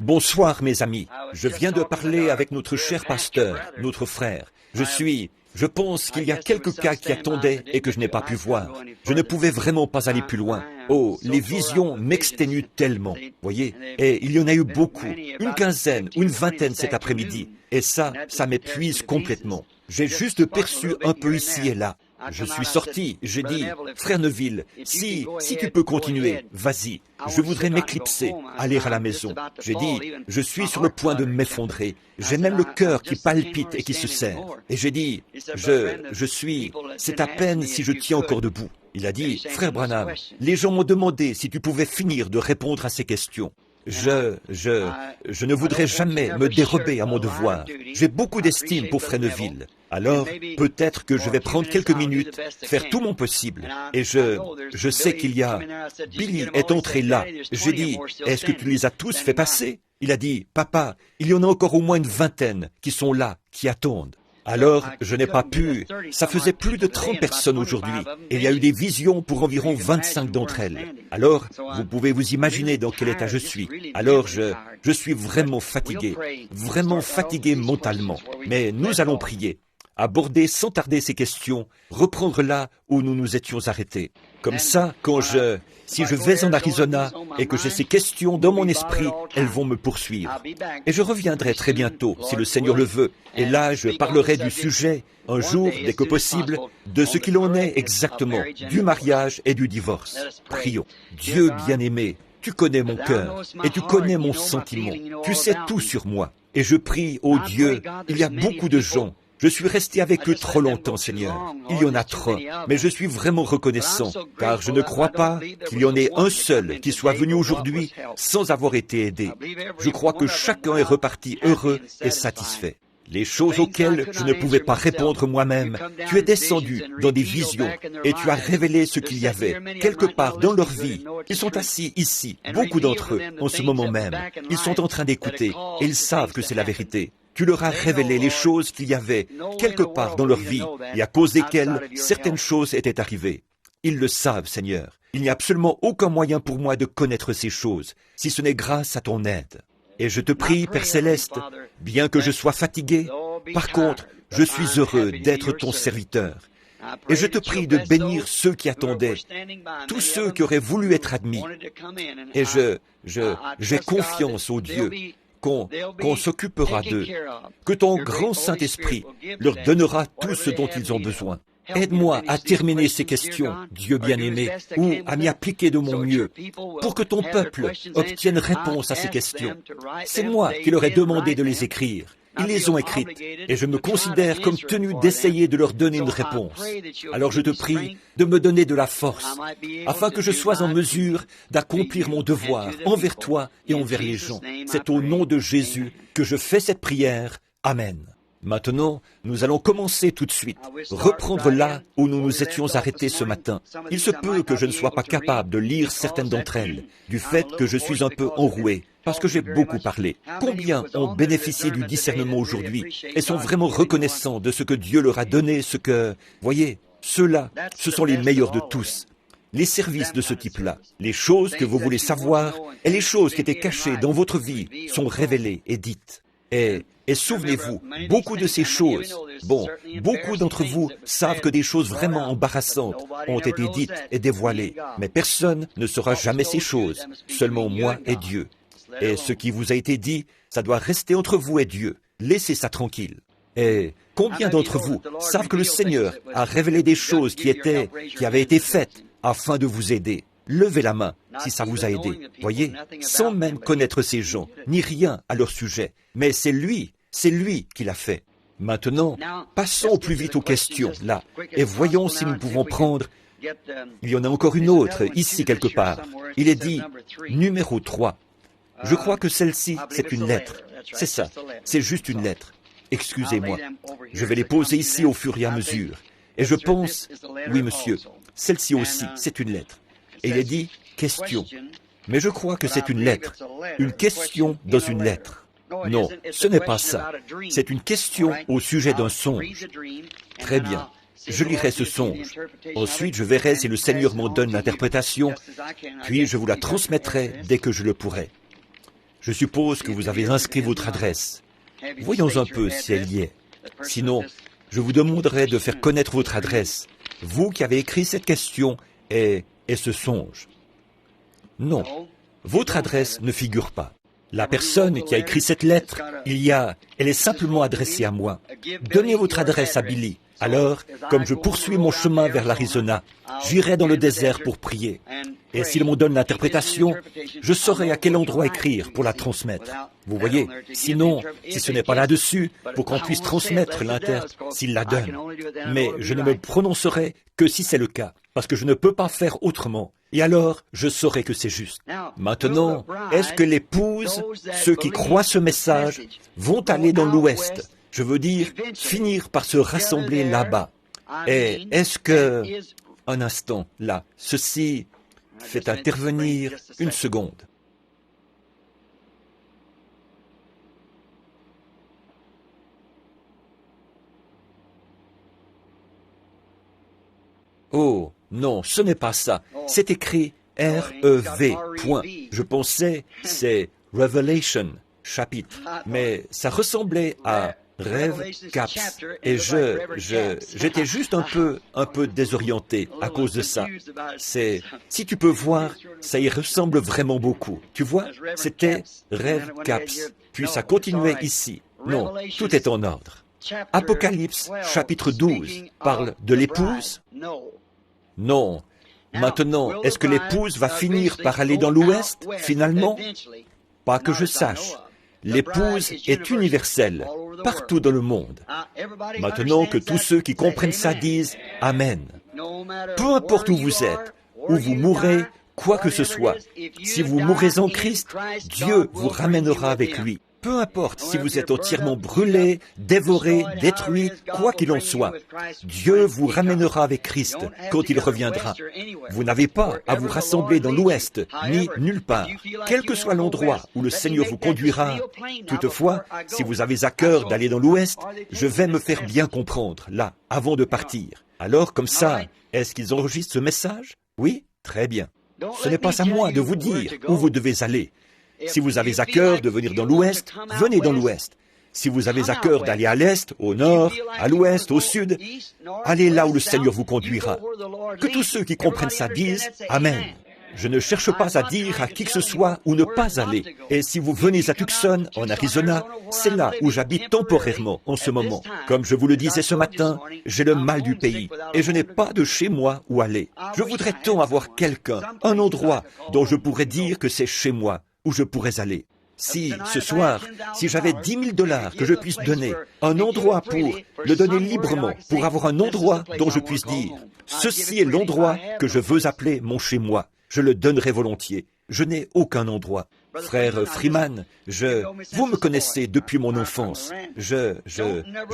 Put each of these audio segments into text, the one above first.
Bonsoir mes amis, je viens de parler avec notre cher pasteur, notre frère. Je pense qu'il y a quelques cas qui attendaient et que je n'ai pas pu voir. Je ne pouvais vraiment pas aller plus loin. Oh, les visions m'exténuent tellement, voyez. Et il y en a eu beaucoup, une quinzaine ou une vingtaine cet après-midi. Et ça m'épuise complètement. J'ai juste perçu un peu ici et là. Je suis sorti, j'ai dit, frère Neville, si tu peux continuer, vas-y. Je voudrais m'éclipser, aller à la maison. J'ai dit, je suis sur le point de m'effondrer. J'ai même le cœur qui palpite et qui se serre. Et j'ai dit, c'est à peine si je tiens encore debout. Il a dit, frère Branham, les gens m'ont demandé si tu pouvais finir de répondre à ces questions. Je ne voudrais jamais me dérober à mon devoir. J'ai beaucoup d'estime pour frère Neville. Alors, peut-être que je vais prendre quelques minutes, faire tout mon possible. Et je sais qu'il y a... Billy est entré là. J'ai dit, est-ce que tu les as tous fait passer? Il a dit, papa, il y en a encore au moins une vingtaine qui sont là, qui attendent. Alors, je n'ai pas pu. Ça faisait plus de 30 personnes aujourd'hui. Et il y a eu des visions pour environ 25 d'entre elles. Alors, vous pouvez vous imaginer dans quel état je suis. Alors, je suis vraiment fatigué mentalement. Mais nous allons prier. Aborder sans tarder ces questions, reprendre là où nous nous étions arrêtés. Comme ça, si je vais en Arizona et que j'ai ces questions dans mon esprit, elles vont me poursuivre. Et je reviendrai très bientôt, si le Seigneur le veut. Et là, je parlerai du sujet, un jour, dès que possible, de ce qu'il en est exactement, du mariage et du divorce. Prions. Dieu bien-aimé, tu connais mon cœur et tu connais mon sentiment. Tu sais tout sur moi. Et je prie, ô Dieu, il y a beaucoup de gens. Je suis resté avec eux trop longtemps, Seigneur. Il y en a trop, mais je suis vraiment reconnaissant, car je ne crois pas qu'il y en ait un seul qui soit venu aujourd'hui sans avoir été aidé. Je crois que chacun est reparti heureux et satisfait. Les choses auxquelles je ne pouvais pas répondre moi-même, tu es descendu dans des visions et tu as révélé ce qu'il y avait quelque part dans leur vie. Ils sont assis ici, beaucoup d'entre eux, en ce moment même. Ils sont en train d'écouter et ils savent que c'est la vérité. Tu leur as révélé les choses qu'il y avait quelque part dans leur vie et à cause desquelles certaines choses étaient arrivées. Ils le savent, Seigneur. Il n'y a absolument aucun moyen pour moi de connaître ces choses, si ce n'est grâce à ton aide. Et je te prie, Père Céleste, bien que je sois fatigué, par contre, je suis heureux d'être ton serviteur. Et je te prie de bénir ceux qui attendaient, tous ceux qui auraient voulu être admis. Et j'ai confiance au Dieu qu'on s'occupera d'eux, que ton grand Saint-Esprit leur donnera tout ce dont ils ont besoin. Aide-moi à terminer ces questions, Dieu bien-aimé, ou à m'y appliquer de mon mieux, pour que ton peuple obtienne réponse à ces questions. C'est moi qui leur ai demandé de les écrire. Ils les ont écrites, et je me considère comme tenu d'essayer de leur donner une réponse. Alors je te prie de me donner de la force, afin que je sois en mesure d'accomplir mon devoir envers toi et envers les gens. C'est au nom de Jésus que je fais cette prière. Amen. Maintenant, nous allons commencer tout de suite, reprendre là où nous nous étions arrêtés ce matin. Il se peut que je ne sois pas capable de lire certaines d'entre elles, du fait que je suis un peu enroué, parce que j'ai beaucoup parlé. Combien ont bénéficié du discernement aujourd'hui et sont vraiment reconnaissants de ce que Dieu leur a donné, voyez, ceux-là, ce sont les meilleurs de tous. Les services de ce type-là, les choses que vous voulez savoir et les choses qui étaient cachées dans votre vie sont révélées et dites. Et souvenez-vous, beaucoup de ces choses, beaucoup d'entre vous savent que des choses vraiment embarrassantes ont été dites et dévoilées, mais personne ne saura jamais ces choses, seulement moi et Dieu. Et ce qui vous a été dit, ça doit rester entre vous et Dieu. Laissez ça tranquille. Et combien d'entre vous savent que le Seigneur a révélé des choses qui avaient été faites afin de vous aider? Levez la main si ça vous a aidé, voyez, sans même connaître ces gens, ni rien à leur sujet. Mais c'est lui qui l'a fait. Maintenant, passons plus vite aux questions, là, et voyons si nous pouvons prendre... Il y en a encore une autre, ici quelque part. Il est dit, numéro 3. Je crois que celle-ci, c'est une lettre. C'est ça, c'est juste une lettre. Excusez-moi. Je vais les poser ici au fur et à mesure. Et je pense, oui monsieur, celle-ci aussi, c'est une lettre. Et il est dit, question. Mais je crois que c'est une lettre. Une question dans une lettre. Non, ce n'est pas ça. C'est une question au sujet d'un songe. Très bien. Je lirai ce songe. Ensuite, je verrai si le Seigneur m'en donne l'interprétation, puis je vous la transmettrai dès que je le pourrai. Je suppose que vous avez inscrit votre adresse. Voyons un peu si elle y est. Sinon, je vous demanderai de faire connaître votre adresse, vous qui avez écrit cette question et ce songe. Non, votre adresse ne figure pas. La personne qui a écrit cette lettre, elle est simplement adressée à moi. Donnez votre adresse à Billy. Alors, comme je poursuis mon chemin vers l'Arizona, j'irai dans le désert pour prier. Et s'il m'en donne l'interprétation, je saurai à quel endroit écrire pour la transmettre. Vous voyez, sinon, si ce n'est pas là-dessus, pour qu'on puisse transmettre s'il la donne. Mais je ne me prononcerai que si c'est le cas, parce que je ne peux pas faire autrement. Et alors, je saurai que c'est juste. Maintenant, est-ce que l'épouse, ceux qui croient ce message, vont aller dans l'Ouest? Je veux dire, finir par se rassembler là-bas. Et est-ce que... Un instant, là, ceci fait intervenir une seconde. Oh, non, ce n'est pas ça. C'est écrit R-E-V, point. Je pensais, c'est Revelation, chapitre. Mais ça ressemblait à Rêve Caps. Et j'étais juste un peu désorienté à cause de ça. Si tu peux voir, ça y ressemble vraiment beaucoup. Tu vois, c'était Rêve Caps. Puis ça continuait ici. Non, tout est en ordre. Apocalypse, chapitre 12, parle de l'épouse? Non. Maintenant, est-ce que l'épouse va finir par aller dans l'Ouest, finalement? Pas que je sache. L'épouse est universelle, partout dans le monde. Maintenant que tous ceux qui comprennent ça disent « Amen ». Peu importe où vous êtes, où vous mourrez, quoi que ce soit, si vous mourrez en Christ, Dieu vous ramènera avec lui. Peu importe si vous êtes entièrement brûlé, dévoré, détruit, quoi qu'il en soit, Dieu vous ramènera avec Christ quand il reviendra. Vous n'avez pas à vous rassembler dans l'Ouest, ni nulle part, quel que soit l'endroit où le Seigneur vous conduira. Toutefois, si vous avez à cœur d'aller dans l'Ouest, je vais me faire bien comprendre, là, avant de partir. Alors, comme ça, est-ce qu'ils enregistrent ce message? Oui? Très bien. Ce n'est pas à moi de vous dire où vous devez aller. Si vous avez à cœur de venir dans l'Ouest, venez dans l'Ouest. Si vous avez à cœur d'aller à l'Est, au Nord, à l'Ouest, au Sud, allez là où le Seigneur vous conduira. Que tous ceux qui comprennent ça disent « Amen ». Je ne cherche pas à dire à qui que ce soit où ne pas aller. Et si vous venez à Tucson, en Arizona, c'est là où j'habite temporairement en ce moment. Comme je vous le disais ce matin, j'ai le mal du pays et je n'ai pas de chez moi où aller. Je voudrais tant avoir quelqu'un, un endroit dont je pourrais dire que c'est chez moi, où je pourrais aller. Si, ce soir, si j'avais $10,000 que je puisse donner, un endroit pour le donner librement, pour avoir un endroit dont je puisse dire, ceci est l'endroit que je veux appeler mon chez-moi, je le donnerais volontiers. Je n'ai aucun endroit. Frère Freeman, vous me connaissez depuis mon enfance. Je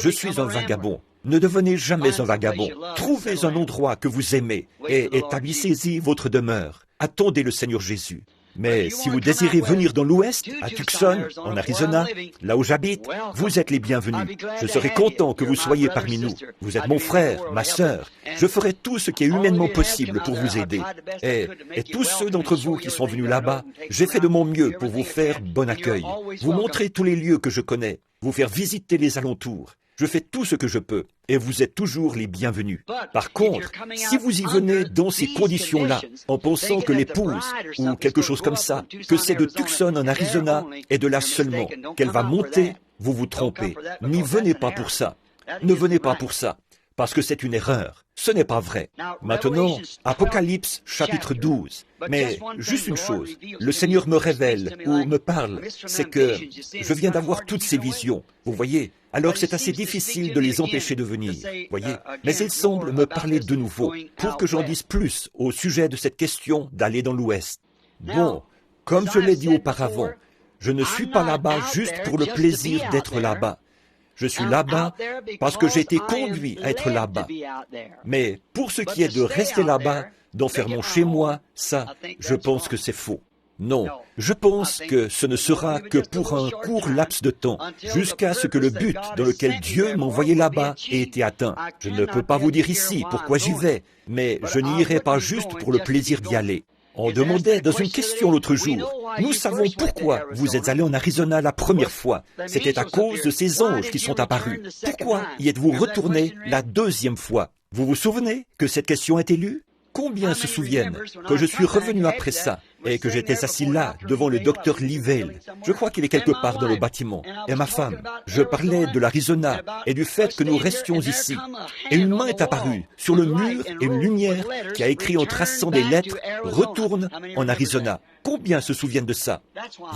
suis un vagabond. Ne devenez jamais un vagabond. Trouvez un endroit que vous aimez et établissez-y votre demeure. Attendez le Seigneur Jésus. Mais si vous désirez venir dans l'Ouest, à Tucson, en Arizona, là où j'habite, vous êtes les bienvenus. Je serai content que vous soyez parmi nous. Vous êtes mon frère, ma sœur. Je ferai tout ce qui est humainement possible pour vous aider. Et tous ceux d'entre vous qui sont venus là-bas, j'ai fait de mon mieux pour vous faire bon accueil, vous montrer tous les lieux que je connais, vous faire visiter les alentours. Je fais tout ce que je peux, et vous êtes toujours les bienvenus. Par contre, si vous y venez dans ces conditions-là, en pensant que l'épouse, ou quelque chose comme ça, que c'est de Tucson en Arizona, et de là seulement, qu'elle va monter, vous vous trompez. N'y venez pas pour ça. Ne venez pas pour ça, parce que c'est une erreur. Ce n'est pas vrai. Maintenant, Apocalypse, chapitre 12. Mais juste une chose, le Seigneur me révèle ou me parle, c'est que je viens d'avoir toutes ces visions. Vous voyez? Alors c'est assez difficile de les empêcher de venir, voyez. Mais il semble me parler de nouveau, pour que j'en dise plus au sujet de cette question d'aller dans l'Ouest. Bon, comme je l'ai dit auparavant, je ne suis pas là-bas juste pour le plaisir d'être là-bas. Je suis là-bas parce que j'ai été conduit à être là-bas. Mais pour ce qui est de rester là-bas, d'en faire mon chez-moi, ça, je pense que c'est faux. Non, je pense que ce ne sera que pour un court laps de temps, jusqu'à ce que le but dans lequel Dieu m'a envoyé là-bas ait été atteint. Je ne peux pas vous dire ici pourquoi j'y vais, mais je n'y irai pas juste pour le plaisir d'y aller. On demandait dans une question l'autre jour, nous savons pourquoi vous êtes allé en Arizona la première fois. C'était à cause de ces anges qui sont apparus. Pourquoi y êtes-vous retourné la deuxième fois? Vous vous souvenez que cette question est lue? Combien se souviennent que je suis revenu après ça et que j'étais assis là devant le docteur Livell? Je crois qu'il est quelque part dans le bâtiment. Et ma femme, je parlais de l'Arizona et du fait que nous restions ici. Et une main est apparue sur le mur et une lumière qui a écrit en traçant des lettres « Retourne en Arizona ». Combien se souviennent de ça?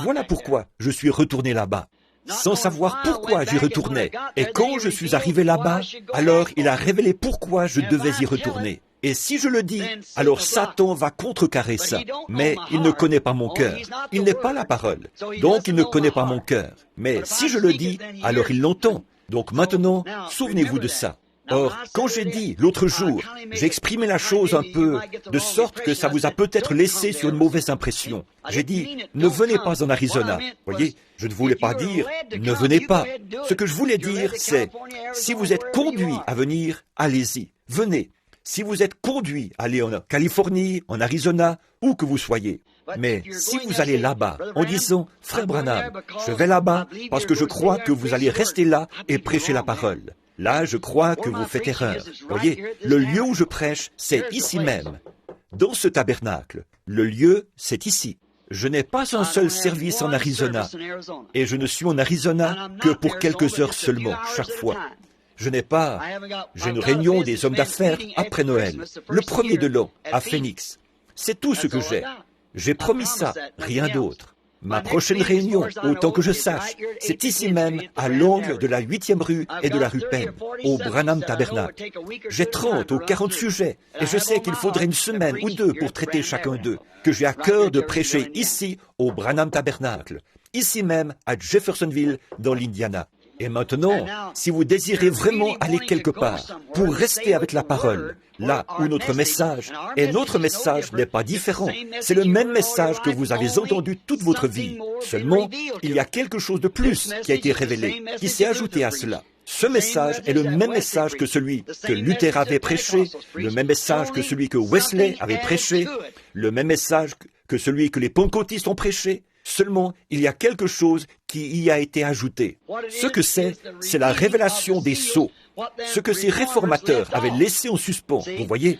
Voilà pourquoi je suis retourné là-bas. Sans savoir pourquoi j'y retournais. Et quand je suis arrivé là-bas, alors il a révélé pourquoi je devais y retourner. Et si je le dis, alors Satan va contrecarrer ça. Mais il ne connaît pas mon cœur. Il n'est pas la parole. Donc il ne connaît pas mon cœur. Mais si je le dis, alors il l'entend. Donc maintenant, souvenez-vous de ça. Or, quand j'ai dit l'autre jour, j'ai exprimé la chose un peu de sorte que ça vous a peut-être laissé sur une mauvaise impression. J'ai dit, ne venez pas en Arizona. Voyez, je ne voulais pas dire, ne venez pas. Ce que je voulais dire, c'est, si vous êtes conduit à venir, allez-y, venez. Si vous êtes conduit à aller en Californie, en Arizona, où que vous soyez. Mais si vous allez là-bas en disant, Frère Branham, je vais là-bas parce que je crois que vous allez rester là et prêcher la parole. Là, je crois que vous faites erreur. Voyez, le lieu où je prêche, c'est ici même, dans ce tabernacle. Le lieu, c'est ici. Je n'ai pas un seul service en Arizona, et je ne suis en Arizona que pour quelques heures seulement, chaque fois. J'ai une réunion des hommes d'affaires après Noël, le premier de l'an, à Phoenix. C'est tout ce que j'ai. J'ai promis ça, rien d'autre. Ma prochaine réunion, autant que je sache, c'est ici même, à l'angle de la 8e rue et de la rue Penn, au Branham Tabernacle. J'ai 30 ou 40 sujets, et je sais qu'il faudrait une semaine ou deux pour traiter chacun d'eux, que j'ai à cœur de prêcher ici, au Branham Tabernacle, ici même, à Jeffersonville, dans l'Indiana. Et maintenant, si vous désirez vraiment aller quelque part, pour rester avec la parole, là où notre message, et notre message n'est pas différent, c'est le même message que vous avez entendu toute votre vie. Seulement, il y a quelque chose de plus qui a été révélé, qui s'est ajouté à cela. Ce message est le même message que celui que Luther avait prêché, le même message que celui que Wesley avait prêché, le même message que celui que les pentecôtistes ont prêché. Seulement, il y a quelque chose qui y a été ajouté. Ce que c'est la révélation des sceaux. Ce que ces réformateurs avaient laissé en suspens, vous voyez,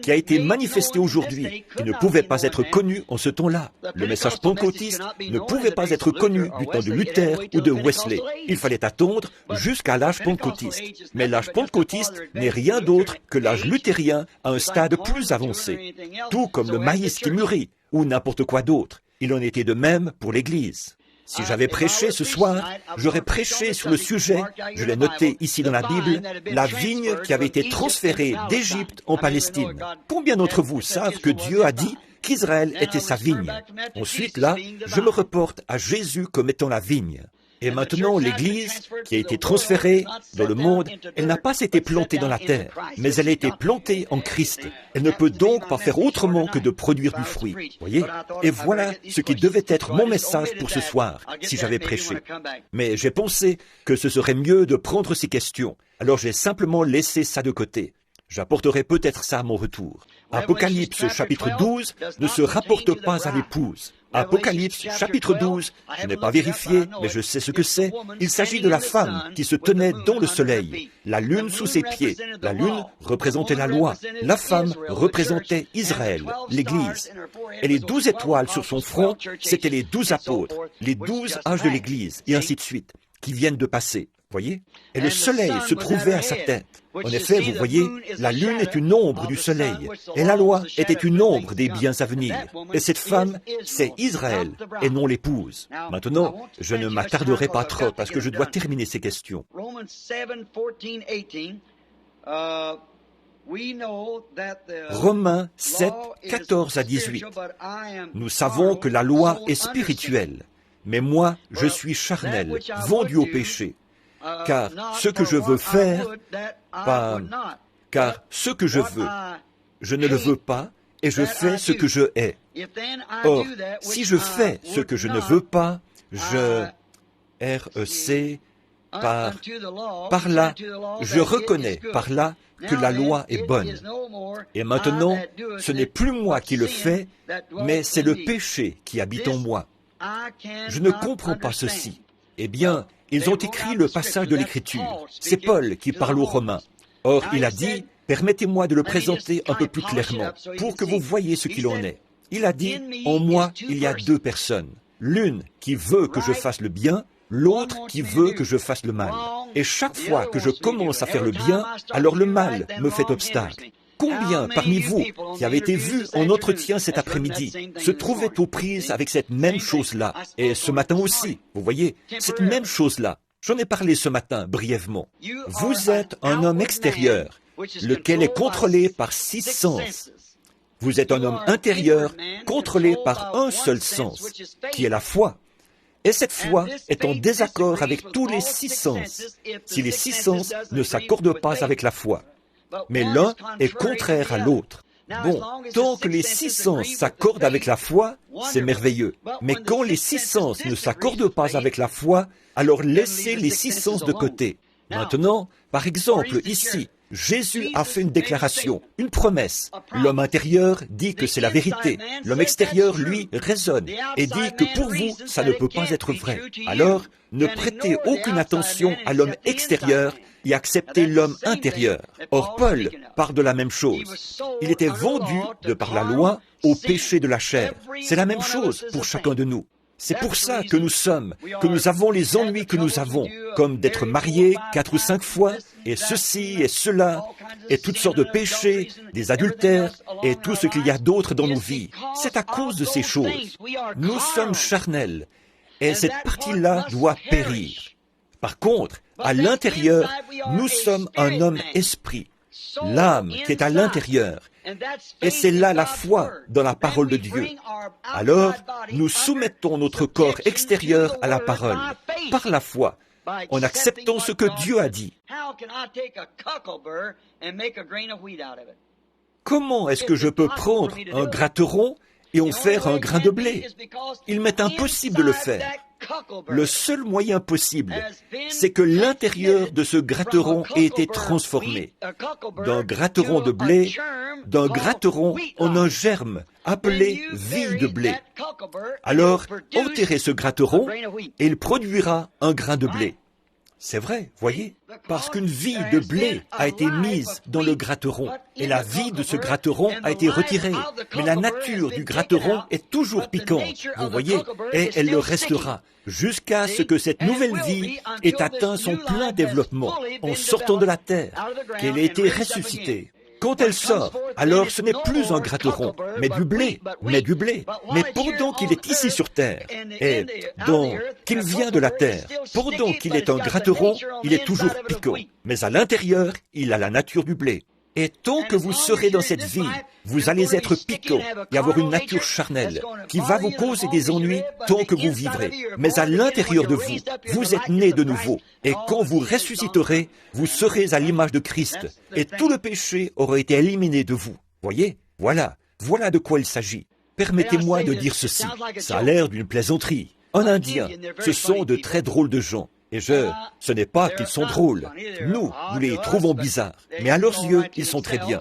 qui a été manifesté aujourd'hui, qui ne pouvait pas être connu en ce temps-là. Le message pentecôtiste ne pouvait pas être connu du temps de Luther ou de Wesley. Il fallait attendre jusqu'à l'âge pentecôtiste. Mais l'âge pentecôtiste n'est rien d'autre que l'âge luthérien à un stade plus avancé. Tout comme le maïs qui mûrit, ou n'importe quoi d'autre. Il en était de même pour l'Église. Si j'avais prêché ce soir, j'aurais prêché sur le sujet, je l'ai noté ici dans la Bible, la vigne qui avait été transférée d'Égypte en Palestine. Combien d'entre vous savent que Dieu a dit qu'Israël était sa vigne? Ensuite, là, je me reporte à Jésus comme étant la vigne. Et maintenant, l'Église, qui a été transférée dans le monde, elle n'a pas été plantée dans la terre, mais elle a été plantée en Christ. Elle ne peut donc pas faire autrement que de produire du fruit. Voyez? Et voilà ce qui devait être mon message pour ce soir, si j'avais prêché. Mais j'ai pensé que ce serait mieux de prendre ces questions. Alors j'ai simplement laissé ça de côté. J'apporterai peut-être ça à mon retour. Apocalypse chapitre 12 ne se rapporte pas à l'épouse. Apocalypse chapitre 12, je n'ai pas vérifié, mais je sais ce que c'est. Il s'agit de la femme qui se tenait dans le soleil, la lune sous ses pieds. La lune représentait la loi. La femme représentait Israël, l'Église. Et les 12 étoiles sur son front, c'étaient les 12 apôtres, les 12 âges de l'Église, et ainsi de suite, qui viennent de passer. Voyez? Et le soleil se trouvait à sa tête. En effet, vous voyez, la lune est une ombre du soleil, et la loi était une ombre des biens à venir. Et cette femme, c'est Israël, et non l'épouse. Maintenant, je ne m'attarderai pas trop, parce que je dois terminer ces questions. Romains 7, 14 à 18. Nous savons que la loi est spirituelle, mais moi, je suis charnel, vendu au péché. Car ce que je veux faire, car ce que je veux, je ne le veux pas, et je fais ce que je hais. Or, si je fais ce que je ne veux pas, je Par là, je reconnais par là que la loi est bonne. Et maintenant, ce n'est plus moi qui le fais, mais c'est le péché qui habite en moi. Je ne comprends pas ceci. Eh bien, ils ont écrit le passage de l'Écriture. C'est Paul qui parle aux Romains. Or, il a dit, permettez-moi de le présenter un peu plus clairement, pour que vous voyiez ce qu'il en est. Il a dit, en moi, il y a deux personnes. L'une qui veut que je fasse le bien, l'autre qui veut que je fasse le mal. Et chaque fois que je commence à faire le bien, alors le mal me fait obstacle. Combien parmi vous qui avez été vus en entretien cet après-midi se trouvaient aux prises avec cette même chose-là? Et ce matin aussi, vous voyez, cette même chose-là. J'en ai parlé ce matin brièvement. Vous êtes un homme extérieur, lequel est contrôlé par 6 sens. Vous êtes un homme intérieur, contrôlé par un seul sens, qui est la foi. Et cette foi est en désaccord avec tous les 6 sens, si les 6 sens ne s'accordent pas avec la foi. Mais l'un est contraire à l'autre. Bon, tant que les 6 sens s'accordent avec la foi, c'est merveilleux. Mais quand les 6 sens ne s'accordent pas avec la foi, alors laissez les 6 sens de côté. Maintenant, par exemple, ici, Jésus a fait une déclaration, une promesse. L'homme intérieur dit que c'est la vérité. L'homme extérieur, lui, raisonne et dit que pour vous, ça ne peut pas être vrai. Alors, ne prêtez aucune attention à l'homme extérieur et acceptez l'homme intérieur. Or, Paul parle de la même chose. Il était vendu, de par la loi, au péché de la chair. C'est la même chose pour chacun de nous. C'est pour ça que nous avons les ennuis que nous avons, comme d'être mariés 4 ou 5 fois, et ceci et cela, et toutes sortes de péchés, des adultères, et tout ce qu'il y a d'autre dans nos vies. C'est à cause de ces choses. Nous sommes charnels, et cette partie-là doit périr. Par contre, à l'intérieur, nous sommes un homme esprit, l'âme qui est à l'intérieur. Et c'est là la foi dans la parole de Dieu. Alors, nous soumettons notre corps extérieur à la parole, par la foi, en acceptant ce que Dieu a dit. Comment est-ce que je peux prendre un gratteron et en faire un grain de blé? Il m'est impossible de le faire. Le seul moyen possible, c'est que l'intérieur de ce gratteron ait été transformé d'un gratteron de blé, d'un gratteron en un germe appelé vie de blé. Alors, enterrez ce gratteron et il produira un grain de blé. C'est vrai, voyez, parce qu'une vie de blé a été mise dans le gratteron, et la vie de ce gratteron a été retirée. Mais la nature du gratteron est toujours piquante, vous voyez, et elle le restera, jusqu'à ce que cette nouvelle vie ait atteint son plein développement, en sortant de la terre, qu'elle ait été ressuscitée. Quand elle sort, alors ce n'est plus un gratteron, mais du blé. Mais pendant qu'il est ici sur terre, et qu'il vient de la terre, pendant qu'il est un gratteron, il est toujours piquant. Mais à l'intérieur, il a la nature du blé. Et tant que vous serez dans cette vie, vous allez être piquant et avoir une nature charnelle qui va vous causer des ennuis tant que vous vivrez. Mais à l'intérieur de vous, vous êtes né de nouveau. Et quand vous ressusciterez, vous serez à l'image de Christ. Et tout le péché aura été éliminé de vous. Voyez? Voilà de quoi il s'agit. Permettez-moi de dire ceci. Ça a l'air d'une plaisanterie. En Indien, ce sont de très drôles de gens. Et ce n'est pas qu'ils sont drôles. Nous les trouvons bizarres. Mais à leurs yeux, ils sont très bien.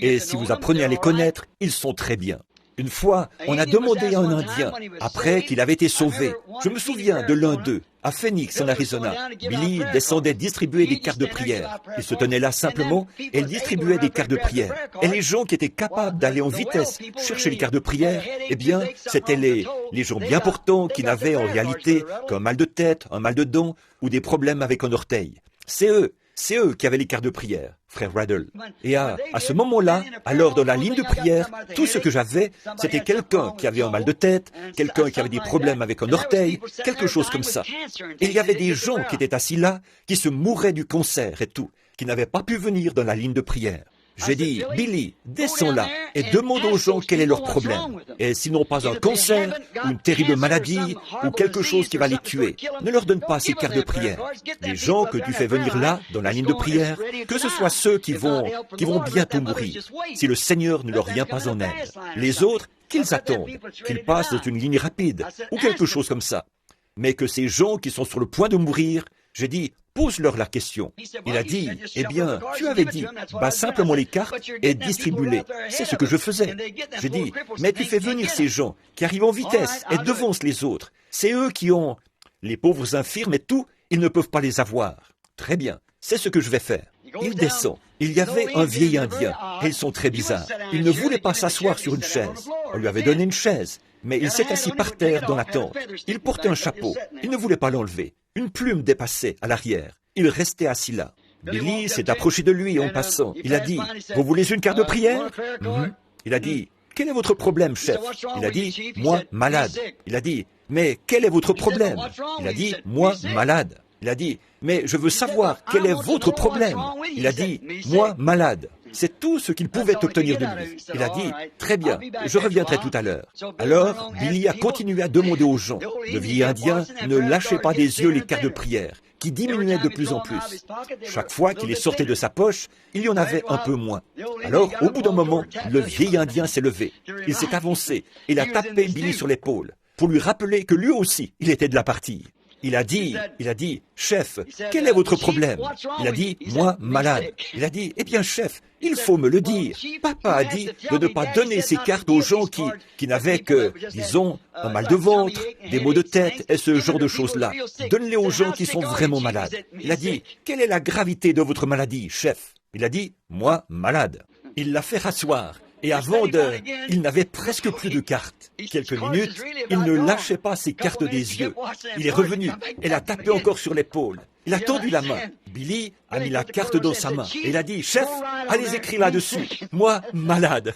Et si vous apprenez à les connaître, ils sont très bien. Une fois, on a demandé à un Indien, après qu'il avait été sauvé, je me souviens de l'un d'eux, à Phoenix, en Arizona. Billy descendait distribuer des cartes de prière. Il se tenait là simplement et il distribuait des cartes de prière. Et les gens qui étaient capables d'aller en vitesse chercher les cartes de prière, eh bien, c'étaient les gens bien portants qui n'avaient en réalité qu'un mal de tête, un mal de dents ou des problèmes avec un orteil. C'est eux qui avaient les cartes de prière, frère Raddle. Et à ce moment-là, alors dans la ligne de prière, tout ce que j'avais, c'était quelqu'un qui avait un mal de tête, quelqu'un qui avait des problèmes avec un orteil, quelque chose comme ça. Et il y avait des gens qui étaient assis là, qui se mouraient du cancer et tout, qui n'avaient pas pu venir dans la ligne de prière. J'ai dit, Billy, descends là et demande aux gens quel est leur problème. Et s'ils n'ont pas un cancer, ou une terrible maladie, ou quelque chose qui va les tuer, ne leur donne pas ces cartes de prière. Les gens que tu fais venir là, dans la ligne de prière, que ce soit ceux qui vont bientôt mourir, si le Seigneur ne leur vient pas en aide. Les autres, qu'ils attendent, qu'ils passent dans une ligne rapide, ou quelque chose comme ça. Mais que ces gens qui sont sur le point de mourir, j'ai dit, pose-leur la question. Il a dit, eh bien, tu avais dit, bats simplement les cartes et distribue-les. C'est ce que je faisais. J'ai dit, mais tu fais venir ces gens qui arrivent en vitesse et devancent les autres. C'est eux qui ont les pauvres infirmes et tout, ils ne peuvent pas les avoir. Très bien, c'est ce que je vais faire. Il descend. Il y avait un vieil Indien, et ils sont très bizarres. Il ne voulait pas s'asseoir sur une chaise. On lui avait donné une chaise, mais il s'est assis par terre dans la tente. Il portait un chapeau. Il ne voulait pas l'enlever. Une plume dépassait à l'arrière. Il restait assis là. Billy s'est approché de lui en passant. Il a dit, « Vous voulez une carte de prière ?» Il a dit, « Quel est votre problème, chef ?» Il a dit, « Moi, malade. » Il a dit, « Mais quel est votre problème ?» Il a dit, « Moi, malade. » Il a dit, « Mais je veux savoir quel est votre problème. » Il a dit, « Moi, malade. » C'est tout ce qu'il pouvait obtenir de lui. Il a dit, « Très bien, je reviendrai tout à l'heure. » Alors, Billy a continué à demander aux gens. Le vieil Indien ne lâchait pas des yeux les cartes de prière, qui diminuaient de plus en plus. Chaque fois qu'il les sortait de sa poche, il y en avait un peu moins. Alors, au bout d'un moment, le vieil Indien s'est levé. Il s'est avancé. Il a tapé Billy sur l'épaule pour lui rappeler que lui aussi, il était de la partie. Il a dit, chef, quel est votre problème? Il a dit, moi, malade. Il a dit, eh bien, chef, il faut me le dire. Papa a dit de ne pas donner ces cartes aux gens qui n'avaient que, disons, un mal de ventre, des maux de tête et ce genre de choses-là. Donne-les aux gens qui sont vraiment malades. Il a dit, quelle est la gravité de votre maladie, chef? Il a dit, moi, malade. Il l'a fait rasseoir. Et avant il n'avait presque plus de cartes. Quelques minutes, il ne lâchait pas ses cartes des yeux. Il est revenu et l'a tapé encore sur l'épaule. Il a tendu la main. Billy a mis la carte dans sa main. Et il a dit, chef, allez écrire là-dessus. Moi, malade.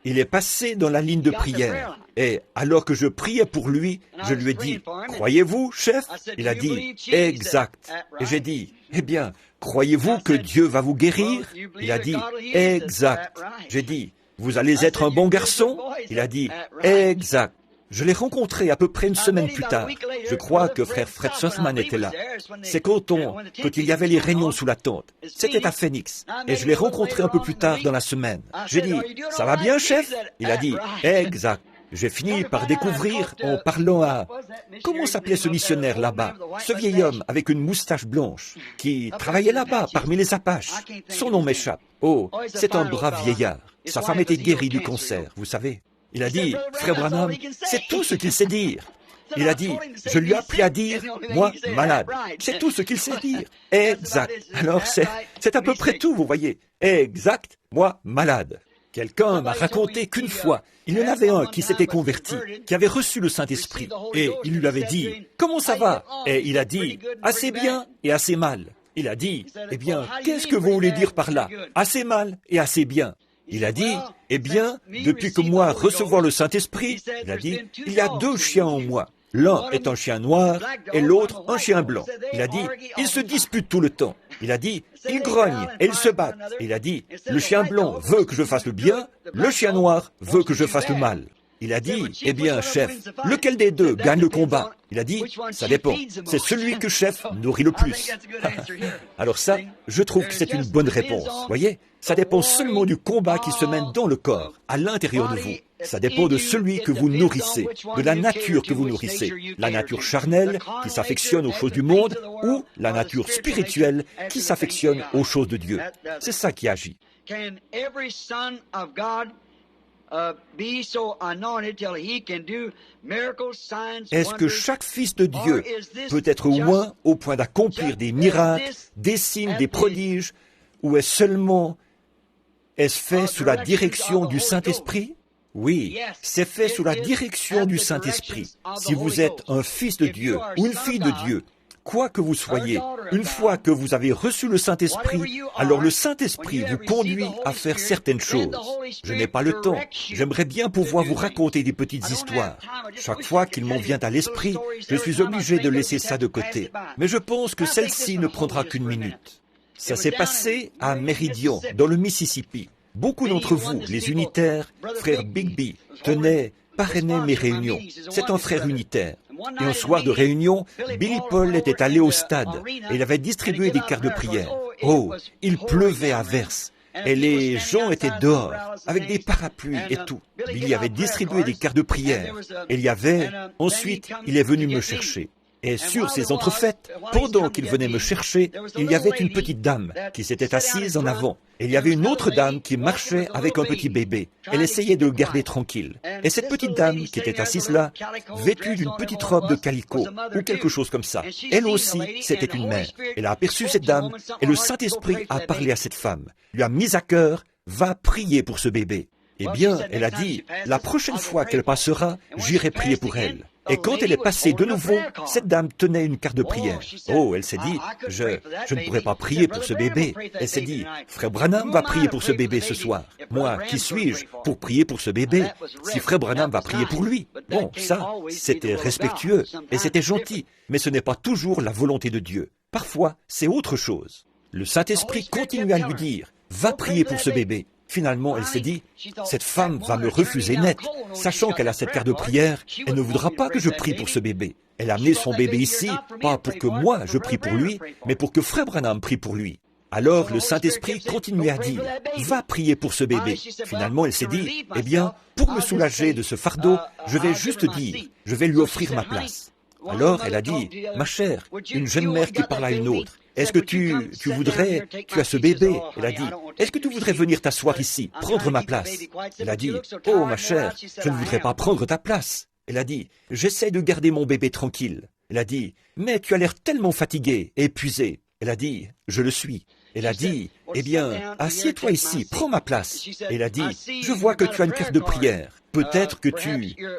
Il est passé dans la ligne de prière. Et alors que je priais pour lui, je lui ai dit, croyez-vous, chef? Il a dit, exact. Et j'ai dit, eh bien, croyez-vous que Dieu va vous guérir? Il a dit, exact. J'ai dit, vous allez être un bon garçon? Il a dit, exact. Je l'ai rencontré à peu près une semaine plus tard. Je crois que frère Fred Sothman était là. C'est quand il y avait les réunions sous la tente. C'était à Phoenix. Et je l'ai rencontré un peu plus tard dans la semaine. J'ai dit, ça va bien, chef? Il a dit, exact. J'ai fini par découvrir en parlant à... Comment s'appelait ce missionnaire là-bas? Ce vieil homme avec une moustache blanche qui travaillait là-bas parmi les Apaches. Son nom m'échappe. Oh, c'est un brave vieillard. Sa femme était guérie du cancer, vous savez. Il a dit, frère Branham, c'est tout ce qu'il sait dire. Il a dit, je lui ai appris à dire, moi, malade. C'est tout ce qu'il sait dire. Exact. Alors, c'est à peu près tout, vous voyez. Exact, moi, malade. Quelqu'un m'a raconté qu'une fois, il y en avait un qui s'était converti, qui avait reçu le Saint-Esprit. Et il lui avait dit, comment ça va? Et il a dit, assez bien et assez mal. Il a dit, eh bien, qu'est-ce que vous voulez dire par là? Assez mal et assez bien. Il a dit, eh bien, depuis que moi recevoir le Saint-Esprit, il a dit, il y a 2 chiens en moi. L'un est un chien noir et l'autre un chien blanc. Il a dit, ils se disputent tout le temps. Il a dit, ils grognent et ils se battent. Il a dit, le chien blanc veut que je fasse le bien, le chien noir veut que je fasse le mal. Il a dit, eh bien, chef, lequel des deux gagne le combat? Il a dit, ça dépend. C'est celui que chef nourrit le plus. Alors ça, je trouve que c'est une bonne réponse. Voyez, ça dépend seulement du combat qui se mène dans le corps, à l'intérieur de vous. Ça dépend de celui que vous nourrissez, de la nature que vous nourrissez. La nature charnelle, qui s'affectionne aux choses du monde, ou la nature spirituelle, qui s'affectionne aux choses de Dieu. C'est ça qui agit. Est-ce que chaque fils de Dieu peut être oint au point d'accomplir des miracles, des signes, des prodiges, ou est-ce fait sous la direction du Saint-Esprit? Oui, c'est fait sous la direction du Saint-Esprit. Si vous êtes un fils de Dieu ou une fille de Dieu, quoi que vous soyez, une fois que vous avez reçu le Saint-Esprit, alors le Saint-Esprit vous conduit à faire certaines choses. Je n'ai pas le temps. J'aimerais bien pouvoir vous raconter des petites histoires. Chaque fois qu'il m'en vient à l'esprit, je suis obligé de laisser ça de côté. Mais je pense que celle-ci ne prendra qu'une minute. Ça s'est passé à Meridian, dans le Mississippi. Beaucoup d'entre vous, les unitaires, frère Bigby, parrainaient mes réunions. C'est un frère unitaire. Et un soir de réunion, Billy Paul était allé au stade et il avait distribué des cartes de prière. Oh, il pleuvait à verse et les gens étaient dehors avec des parapluies et tout. Billy avait distribué des cartes de prière et ensuite, il est venu me chercher. Et sur ces entrefaites, pendant qu'il venait me chercher, il y avait une petite dame qui s'était assise en avant. Et il y avait une autre dame qui marchait avec un petit bébé. Elle essayait de le garder tranquille. Et cette petite dame qui était assise là, vêtue d'une petite robe de calicot, ou quelque chose comme ça, elle aussi, c'était une mère. Elle a aperçu cette dame, et le Saint-Esprit a parlé à cette femme, lui a mis à cœur, va prier pour ce bébé. Eh bien, elle a dit, la prochaine fois qu'elle passera, j'irai prier pour elle. Et quand elle est passée de nouveau, cette dame tenait une carte de prière. Oh, elle s'est dit, je ne pourrais pas prier pour ce bébé. Elle s'est dit, Frère Branham va prier pour ce bébé ce soir. Moi, qui suis-je pour prier pour ce bébé si Frère Branham va prier pour lui? Bon, ça, c'était respectueux et c'était gentil, mais ce n'est pas toujours la volonté de Dieu. Parfois, c'est autre chose. Le Saint-Esprit continue à lui dire, va prier pour ce bébé. Finalement, elle s'est dit, cette femme va me refuser net. Sachant qu'elle a cette carte de prière, elle ne voudra pas que je prie pour ce bébé. Elle a amené son bébé ici, pas pour que moi je prie pour lui, mais pour que Frère Branham prie pour lui. Alors le Saint-Esprit continuait à dire, va prier pour ce bébé. Finalement, elle s'est dit, eh bien, pour me soulager de ce fardeau, je vais juste dire, je vais lui offrir ma place. Alors elle a dit, ma chère, une jeune mère qui parle à une autre, est-ce que tu as ce bébé? Elle a dit, est-ce que tu voudrais venir t'asseoir ici, prendre ma place? Elle a dit, oh ma chère, je ne voudrais pas prendre ta place. Elle a dit, j'essaie de garder mon bébé tranquille. Elle a dit, mais tu as l'air tellement fatigué et épuisé. Elle a dit, je le suis. Elle a dit, eh bien, assieds-toi ici, prends ma place. Elle a dit, je vois que tu as une carte de prière. Peut-être que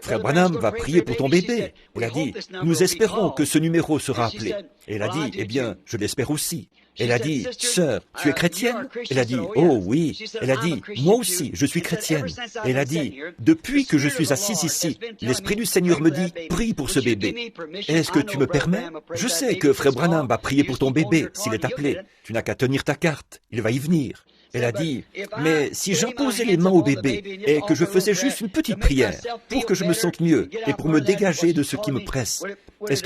Frère Branham va prier pour ton bébé. Elle a dit, nous espérons que ce numéro sera appelé. Elle a dit, eh bien, je l'espère aussi. Elle a dit, sœur, tu es chrétienne? Elle a dit, oh oui. Elle a dit, moi aussi, je suis chrétienne. Elle a dit, depuis que je suis assise ici, l'Esprit du Seigneur me dit, prie pour ce bébé. Est-ce que tu me permets? Je sais que Frère Branham va prier pour ton bébé s'il est appelé. Tu n'as qu'à tenir ta carte, il va y venir. Elle a dit, mais si j'imposais les mains au bébé et que je faisais juste une petite prière pour que je me sente mieux et pour me dégager de ce qui me presse, est-ce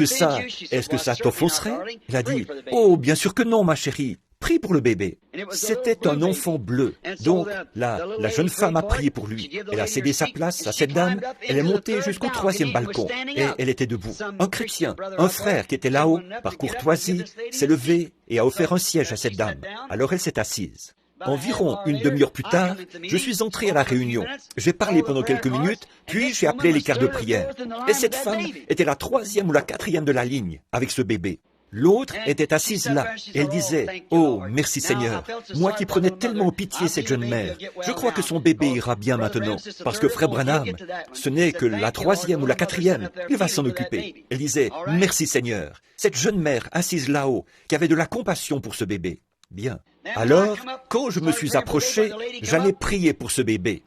que ça t'offenserait? Elle a dit, oh, bien sûr que non, ma chérie. Prie pour le bébé. C'était un enfant bleu. Donc, la jeune femme a prié pour lui. Elle a cédé sa place à cette dame. Elle est montée jusqu'au 3e balcon. Et elle était debout. Un chrétien, un frère qui était là-haut, par courtoisie, s'est levé et a offert un siège à cette dame. Alors elle s'est assise. Environ une demi-heure plus tard, je suis entré à la réunion. J'ai parlé pendant quelques minutes, puis j'ai appelé les cartes de prière. Et cette femme était la 3e ou la 4e de la ligne, avec ce bébé. L'autre était assise là. Elle disait, « Oh, merci Seigneur, moi qui prenais tellement en pitié cette jeune mère, je crois que son bébé ira bien maintenant, parce que Frère Branham, ce n'est que la 3e ou la 4e, il va s'en occuper. » Elle disait, « Merci Seigneur, cette jeune mère assise là-haut, qui avait de la compassion pour ce bébé. » Bien. Alors, quand je me suis approché, j'allais prier pour ce bébé.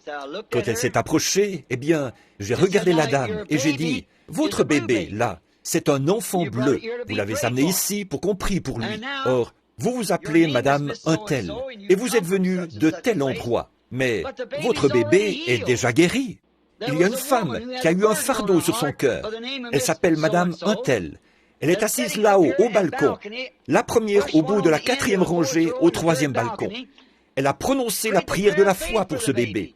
Quand elle s'est approchée, eh bien, j'ai regardé la dame et j'ai dit, « Votre bébé, là, c'est un enfant bleu. Vous l'avez amené ici pour qu'on prie pour lui. Or, vous vous appelez Madame un tel, et vous êtes venu de tel endroit. Mais votre bébé est déjà guéri. Il y a une femme qui a eu un fardeau sur son cœur. Elle s'appelle Madame un tel. Elle est assise là-haut, au balcon. La première au bout de la 4e rangée, au 3e balcon. Elle a prononcé la prière de la foi pour ce bébé.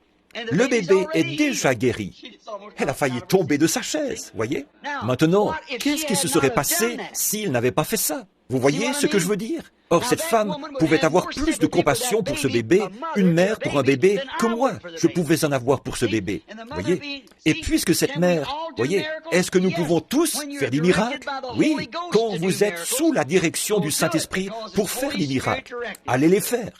Le bébé est déjà guéri. Elle a failli tomber de sa chaise, voyez? Maintenant, qu'est-ce qui se serait passé s'il n'avait pas fait ça? Vous voyez ce que je veux dire? Or, cette femme pouvait avoir plus de compassion pour ce bébé, une mère pour un bébé, que moi, je pouvais en avoir pour ce bébé. Voyez? Et puisque cette mère, voyez, est-ce que nous pouvons tous faire des miracles? Oui, quand vous êtes sous la direction du Saint-Esprit pour faire des miracles, allez les faire,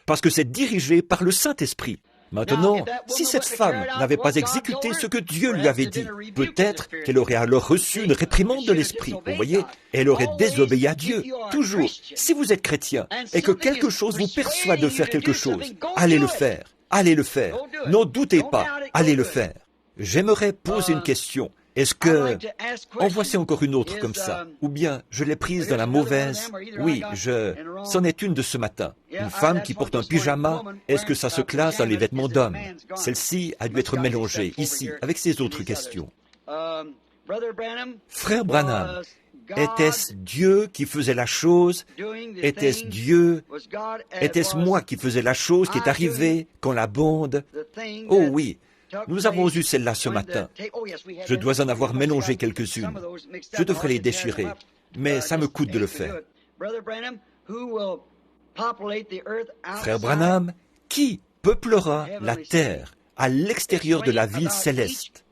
parce que c'est dirigé par le Saint-Esprit. Maintenant, si cette femme n'avait pas exécuté ce que Dieu lui avait dit, peut-être qu'elle aurait alors reçu une réprimande de l'Esprit. Vous voyez, elle aurait désobéi à Dieu. Toujours, si vous êtes chrétien et que quelque chose vous persuade de faire quelque chose, allez le faire. Allez le faire. N'en doutez pas. Allez le faire. J'aimerais poser une question. Est-ce que... En voici encore une autre comme ça. Ou bien, je l'ai prise dans la mauvaise. Oui, c'en est une de ce matin. Une femme qui porte un pyjama, est-ce que ça se classe dans les vêtements d'homme? Celle-ci a dû être mélangée ici, avec ces autres questions. Frère Branham, était-ce Dieu qui faisait la chose? Était-ce moi qui faisais la chose qui est arrivée quand la bande... Oh oui, Nous avons eu celle-là ce matin. Je dois en avoir mélangé quelques-unes. Je devrais les déchirer, mais ça me coûte de le faire. Frère Branham, qui peuplera la terre à l'extérieur de la ville céleste?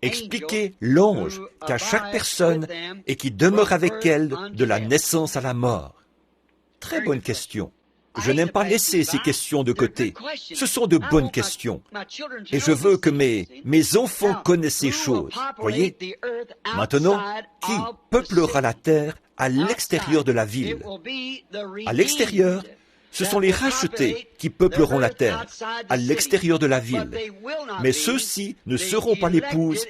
Expliquez l'ange qu'à chaque personne et qui demeure avec elle de la naissance à la mort. Très bonne question. Je n'aime pas laisser ces questions de côté. Ce sont de bonnes questions. Et je veux que mes enfants connaissent ces choses. Voyez? Maintenant, qui peuplera la terre à l'extérieur de la ville? À l'extérieur, ce sont les rachetés qui peupleront la terre, à l'extérieur de la ville. Mais ceux-ci ne seront pas l'épouse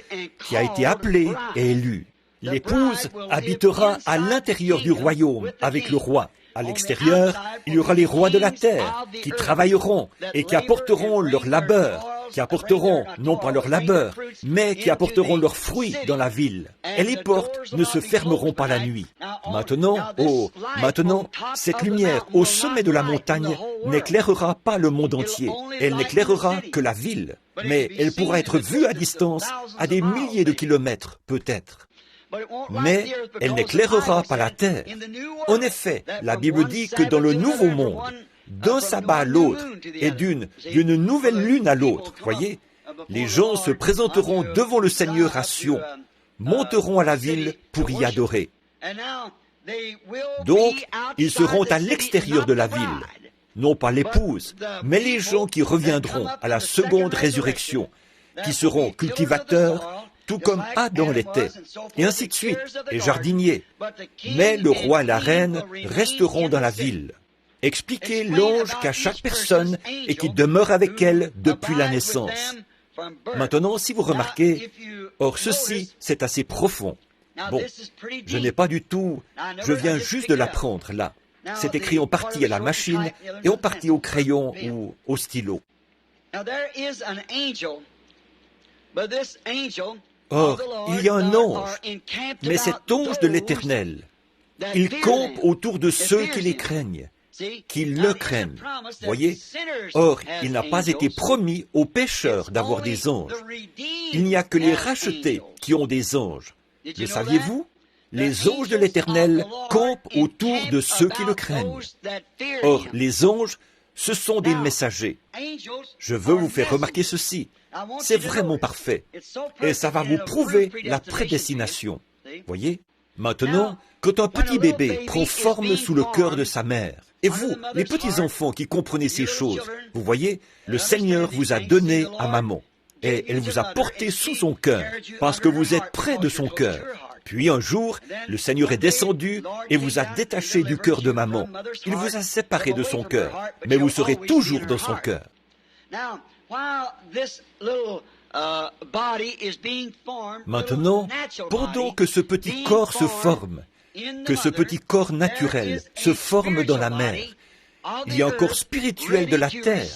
qui a été appelée et élue. L'épouse habitera à l'intérieur du royaume avec le roi. À l'extérieur, il y aura les rois de la terre qui travailleront et qui apporteront leur labeur, qui apporteront non pas leur labeur, mais qui apporteront leurs fruits dans la ville. Et les portes ne se fermeront pas la nuit. Maintenant, cette lumière au sommet de la montagne n'éclairera pas le monde entier. Elle n'éclairera que la ville. Mais elle pourra être vue à distance, à des milliers de kilomètres, peut-être. Mais elle n'éclairera pas la terre. En effet, la Bible dit que dans le nouveau monde, d'un sabbat à l'autre et d'une nouvelle lune à l'autre, voyez, les gens se présenteront devant le Seigneur à Sion, monteront à la ville pour y adorer. Donc, ils seront à l'extérieur de la ville, non pas l'épouse, mais les gens qui reviendront à la seconde résurrection, qui seront cultivateurs, tout comme Adam l'était, et ainsi de suite, les jardiniers. Mais le roi et la reine resteront dans la ville. Expliquez l'ange qu'à chaque personne et qui demeure avec elle depuis la naissance. Maintenant, si vous remarquez, or ceci, c'est assez profond. Bon, je n'ai pas du tout, je viens juste de l'apprendre là. C'est écrit en partie à la machine et en partie au crayon ou au stylo. Or, il y a un ange, mais cet ange de l'Éternel, il campe autour de ceux qui les craignent, qui le craignent. Voyez? Or, il n'a pas été promis aux pécheurs d'avoir des anges. Il n'y a que les rachetés qui ont des anges. Le saviez-vous? Les anges de l'Éternel campent autour de ceux qui le craignent. Or, les anges, ce sont des messagers. Je veux vous faire remarquer ceci. C'est vraiment parfait. Et ça va vous prouver la prédestination. Voyez? Maintenant, quand un petit bébé prend forme sous le cœur de sa mère, et vous, les petits enfants qui comprenez ces choses, vous voyez, le Seigneur vous a donné à maman. Et elle vous a porté sous son cœur, parce que vous êtes près de son cœur. Puis un jour, le Seigneur est descendu et vous a détaché du cœur de maman. Il vous a séparé de son cœur, mais vous serez toujours dans son cœur. Maintenant, pendant que ce petit corps se forme, que ce petit corps naturel se forme dans la mère, il y a un corps spirituel de la terre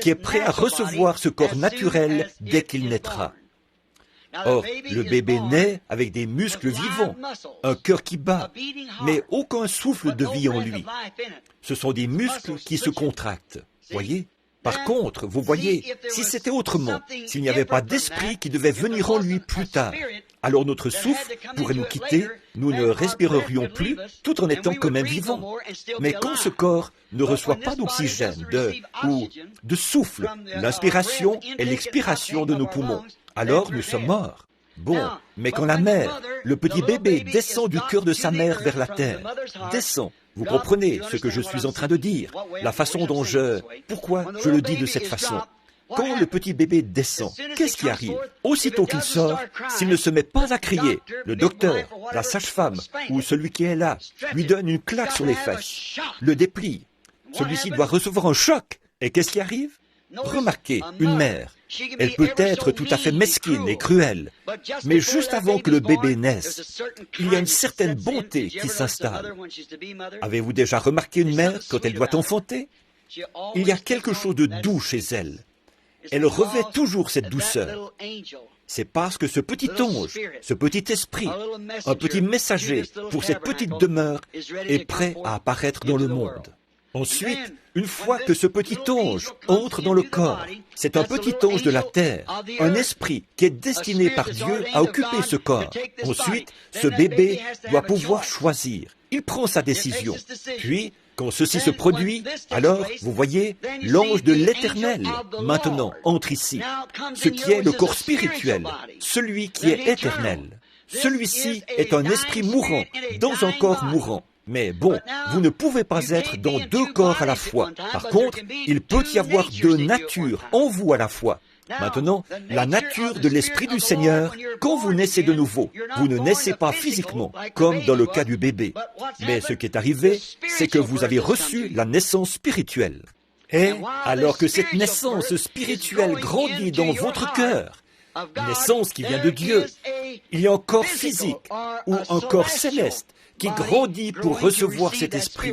qui est prêt à recevoir ce corps naturel dès qu'il naîtra. Or, le bébé naît avec des muscles vivants, un cœur qui bat, mais aucun souffle de vie en lui. Ce sont des muscles qui se contractent, voyez? Par contre, vous voyez, si c'était autrement, s'il n'y avait pas d'esprit qui devait venir en lui plus tard, alors notre souffle pourrait nous quitter, nous ne respirerions plus, tout en étant quand même vivants. Mais quand ce corps ne reçoit pas d'oxygène, de souffle, l'inspiration et l'expiration de nos poumons, alors nous sommes morts. Bon, mais quand la mère, le petit bébé descend du cœur de sa mère vers la terre, descend, vous comprenez ce que je suis en train de dire, la façon dont pourquoi je le dis de cette façon. Quand le petit bébé descend, qu'est-ce qui arrive? Aussitôt qu'il sort, s'il ne se met pas à crier, le docteur, la sage-femme ou celui qui est là lui donne une claque sur les fesses, le déplie. Celui-ci doit recevoir un choc. Et qu'est-ce qui arrive? Remarquez, une mère, elle peut être tout à fait mesquine et cruelle, mais juste avant que le bébé naisse, il y a une certaine bonté qui s'installe. Avez-vous déjà remarqué une mère quand elle doit enfanter? Il y a quelque chose de doux chez elle. Elle revêt toujours cette douceur. C'est parce que ce petit ange, ce petit esprit, un petit messager pour cette petite demeure est prêt à apparaître dans le monde. Ensuite, une fois que ce petit ange entre dans le corps, c'est un petit ange de la terre, un esprit qui est destiné par Dieu à occuper ce corps. Ensuite, ce bébé doit pouvoir choisir. Il prend sa décision. Puis, quand ceci se produit, alors, vous voyez, l'ange de l'Éternel, maintenant, entre ici. Ce qui est le corps spirituel, celui qui est éternel. Celui-ci est un esprit mourant, dans un corps mourant. Mais bon, vous ne pouvez pas être dans deux corps à la fois. Par contre, il peut y avoir deux natures en vous à la fois. Maintenant, la nature de l'Esprit du Seigneur, quand vous naissez de nouveau, vous ne naissez pas physiquement, comme dans le cas du bébé. Mais ce qui est arrivé, c'est que vous avez reçu la naissance spirituelle. Et alors que cette naissance spirituelle grandit dans votre cœur, naissance qui vient de Dieu, il y a un corps physique ou un corps céleste qui grandit pour recevoir cet esprit.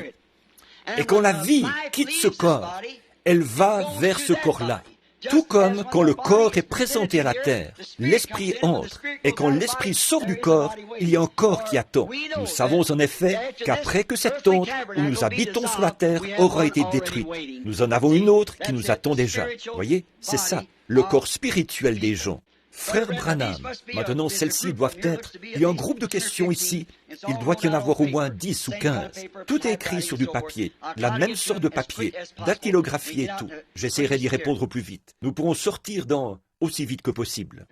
Et quand la vie quitte ce corps, elle va vers ce corps-là. Tout comme quand le corps est présenté à la terre, l'esprit entre, et quand l'esprit sort du corps, il y a un corps qui attend. Nous savons en effet qu'après que cette tente où nous habitons sur la terre aura été détruite, nous en avons une autre qui nous attend déjà. Vous voyez, c'est ça, le corps spirituel des gens. Frère Branham, maintenant celles-ci doivent être, il y a un groupe de questions ici, il doit y en avoir au moins 10 ou 15. Tout est écrit sur du papier, la même sorte de papier, dactylographié et tout. J'essaierai d'y répondre au plus vite. Nous pourrons sortir aussi vite que possible.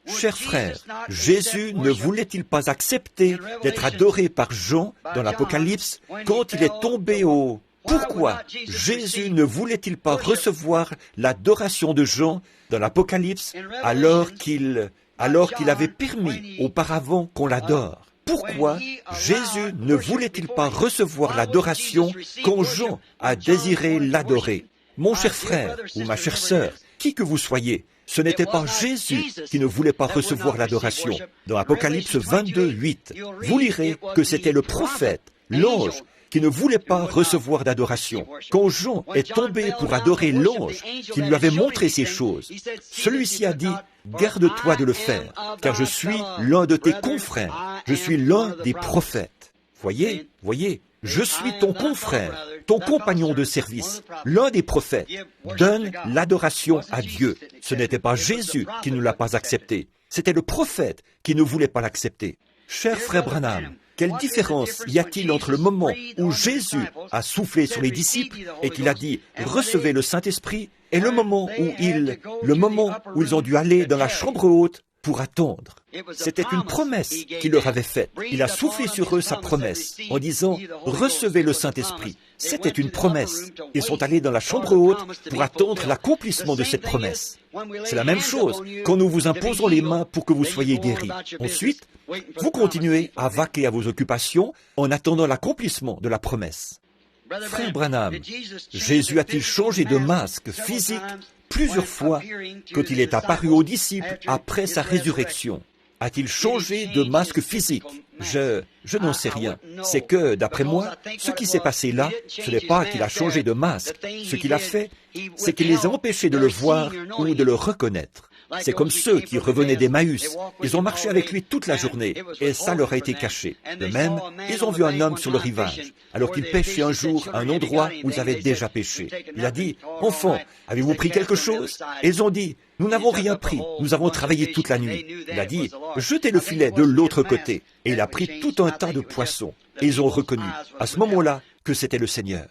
Chers frères, Jésus ne voulait-il pas accepter d'être adoré par Jean dans l'Apocalypse quand il est tombé au... Pourquoi Jésus ne voulait-il pas recevoir l'adoration de Jean dans l'Apocalypse alors qu'il avait permis auparavant qu'on l'adore? Pourquoi Jésus ne voulait-il pas recevoir l'adoration quand Jean a désiré l'adorer? Mon cher frère ou ma chère sœur, qui que vous soyez, ce n'était pas Jésus qui ne voulait pas recevoir l'adoration. Dans Apocalypse 22, 8, vous lirez que c'était le prophète, l'ange, qui ne voulait pas recevoir d'adoration. Quand Jean est tombé pour adorer l'ange qui lui avait montré ces choses, celui-ci a dit, « Garde-toi de le faire, car je suis l'un de tes confrères, je suis l'un des prophètes. » Voyez, je suis ton confrère, ton compagnon de service, l'un des prophètes. Donne l'adoration à Dieu. Ce n'était pas Jésus qui ne l'a pas accepté, c'était le prophète qui ne voulait pas l'accepter. Cher frère Branham, quelle différence y a-t-il entre le moment où Jésus a soufflé sur les disciples et qu'il a dit « Recevez le Saint-Esprit » et le moment où ils ont dû aller dans la chambre haute pour attendre. C'était une promesse qu'il leur avait faite. Il a soufflé sur eux sa promesse en disant « Recevez le Saint-Esprit ». C'était une promesse. Ils sont allés dans la chambre haute pour attendre l'accomplissement de cette promesse. C'est la même chose quand nous vous imposons les mains pour que vous soyez guéris. Ensuite, vous continuez à vaquer à vos occupations en attendant l'accomplissement de la promesse. Frère Branham, Jésus a-t-il changé de masque physique plusieurs fois quand il est apparu aux disciples après sa résurrection? A-t-il changé de masque physique? Je n'en sais rien. C'est que, d'après moi, ce qui s'est passé là, ce n'est pas qu'il a changé de masque. Ce qu'il a fait, c'est qu'il les a empêchés de le voir ou de le reconnaître. C'est comme ceux qui revenaient d'Emmaüs. Ils ont marché avec lui toute la journée, et ça leur a été caché. De même, ils ont vu un homme sur le rivage, alors qu'il pêchait un jour à un endroit où ils avaient déjà pêché. Il a dit, « Enfants, avez-vous pris quelque chose ?» Et ils ont dit, « Nous n'avons rien pris, nous avons travaillé toute la nuit. » Il a dit, « Jetez le filet de l'autre côté. » Et il a pris tout un tas de poissons. Et ils ont reconnu, à ce moment-là, que c'était le Seigneur.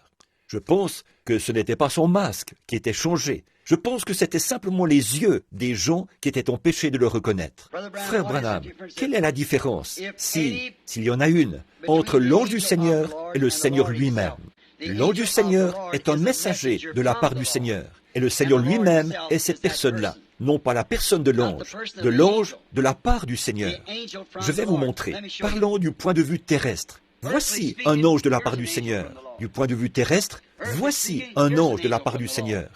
Je pense que ce n'était pas son masque qui était changé. Je pense que c'était simplement les yeux des gens qui étaient empêchés de le reconnaître. Frère Branham, quelle est la différence, s'il y en a une, entre l'ange du Seigneur et le Seigneur lui-même? L'ange du Seigneur est un messager de la part du Seigneur, et le Seigneur lui-même est cette personne-là, non pas la personne de l'ange de la part du Seigneur. Je vais vous montrer, parlons du point de vue terrestre. Voici un ange de la part du Seigneur. Du point de vue terrestre, voici un ange de la part du Seigneur.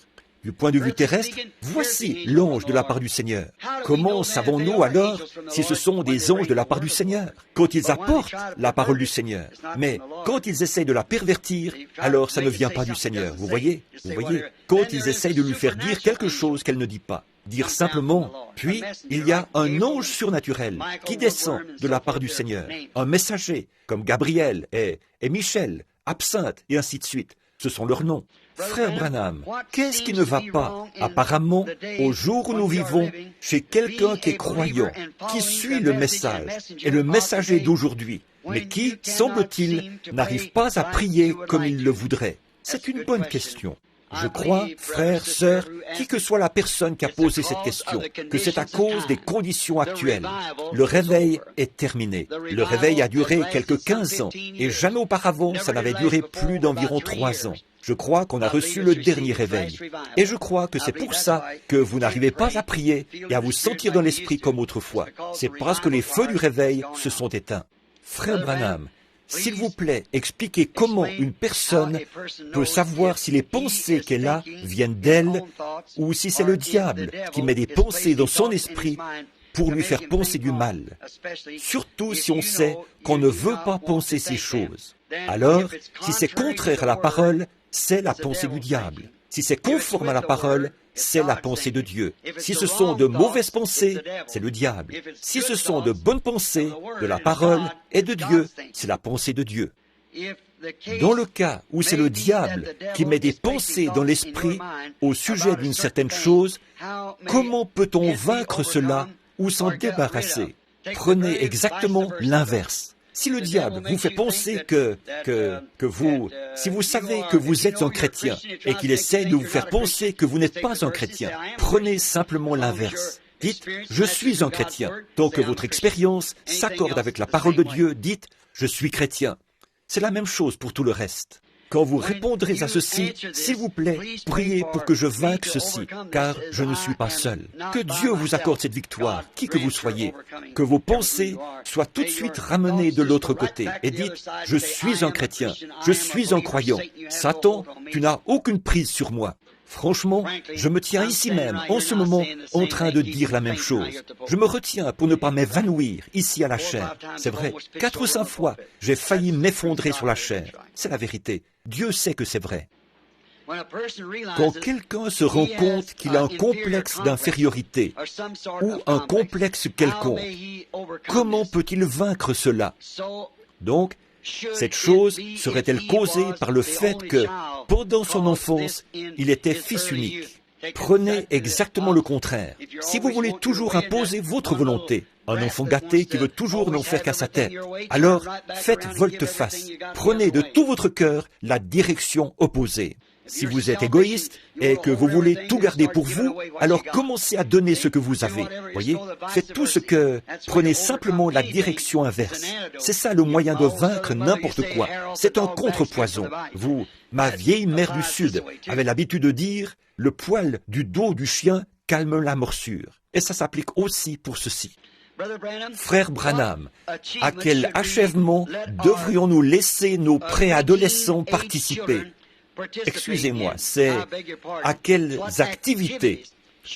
Du point de vue terrestre, voici l'ange de la part du Seigneur. Comment savons-nous alors si ce sont des anges de la part du Seigneur? Quand ils apportent la parole du Seigneur. Mais quand ils essayent de la pervertir, alors ça ne vient pas du Seigneur. Vous voyez? Quand ils essayent de lui faire dire quelque chose qu'elle ne dit pas. Dire simplement, puis il y a un ange surnaturel qui descend de la part du Seigneur. Un messager, comme Gabriel et Michel, Absinthe et ainsi de suite. ce sont leurs noms. Frère Branham, qu'est-ce qui ne va pas, apparemment, au jour où nous vivons, chez quelqu'un qui est croyant, qui suit le message, et le messager d'aujourd'hui, mais qui, semble-t-il, n'arrive pas à prier comme il le voudrait? C'est une bonne question. Je crois, frères, sœurs, qui que soit la personne qui a posé cette question, que c'est à cause des conditions actuelles. Le réveil est terminé. Le réveil a duré quelques 15 ans, et jamais auparavant ça n'avait duré plus d'environ 3 ans. Je crois qu'on a reçu le dernier réveil. Et je crois que c'est pour ça que vous n'arrivez pas à prier et à vous sentir dans l'esprit comme autrefois. C'est parce que les feux du réveil se sont éteints. Frère Branham, s'il vous plaît, expliquez comment une personne peut savoir si les pensées qu'elle a viennent d'elle ou si c'est le diable qui met des pensées dans son esprit pour lui faire penser du mal. Surtout si on sait qu'on ne veut pas penser ces choses. Alors, si c'est contraire à la parole, c'est la pensée du diable. Si c'est conforme à la parole, c'est la pensée de Dieu. Si ce sont de mauvaises pensées, c'est le diable. Si ce sont de bonnes pensées, de la parole et de Dieu, c'est la pensée de Dieu. Dans le cas où c'est le diable qui met des pensées dans l'esprit au sujet d'une certaine chose, comment peut-on vaincre cela ou s'en débarrasser? Prenez exactement l'inverse. Si le diable vous fait penser si vous savez que vous êtes un chrétien et qu'il essaie de vous faire penser que vous n'êtes pas un chrétien, prenez simplement l'inverse. Dites, je suis un chrétien. Tant que votre expérience s'accorde avec la parole de Dieu, dites, je suis chrétien. C'est la même chose pour tout le reste. Quand vous répondrez à ceci, s'il vous plaît, priez pour que je vainque ceci, car je ne suis pas seul. Que Dieu vous accorde cette victoire, qui que vous soyez. Que vos pensées soient tout de suite ramenées de l'autre côté et dites, je suis un chrétien, je suis un croyant. Satan, tu n'as aucune prise sur moi. Franchement, je me tiens ici même, en ce moment, en train de dire la même chose. Je me retiens pour ne pas m'évanouir ici à la chair. C'est vrai, 4 ou 5 fois, j'ai failli m'effondrer sur la chair. C'est la vérité. Dieu sait que c'est vrai. Quand quelqu'un se rend compte qu'il a un complexe d'infériorité ou un complexe quelconque, comment peut-il vaincre cela? Donc, cette chose serait-elle causée par le fait que, pendant son enfance, il était fils unique? Prenez exactement le contraire. Si vous voulez toujours imposer votre volonté, un enfant gâté qui veut toujours n'en faire qu'à sa tête, alors faites volte-face. Prenez de tout votre cœur la direction opposée. Si vous êtes égoïste et que vous voulez tout garder pour vous, alors commencez à donner ce que vous avez. Voyez, faites tout ce que... Prenez simplement la direction inverse. C'est ça le moyen de vaincre n'importe quoi. C'est un contrepoison. Vous, ma vieille mère du Sud, avait l'habitude de dire « le poil du dos du chien calme la morsure ». Et ça s'applique aussi pour ceci. Frère Branham, à quel achèvement devrions-nous laisser nos préadolescents participer? Excusez-moi, c'est à quelles activités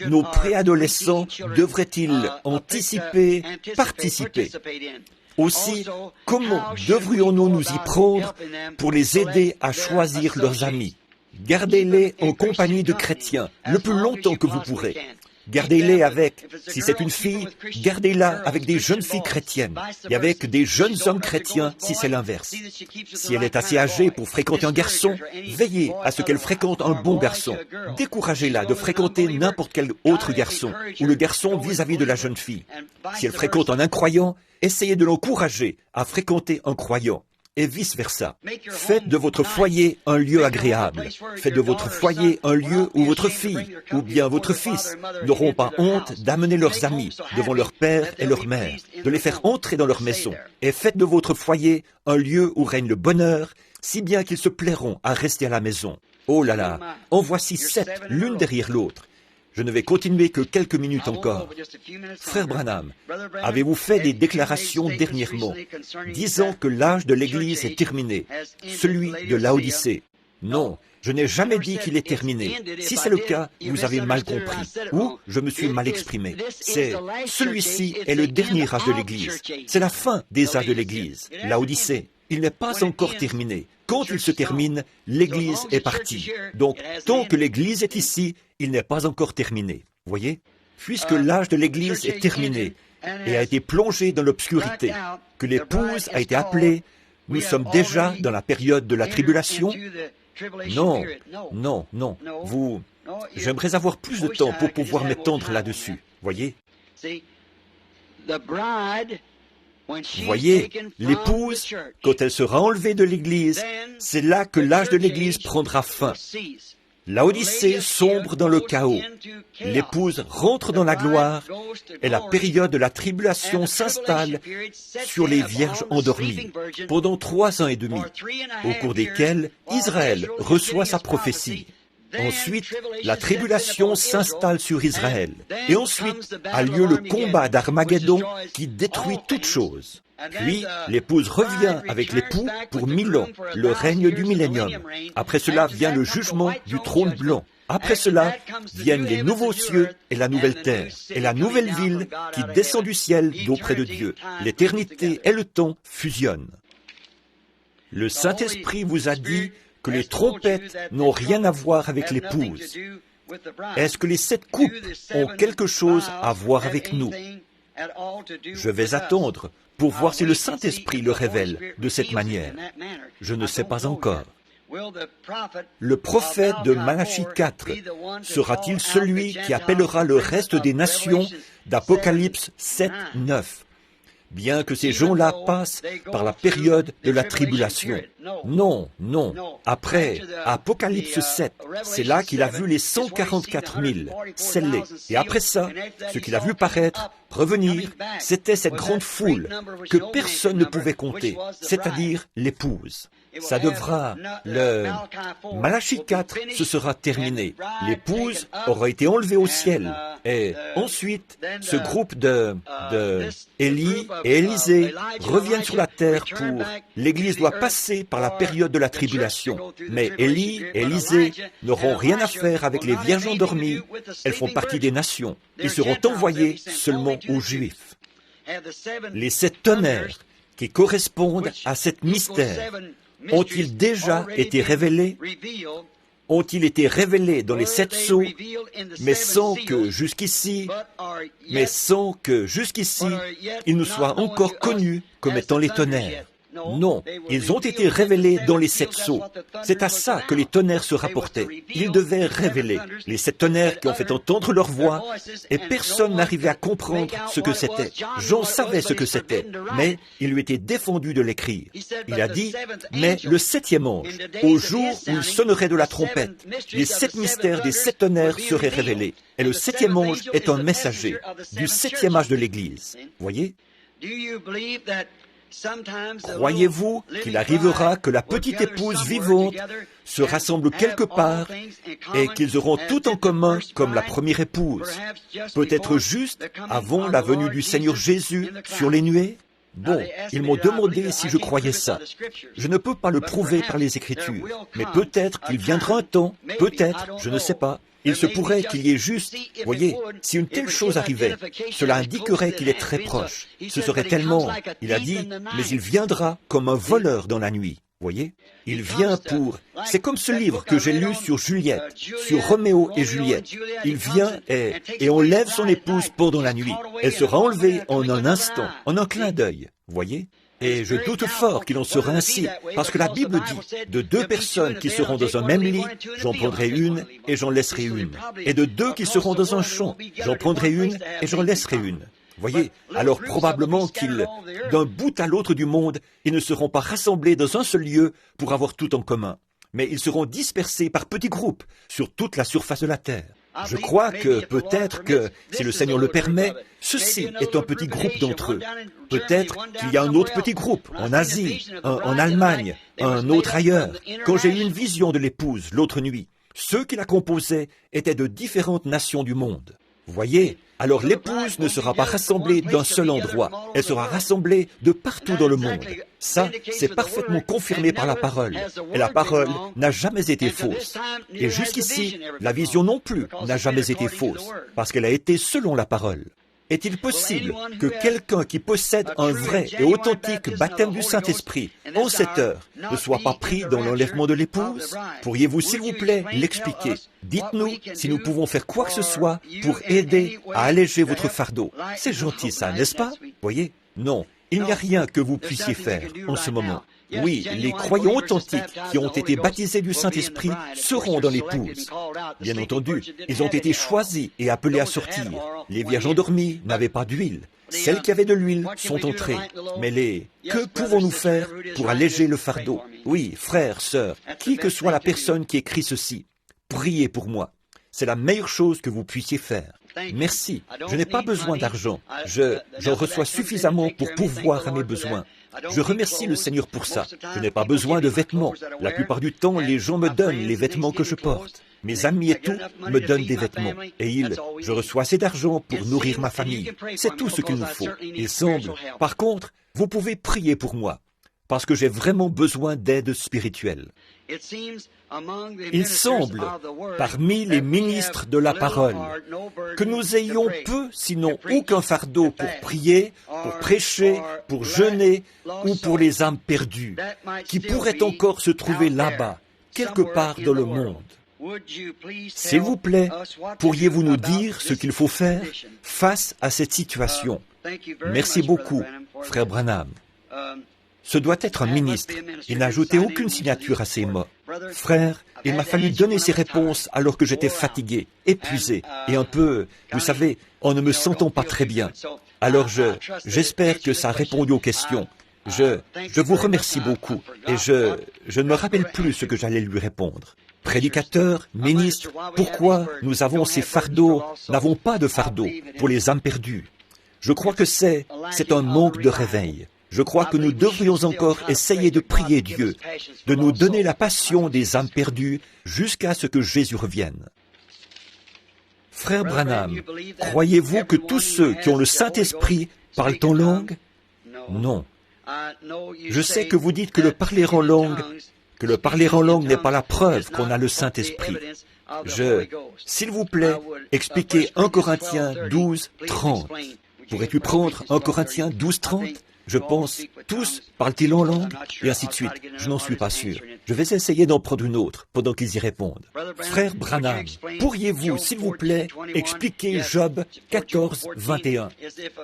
nos préadolescents devraient-ils anticiper, participer? Aussi, comment devrions-nous nous y prendre pour les aider à choisir leurs amis? Gardez-les en compagnie de chrétiens le plus longtemps que vous pourrez. Gardez-les avec, si c'est une fille, gardez-la avec des jeunes filles chrétiennes et avec des jeunes hommes chrétiens si c'est l'inverse. Si elle est assez âgée pour fréquenter un garçon, veillez à ce qu'elle fréquente un bon garçon. Découragez-la de fréquenter n'importe quel autre garçon ou le garçon vis-à-vis de la jeune fille. Si elle fréquente un incroyant, essayez de l'encourager à fréquenter un croyant. Et vice-versa. Faites de votre foyer un lieu agréable. Faites de votre foyer un lieu où votre fille ou bien votre fils n'auront pas honte d'amener leurs amis devant leur père et leur mère, de les faire entrer dans leur maison. Et faites de votre foyer un lieu où règne le bonheur, si bien qu'ils se plairont à rester à la maison. Oh là là, en voici 7, l'une derrière l'autre. Je ne vais continuer que quelques minutes encore. Frère Branham, avez-vous fait des déclarations dernièrement, disant que l'âge de l'Église est terminé, celui de Laodicée? Non, je n'ai jamais dit qu'il est terminé. Si c'est le cas, vous avez mal compris, ou je me suis mal exprimé. Celui-ci est le dernier âge de l'Église. C'est la fin des âges de l'Église, Laodicée. Il n'est pas encore terminé. Quand il se termine, l'Église est partie. Donc, tant que l'Église est ici, il n'est pas encore terminé. Voyez? Puisque l'âge de l'Église est terminé et a été plongé dans l'obscurité, que l'épouse a été appelée, Nous sommes déjà dans la période de la tribulation? Non, non, non. J'aimerais avoir plus de temps pour pouvoir m'étendre là-dessus. Voyez? Voyez, l'épouse, quand elle sera enlevée de l'Église, c'est là que l'âge de l'Église prendra fin. Laodicée sombre dans le chaos. L'épouse rentre dans la gloire et la période de la tribulation s'installe sur les vierges endormies pendant 3 ans et demi, au cours desquels Israël reçoit sa prophétie. Ensuite, la tribulation s'installe sur Israël. Et ensuite a lieu le combat d'Armageddon qui détruit toute chose. Puis, l'épouse revient avec l'époux pour 1000 ans, le règne du millénium. Après cela vient le jugement du trône blanc. Après cela viennent les nouveaux cieux et la nouvelle terre, et la nouvelle ville qui descend du ciel d'auprès de Dieu. L'éternité et le temps fusionnent. Le Saint-Esprit vous a dit que les trompettes n'ont rien à voir avec l'épouse. Est-ce que les 7 coupes ont quelque chose à voir avec nous? Je vais attendre pour voir si le Saint-Esprit le révèle de cette manière. Je ne sais pas encore. Le prophète de Malachie 4 sera-t-il celui qui appellera le reste des nations d'Apocalypse 7, 9? Bien que ces gens-là passent par la période de la tribulation. Non, non. Après Apocalypse 7, c'est là qu'il a vu les 144 000 scellés. Et après ça, ce qu'il a vu paraître, revenir, c'était cette grande foule que personne ne pouvait compter, c'est-à-dire l'épouse. Ça devra, Malachie 4, ce sera terminé. L'épouse aura été enlevée au ciel. Et ensuite, ce groupe de Élie et Élisée reviennent sur la terre pour... L'Église doit passer par la période de la tribulation. Mais Élie et Élisée n'auront rien à faire avec les vierges endormies. Elles font partie des nations. Ils seront envoyés seulement aux Juifs. Les 7 tonnerres qui correspondent à cet mystère ont-ils déjà été révélés? Ont-ils été révélés dans les 7 sceaux, mais sans que jusqu'ici, ils nous soient encore connus comme étant les tonnerres? Non, ils ont été révélés dans les 7 sceaux. C'est à ça que les tonnerres se rapportaient. Ils devaient révéler les 7 tonnerres qui ont fait entendre leur voix, et personne n'arrivait à comprendre ce que c'était. Jean savait ce que c'était, mais il lui était défendu de l'écrire. Il a dit, mais le 7e ange, au jour où il sonnerait de la trompette, les 7 mystères des 7 tonnerres seraient révélés. Et le 7e ange est un messager du 7e âge de l'Église. Voyez? Croyez-vous qu'il arrivera que la petite épouse vivante se rassemble quelque part et qu'ils auront tout en commun comme la première épouse, peut-être juste avant la venue du Seigneur Jésus sur les nuées? Bon, ils m'ont demandé si je croyais ça. Je ne peux pas le prouver par les Écritures, mais peut-être qu'il viendra un temps, peut-être, je ne sais pas. Il se pourrait qu'il y ait juste, voyez, si une telle chose arrivait, cela indiquerait qu'il est très proche. Ce serait tellement, il a dit, mais il viendra comme un voleur dans la nuit. Voyez, il vient pour... C'est comme ce livre que j'ai lu sur Juliette, sur Roméo et Juliette. Il vient et enlève son épouse pendant la nuit. Elle sera enlevée en un instant, en un clin d'œil. Voyez? Et je doute fort qu'il en sera ainsi, parce que la Bible dit, de 2 personnes qui seront dans un même lit, j'en prendrai une et j'en laisserai une. Et de 2 qui seront dans un champ, j'en prendrai une et j'en laisserai une. Voyez, alors probablement d'un bout à l'autre du monde, ils ne seront pas rassemblés dans un seul lieu pour avoir tout en commun, mais ils seront dispersés par petits groupes sur toute la surface de la terre. Je crois que peut-être que, si le Seigneur le permet, ceci est un petit groupe d'entre eux. Peut-être qu'il y a un autre petit groupe en Asie, en Allemagne, un autre ailleurs. Quand j'ai eu une vision de l'épouse l'autre nuit, ceux qui la composaient étaient de différentes nations du monde. Voyez, alors l'épouse ne sera pas rassemblée d'un seul endroit, elle sera rassemblée de partout dans le monde. Ça, c'est parfaitement confirmé par la parole. Et la parole n'a jamais été fausse. Et jusqu'ici, la vision non plus n'a jamais été fausse, parce qu'elle a été selon la parole. Est-il possible que quelqu'un qui possède un vrai et authentique baptême du Saint-Esprit, en cette heure, ne soit pas pris dans l'enlèvement de l'épouse? Pourriez-vous, s'il vous plaît, l'expliquer? Dites-nous si nous pouvons faire quoi que ce soit pour aider à alléger votre fardeau. C'est gentil ça, n'est-ce pas? Voyez? Non, Il n'y a rien que vous puissiez faire en ce moment. Oui, les croyants authentiques qui ont été baptisés du Saint-Esprit seront dans l'épouse. Bien entendu, ils ont été choisis et appelés à sortir. Les vierges endormies n'avaient pas d'huile. Celles qui avaient de l'huile sont entrées. Mais que pouvons-nous faire pour alléger le fardeau? Oui, frères, sœurs, qui que soit la personne qui écrit ceci, priez pour moi. C'est la meilleure chose que vous puissiez faire. Merci. Je n'ai pas besoin d'argent. J'en reçois suffisamment pour pourvoir à mes besoins. Je remercie le Seigneur pour ça. Je n'ai pas besoin de vêtements. La plupart du temps, les gens me donnent les vêtements que je porte. Mes amis et tout me donnent des vêtements. Et je reçois assez d'argent pour nourrir ma famille. C'est tout ce qu'il nous faut. Il semble. Par contre, vous pouvez prier pour moi, parce que j'ai vraiment besoin d'aide spirituelle. Il semble, parmi les ministres de la parole, que nous ayons peu, sinon aucun fardeau pour prier, pour prêcher, pour jeûner ou pour les âmes perdues, qui pourraient encore se trouver là-bas, quelque part dans le monde. S'il vous plaît, pourriez-vous nous dire ce qu'il faut faire face à cette situation? Merci beaucoup, frère Branham. Ce doit être un ministre. Il n'a ajouté aucune signature à ces mots. Frère, il m'a fallu donner ces réponses alors que j'étais fatigué, épuisé et un peu, vous savez, en ne me sentant pas très bien. Alors j'espère que ça a répondu aux questions. Je vous remercie beaucoup et je ne me rappelle plus ce que j'allais lui répondre. Prédicateur, ministre, pourquoi nous avons ces fardeaux, n'avons pas de fardeau pour les âmes perdues? Je crois que c'est un manque de réveil. Je crois que nous devrions encore essayer de prier Dieu, de nous donner la passion des âmes perdues jusqu'à ce que Jésus revienne. Frère Branham, croyez-vous que tous ceux qui ont le Saint-Esprit parlent en langue? Non. Je sais que vous dites que le parler en langue n'est pas la preuve qu'on a le Saint-Esprit. S'il vous plaît, expliquez 1 Corinthiens 12, 30. Pourrais-tu prendre 1 Corinthiens 12, 30? Je pense, tous parlent-ils en langue? Et ainsi de suite. Je n'en suis pas sûr. Je vais essayer d'en prendre une autre pendant qu'ils y répondent. Frère Branham, pourriez-vous, s'il vous plaît, expliquer Job 14, 21?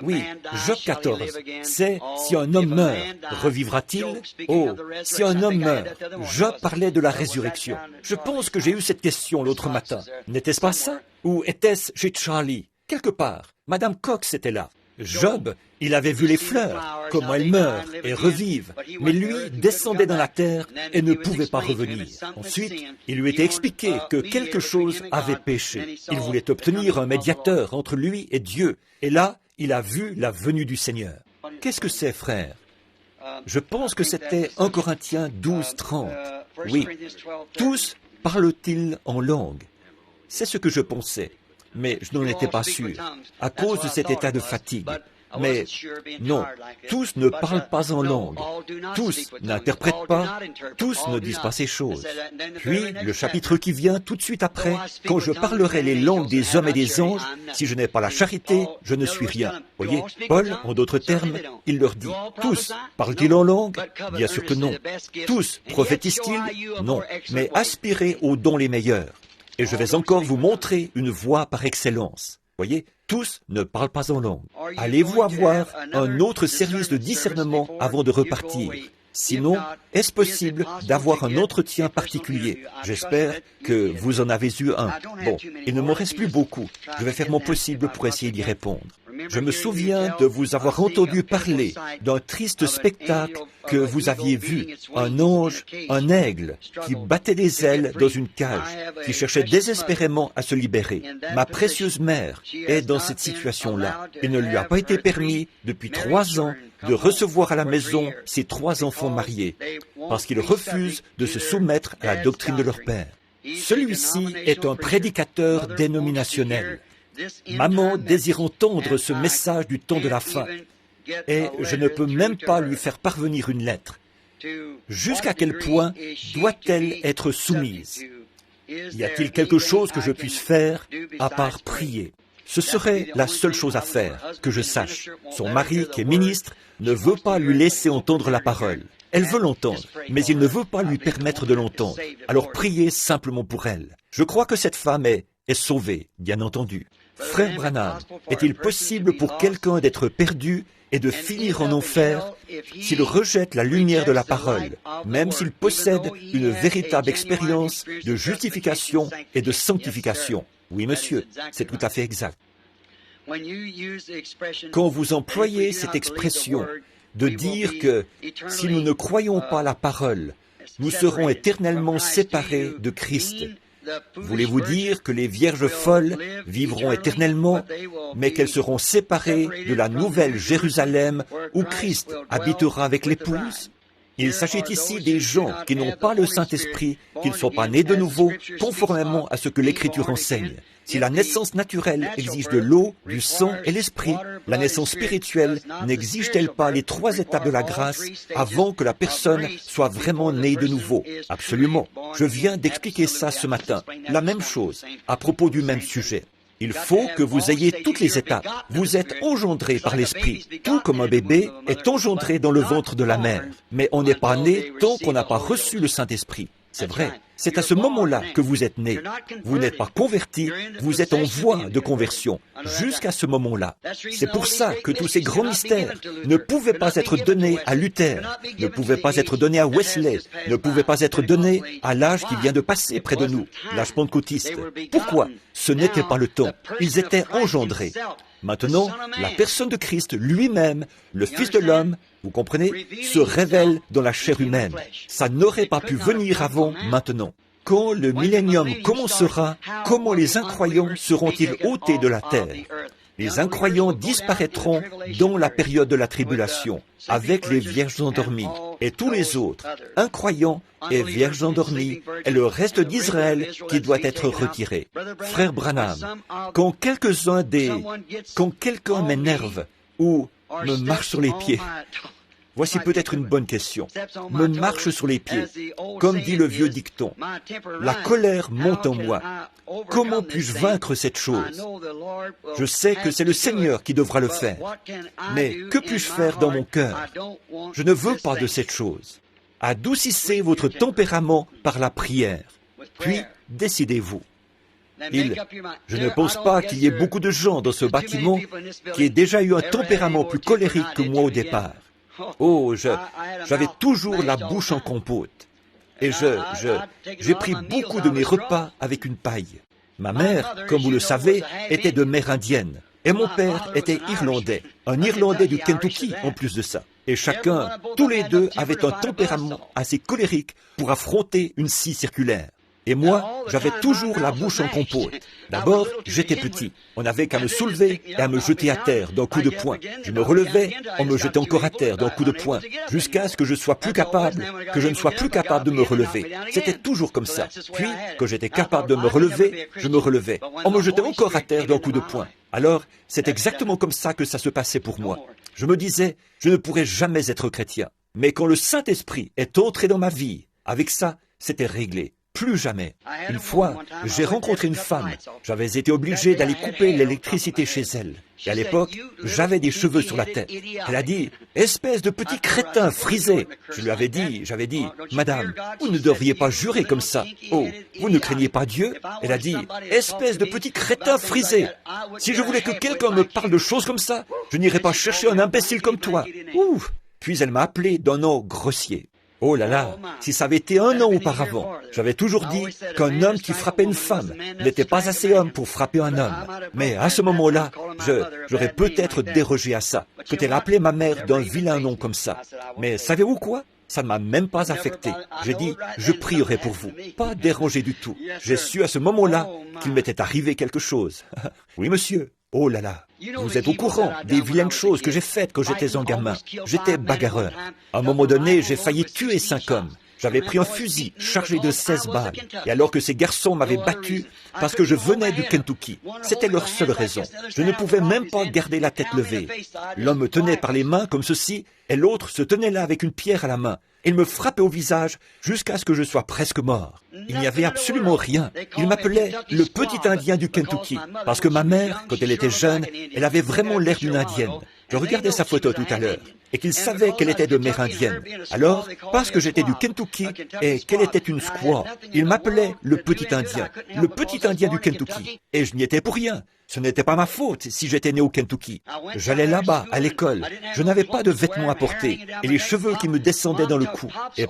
Oui, Job 14, c'est si un homme meurt, revivra-t-il? Oh, si un homme meurt, Job parlait de la résurrection. Je pense que j'ai eu cette question l'autre matin. N'était-ce pas ça? Ou était-ce chez Charlie? Quelque part. Madame Cox était là. Job, il avait vu les fleurs, comment elles meurent et revivent, mais lui descendait dans la terre et ne pouvait pas revenir. Ensuite, il lui était expliqué que quelque chose avait péché. Il voulait obtenir un médiateur entre lui et Dieu, et là, il a vu la venue du Seigneur. Qu'est-ce que c'est, frère? Je pense que c'était 1 Corinthiens 12, 30. Oui, tous parlent-ils en langue? C'est ce que je pensais. Mais je n'en étais pas sûr, à cause de cet état de fatigue. Mais non, tous ne parlent pas en langue, tous n'interprètent pas, tous ne disent pas ces choses. Puis, le chapitre qui vient tout de suite après, quand je parlerai les langues des hommes et des anges, si je n'ai pas la charité, je ne suis rien. Voyez, Paul, en d'autres termes, il leur dit, tous parlent-ils en langue? Bien sûr que non. Tous prophétisent-ils? Non. Mais aspirez aux dons les meilleurs. Et je vais encore vous montrer une voie par excellence. Voyez, tous ne parlent pas en langue. Allez-vous avoir un autre service de discernement avant de repartir? Sinon, est-ce possible d'avoir un entretien particulier? J'espère que vous en avez eu un. Bon, il ne m'en reste plus beaucoup. Je vais faire mon possible pour essayer d'y répondre. Je me souviens de vous avoir entendu parler d'un triste spectacle que vous aviez vu, un ange, un aigle, qui battait des ailes dans une cage, qui cherchait désespérément à se libérer. Ma précieuse mère est dans cette situation-là. Il ne lui a pas été permis, depuis 3 ans, de recevoir à la maison ses 3 enfants mariés, parce qu'ils refusent de se soumettre à la doctrine de leur père. Celui-ci est un prédicateur dénominationnel. Maman désire entendre ce message du temps de la fin, et je ne peux même pas lui faire parvenir une lettre. Jusqu'à quel point doit-elle être soumise? Y a-t-il quelque chose que je puisse faire à part prier? Ce serait la seule chose à faire, que je sache. Son mari, qui est ministre, ne veut pas lui laisser entendre la parole. Elle veut l'entendre, mais il ne veut pas lui permettre de l'entendre. Alors priez simplement pour elle. Je crois que cette femme est sauvée, bien entendu. Frère Branham, est-il possible pour quelqu'un d'être perdu est de finir en enfer s'il rejette la lumière de la parole, même s'il possède une véritable expérience de justification et de sanctification. Oui, monsieur, c'est tout à fait exact. Quand vous employez cette expression de dire que si nous ne croyons pas la parole, nous serons éternellement séparés de Christ, voulez-vous dire que les vierges folles vivront éternellement, mais qu'elles seront séparées de la nouvelle Jérusalem où Christ habitera avec l'épouse? Il s'agit ici des gens qui n'ont pas le Saint-Esprit, qui ne sont pas nés de nouveau, conformément à ce que l'Écriture enseigne. Si la naissance naturelle exige de l'eau, du sang et l'esprit, la naissance spirituelle n'exige-t-elle pas les 3 étapes de la grâce avant que la personne soit vraiment née de nouveau? Absolument. Je viens d'expliquer ça ce matin. La même chose, à propos du même sujet. Il faut que vous ayez toutes les étapes. Vous êtes engendré par l'Esprit, tout comme un bébé est engendré dans le ventre de la mère. Mais on n'est pas né tant qu'on n'a pas reçu le Saint-Esprit. C'est vrai. C'est à ce moment-là que vous êtes né. Vous n'êtes pas converti, vous êtes en voie de conversion, jusqu'à ce moment-là. C'est pour ça que tous ces grands mystères ne pouvaient pas être donnés à Luther, ne pouvaient pas être donnés à Wesley, ne pouvaient pas être donnés à l'âge qui vient de passer près de nous, l'âge pentecôtiste. Pourquoi? Ce n'était pas le temps. Ils étaient engendrés. Maintenant, la personne de Christ lui-même, le Fils de l'homme, vous comprenez, se révèle dans la chair humaine. Ça n'aurait pas pu venir avant maintenant. Quand le millénium commencera, comment les incroyants seront-ils ôtés de la terre? Les incroyants disparaîtront dans la période de la tribulation, avec les vierges endormies, et tous les autres, incroyants et vierges endormies, et le reste d'Israël qui doit être retiré. Frère Branham, quand quelqu'un m'énerve ou me marche sur les pieds, voici peut-être une bonne question. Me marche sur les pieds, comme dit le vieux dicton. La colère monte en moi. Comment puis-je vaincre cette chose? Je sais que c'est le Seigneur qui devra le faire. Mais que puis-je faire dans mon cœur? Je ne veux pas de cette chose. Adoucissez votre tempérament par la prière. Puis, décidez-vous. Je ne pense pas qu'il y ait beaucoup de gens dans ce bâtiment qui aient déjà eu un tempérament plus colérique que moi au départ. Oh, j'avais toujours la bouche en compote. Et j'ai pris beaucoup de mes repas avec une paille. Ma mère, comme vous le savez, était de mère indienne. Et mon père était irlandais, un Irlandais du Kentucky en plus de ça. Et chacun, tous les deux, avaient un tempérament assez colérique pour affronter une scie circulaire. Et moi, j'avais toujours la bouche en compote. D'abord, j'étais petit. On n'avait qu'à me soulever et à me jeter à terre d'un coup de poing. Je me relevais, on me jetait encore à terre d'un coup de poing, jusqu'à ce que je ne sois plus capable de me relever. C'était toujours comme ça. Puis, quand j'étais capable de me relever, je me relevais. On me jetait encore à terre d'un coup de poing. Alors, c'est exactement comme ça que ça se passait pour moi. Je me disais, je ne pourrais jamais être chrétien. Mais quand le Saint-Esprit est entré dans ma vie, avec ça, c'était réglé. Plus jamais. Une fois, j'ai rencontré une femme. J'avais été obligé d'aller couper l'électricité chez elle. Et à l'époque, j'avais des cheveux sur la tête. Elle a dit, « Espèce de petit crétin frisé !» Je lui avais dit, « Madame, vous ne devriez pas jurer comme ça. Oh, vous ne craignez pas Dieu ?» Elle a dit, « Espèce de petit crétin frisé ! Si je voulais que quelqu'un me parle de choses comme ça, je n'irais pas chercher un imbécile comme toi. » Ouh ! Puis elle m'a appelé d'un nom grossier. Oh là là, si ça avait été 1 an auparavant, j'avais toujours dit qu'un homme qui frappait une femme n'était pas assez homme pour frapper un homme. Mais à ce moment-là, j'aurais peut-être dérogé à ça, peut-être appelé ma mère d'un vilain nom comme ça. Mais savez-vous quoi? Ça ne m'a même pas affecté. J'ai dit, je prierai pour vous. Pas dérangé du tout. J'ai su à ce moment-là qu'il m'était arrivé quelque chose. Oui, monsieur. Oh là là, vous êtes au courant des vilaines choses que j'ai faites quand j'étais un gamin. J'étais bagarreur. À un moment donné, j'ai failli tuer 5 hommes. J'avais pris un fusil chargé de 16 balles. Et alors que ces garçons m'avaient battu parce que je venais du Kentucky, c'était leur seule raison. Je ne pouvais même pas garder la tête levée. L'un me tenait par les mains comme ceci, et l'autre se tenait là avec une pierre à la main. Il me frappait au visage jusqu'à ce que je sois presque mort. Il n'y avait absolument rien. Il m'appelait le petit Indien du Kentucky, parce que ma mère, quand elle était jeune, elle avait vraiment l'air d'une Indienne. Je regardais sa photo tout à l'heure. et qu'il savait qu'elle était de mère indienne. Alors, parce que j'étais du Kentucky et qu'elle était une squaw, il m'appelait le petit Indien du Kentucky. Et je n'y étais pour rien. Ce n'était pas ma faute si j'étais né au Kentucky. J'allais là-bas, à l'école. Je n'avais pas de vêtements à porter et les cheveux qui me descendaient dans le cou. Et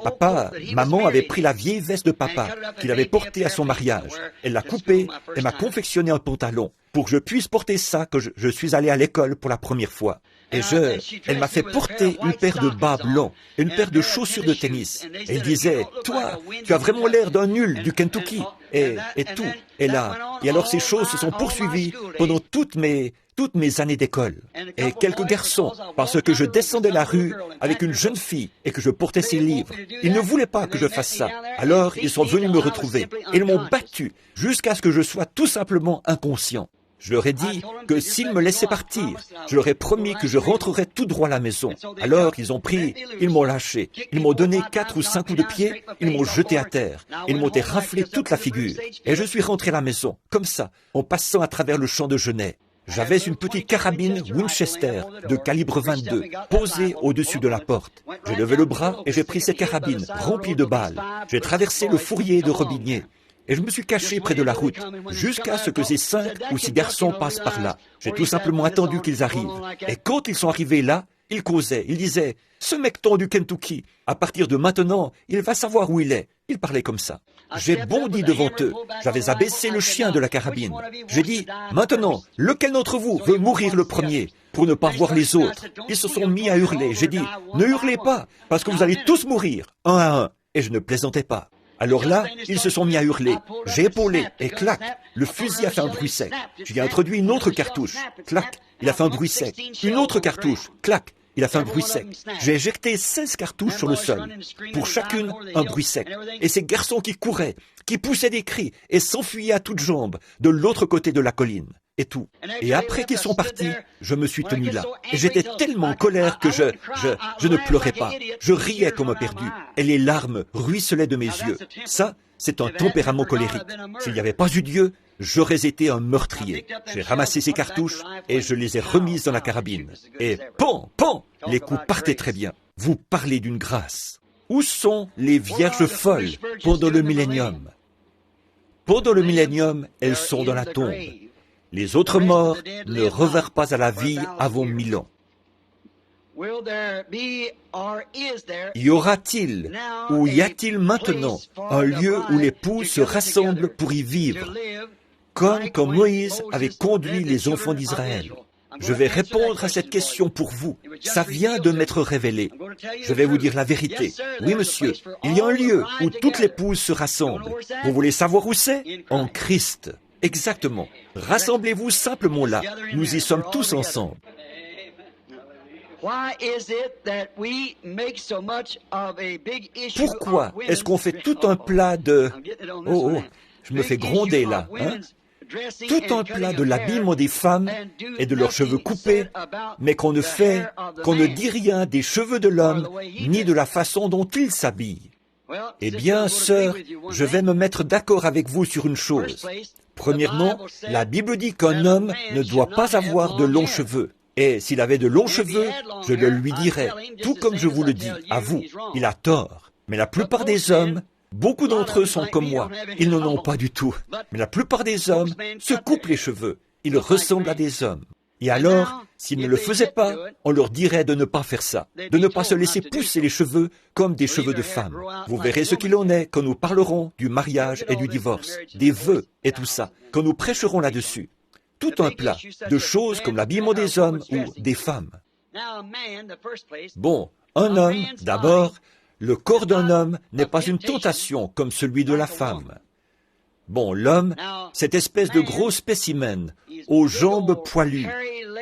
maman avait pris la vieille veste de papa qu'il avait portée à son mariage. Elle l'a coupée et m'a confectionné un pantalon pour que je puisse porter ça quand je suis allé à l'école pour la première fois. Et elle m'a fait porter une paire de bas blancs et une paire de chaussures de tennis. Et elle disait, toi, tu as vraiment l'air d'un nul du Kentucky. Et tout. Et alors ces choses se sont poursuivies pendant toutes mes années d'école. Et quelques garçons, parce que je descendais la rue avec une jeune fille et que je portais ses livres, ils ne voulaient pas que je fasse ça. Alors ils sont venus me retrouver. Et ils m'ont battu jusqu'à ce que je sois tout simplement inconscient. Je leur ai dit que s'ils me laissaient partir, je leur ai promis que je rentrerais tout droit à la maison. Alors ils m'ont lâché. Ils m'ont donné 4 ou 5 coups de pied, ils m'ont jeté à terre. Ils m'ont raflé toute la figure. Et je suis rentré à la maison, comme ça, en passant à travers le champ de genêt. J'avais une petite carabine Winchester de calibre 22 posée au-dessus de la porte. J'ai levé le bras et j'ai pris cette carabine remplie de balles. J'ai traversé le fourrier de Robinier. Et je me suis caché près de la route, jusqu'à ce que ces 5 ou 6 garçons passent par là. J'ai tout simplement attendu qu'ils arrivent. Et quand ils sont arrivés là, ils causaient, ils disaient « Ce mecton du Kentucky, à partir de maintenant, il va savoir où il est. » Ils parlaient comme ça. J'ai bondi devant eux. J'avais abaissé le chien de la carabine. J'ai dit « Maintenant, lequel d'entre vous veut mourir le premier ?» pour ne pas voir les autres. Ils se sont mis à hurler. J'ai dit « Ne hurlez pas, parce que vous allez tous mourir, un à un. » Et je ne plaisantais pas. Alors là, ils se sont mis à hurler. J'ai épaulé et clac, le fusil a fait un bruit sec. J'y ai introduit une autre cartouche. Clac, il a fait un bruit sec. Une autre cartouche. Clac, il a fait un bruit sec. J'ai éjecté 16 cartouches sur le sol. Pour chacune, un bruit sec. Et ces garçons qui couraient, qui poussaient des cris et s'enfuyaient à toutes jambes de l'autre côté de la colline. Et tout. Et après qu'ils sont partis, je me suis tenu là. Et j'étais tellement en colère que je ne pleurais pas. Je riais comme un perdu. Et les larmes ruisselaient de mes yeux. Ça, c'est un tempérament colérique. S'il n'y avait pas eu Dieu, j'aurais été un meurtrier. J'ai ramassé ces cartouches et je les ai remises dans la carabine. Et pan, pan, les coups partaient très bien. Vous parlez d'une grâce. Où sont les vierges folles pendant le millénium? Pendant le millénium, elles sont dans la tombe. Les autres morts ne revinrent pas à la vie avant 1000 ans. Y aura-t-il ou y a-t-il maintenant un lieu où l'époux se rassemble pour y vivre, comme quand Moïse avait conduit les enfants d'Israël? Je vais répondre à cette question pour vous. Ça vient de m'être révélé. Je vais vous dire la vérité. Oui, monsieur, il y a un lieu où toutes les épouses se rassemblent. Vous voulez savoir où c'est? En Christ. Exactement. Rassemblez-vous simplement là. Nous y sommes tous ensemble. Pourquoi est-ce qu'on fait tout un plat de... Oh, je me fais gronder là. Hein? Tout un plat de l'habillement des femmes et de leurs cheveux coupés, mais qu'on ne dit rien des cheveux de l'homme, ni de la façon dont il s'habille. Eh bien, sœur, je vais me mettre d'accord avec vous sur une chose. Premièrement, la Bible dit qu'un homme ne doit pas avoir de longs cheveux. Et s'il avait de longs cheveux, je le lui dirais, tout comme je vous le dis, à vous, il a tort. Mais la plupart des hommes, beaucoup d'entre eux sont comme moi, ils n'en ont pas du tout. Mais la plupart des hommes se coupent les cheveux, ils ressemblent à des hommes. Et alors, s'ils ne le faisaient pas, on leur dirait de ne pas faire ça, de ne pas se laisser pousser les cheveux comme des cheveux de femme. Vous verrez ce qu'il en est quand nous parlerons du mariage et du divorce, des vœux et tout ça, quand nous prêcherons là-dessus. Tout un plat de choses comme l'habillement des hommes ou des femmes. Bon, un homme, d'abord, le corps d'un homme n'est pas une tentation comme celui de la femme. Bon, l'homme, cette espèce de gros spécimen, aux jambes poilues,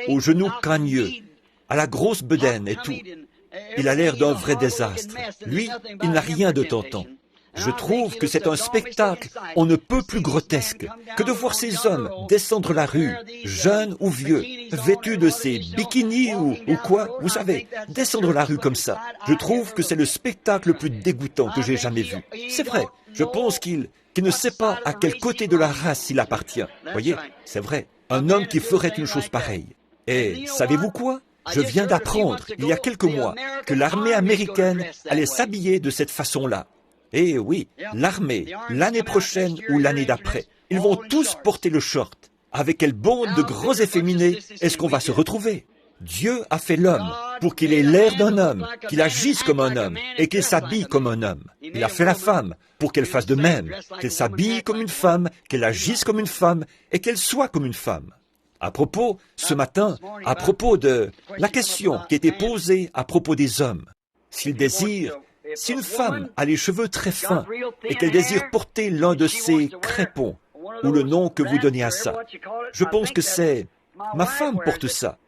aux genoux cagneux, à la grosse bedaine et tout. Il a l'air d'un vrai désastre. Lui, il n'a rien de tentant. Je trouve que c'est un spectacle on ne peut plus grotesque que de voir ces hommes descendre la rue, jeunes ou vieux, vêtus de ces bikinis ou quoi, vous savez, descendre la rue comme ça. Je trouve que c'est le spectacle le plus dégoûtant que j'ai jamais vu. C'est vrai, je pense qu'il ne sait pas à quel côté de la race il appartient. Voyez, c'est vrai, un homme qui ferait une chose pareille. Et savez-vous quoi? Je viens d'apprendre, il y a quelques mois, que l'armée américaine allait s'habiller de cette façon-là. Eh oui, l'armée, l'année prochaine ou l'année d'après, ils vont tous porter le short. Avec quelle bande de grands efféminés est-ce qu'on va se retrouver? Dieu a fait l'homme pour qu'il ait l'air d'un homme, qu'il agisse comme un homme et qu'il s'habille comme un homme. Il a fait la femme pour qu'elle fasse de même, qu'elle s'habille comme une femme, qu'elle agisse comme une femme et qu'elle soit comme une femme. À propos, ce matin, à propos de la question qui était posée à propos des hommes, s'ils désirent, si une femme a les cheveux très fins et qu'elle désire porter l'un de ces crépons, ou le nom que vous donnez à ça, je pense que c'est... Ma femme porte ça.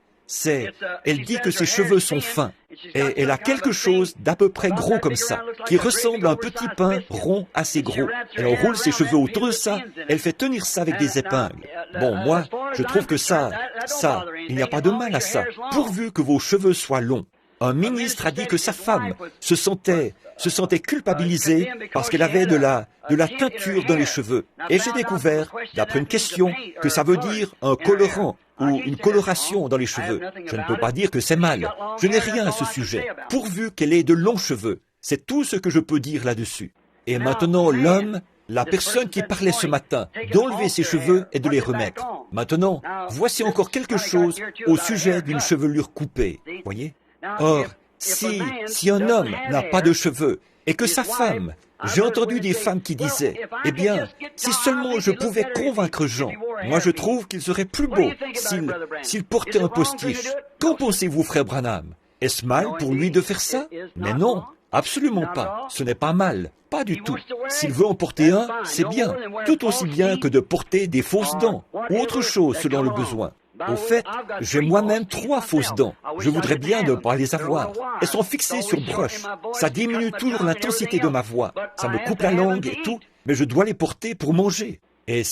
Elle dit que ses cheveux sont fins, et elle a quelque chose d'à peu près gros comme ça, qui ressemble à un petit pain rond assez gros. Elle enroule ses cheveux autour de ça, elle fait tenir ça avec des épingles. Bon, moi, je trouve que ça, il n'y a pas de mal à ça, pourvu que vos cheveux soient longs. Un ministre a dit que sa femme se sentait culpabilisée parce qu'elle avait de la teinture dans les cheveux. Et j'ai découvert, d'après une question, que ça veut dire un colorant ou une coloration dans les cheveux. Je ne peux pas dire que c'est mal. Je n'ai rien à ce sujet, pourvu qu'elle ait de longs cheveux. C'est tout ce que je peux dire là-dessus. Et maintenant, l'homme, la personne qui parlait ce matin, d'enlever ses cheveux et de les remettre. Maintenant, voici encore quelque chose au sujet d'une chevelure coupée. Voyez? Or, si un homme n'a pas de cheveux et que sa femme, j'ai entendu des femmes qui disaient, eh bien, si seulement je pouvais convaincre Jean, moi je trouve qu'il serait plus beau s'il portait un postiche. Qu'en pensez-vous, frère Branham? Est-ce mal pour lui de faire ça? Mais non, absolument pas. Ce n'est pas mal, pas du tout. S'il veut en porter un, c'est bien, tout aussi bien que de porter des fausses dents ou autre chose selon le besoin. Au fait, j'ai moi-même 3 fausses dents. Je voudrais bien ne pas les avoir. Elles sont fixées sur broche. Ça diminue toujours l'intensité de ma voix. Ça me coupe la langue et tout, mais je dois les porter pour manger. Et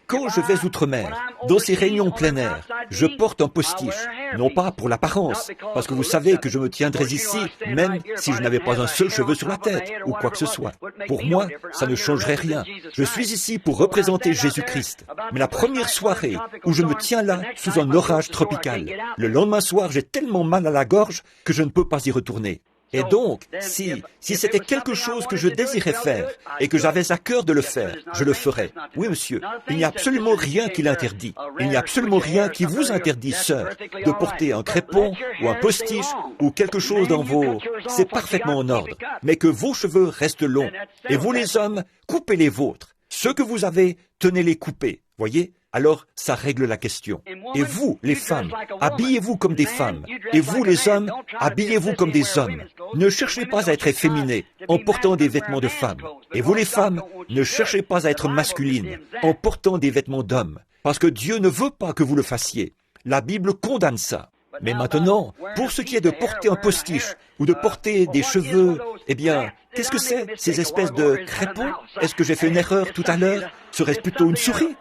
quand je vais outre-mer, dans ces réunions plein air, je porte un postiche, non pas pour l'apparence, parce que vous savez que je me tiendrais ici, même si je n'avais pas un seul cheveu sur la tête, ou quoi que ce soit. Pour moi, ça ne changerait rien. Je suis ici pour représenter Jésus-Christ. Mais la première soirée où je me tiens là, sous un orage tropical, le lendemain soir, j'ai tellement mal à la gorge que je ne peux pas y retourner. Et donc, si c'était quelque chose que je désirais faire et que j'avais à cœur de le faire, je le ferais. Oui, monsieur, il n'y a absolument rien qui l'interdit. Il n'y a absolument rien qui vous interdit, sœur, de porter un crépon ou un postiche ou quelque chose dans vos... C'est parfaitement en ordre. Mais que vos cheveux restent longs. Et vous, les hommes, coupez les vôtres. Ceux que vous avez, tenez-les coupés. Voyez? Alors, ça règle la question. Et vous, les femmes, habillez-vous comme des femmes. Et vous, les hommes, habillez-vous comme des hommes. Ne cherchez pas à être efféminés en portant des vêtements de femmes. Et vous, les femmes, ne cherchez pas à être masculines en portant des vêtements d'hommes. Parce que Dieu ne veut pas que vous le fassiez. La Bible condamne ça. Mais maintenant, pour ce qui est de porter un postiche ou de porter des cheveux, eh bien, qu'est-ce que c'est, ces espèces de crépons? Est-ce que j'ai fait une erreur tout à l'heure? Serait-ce plutôt une souris?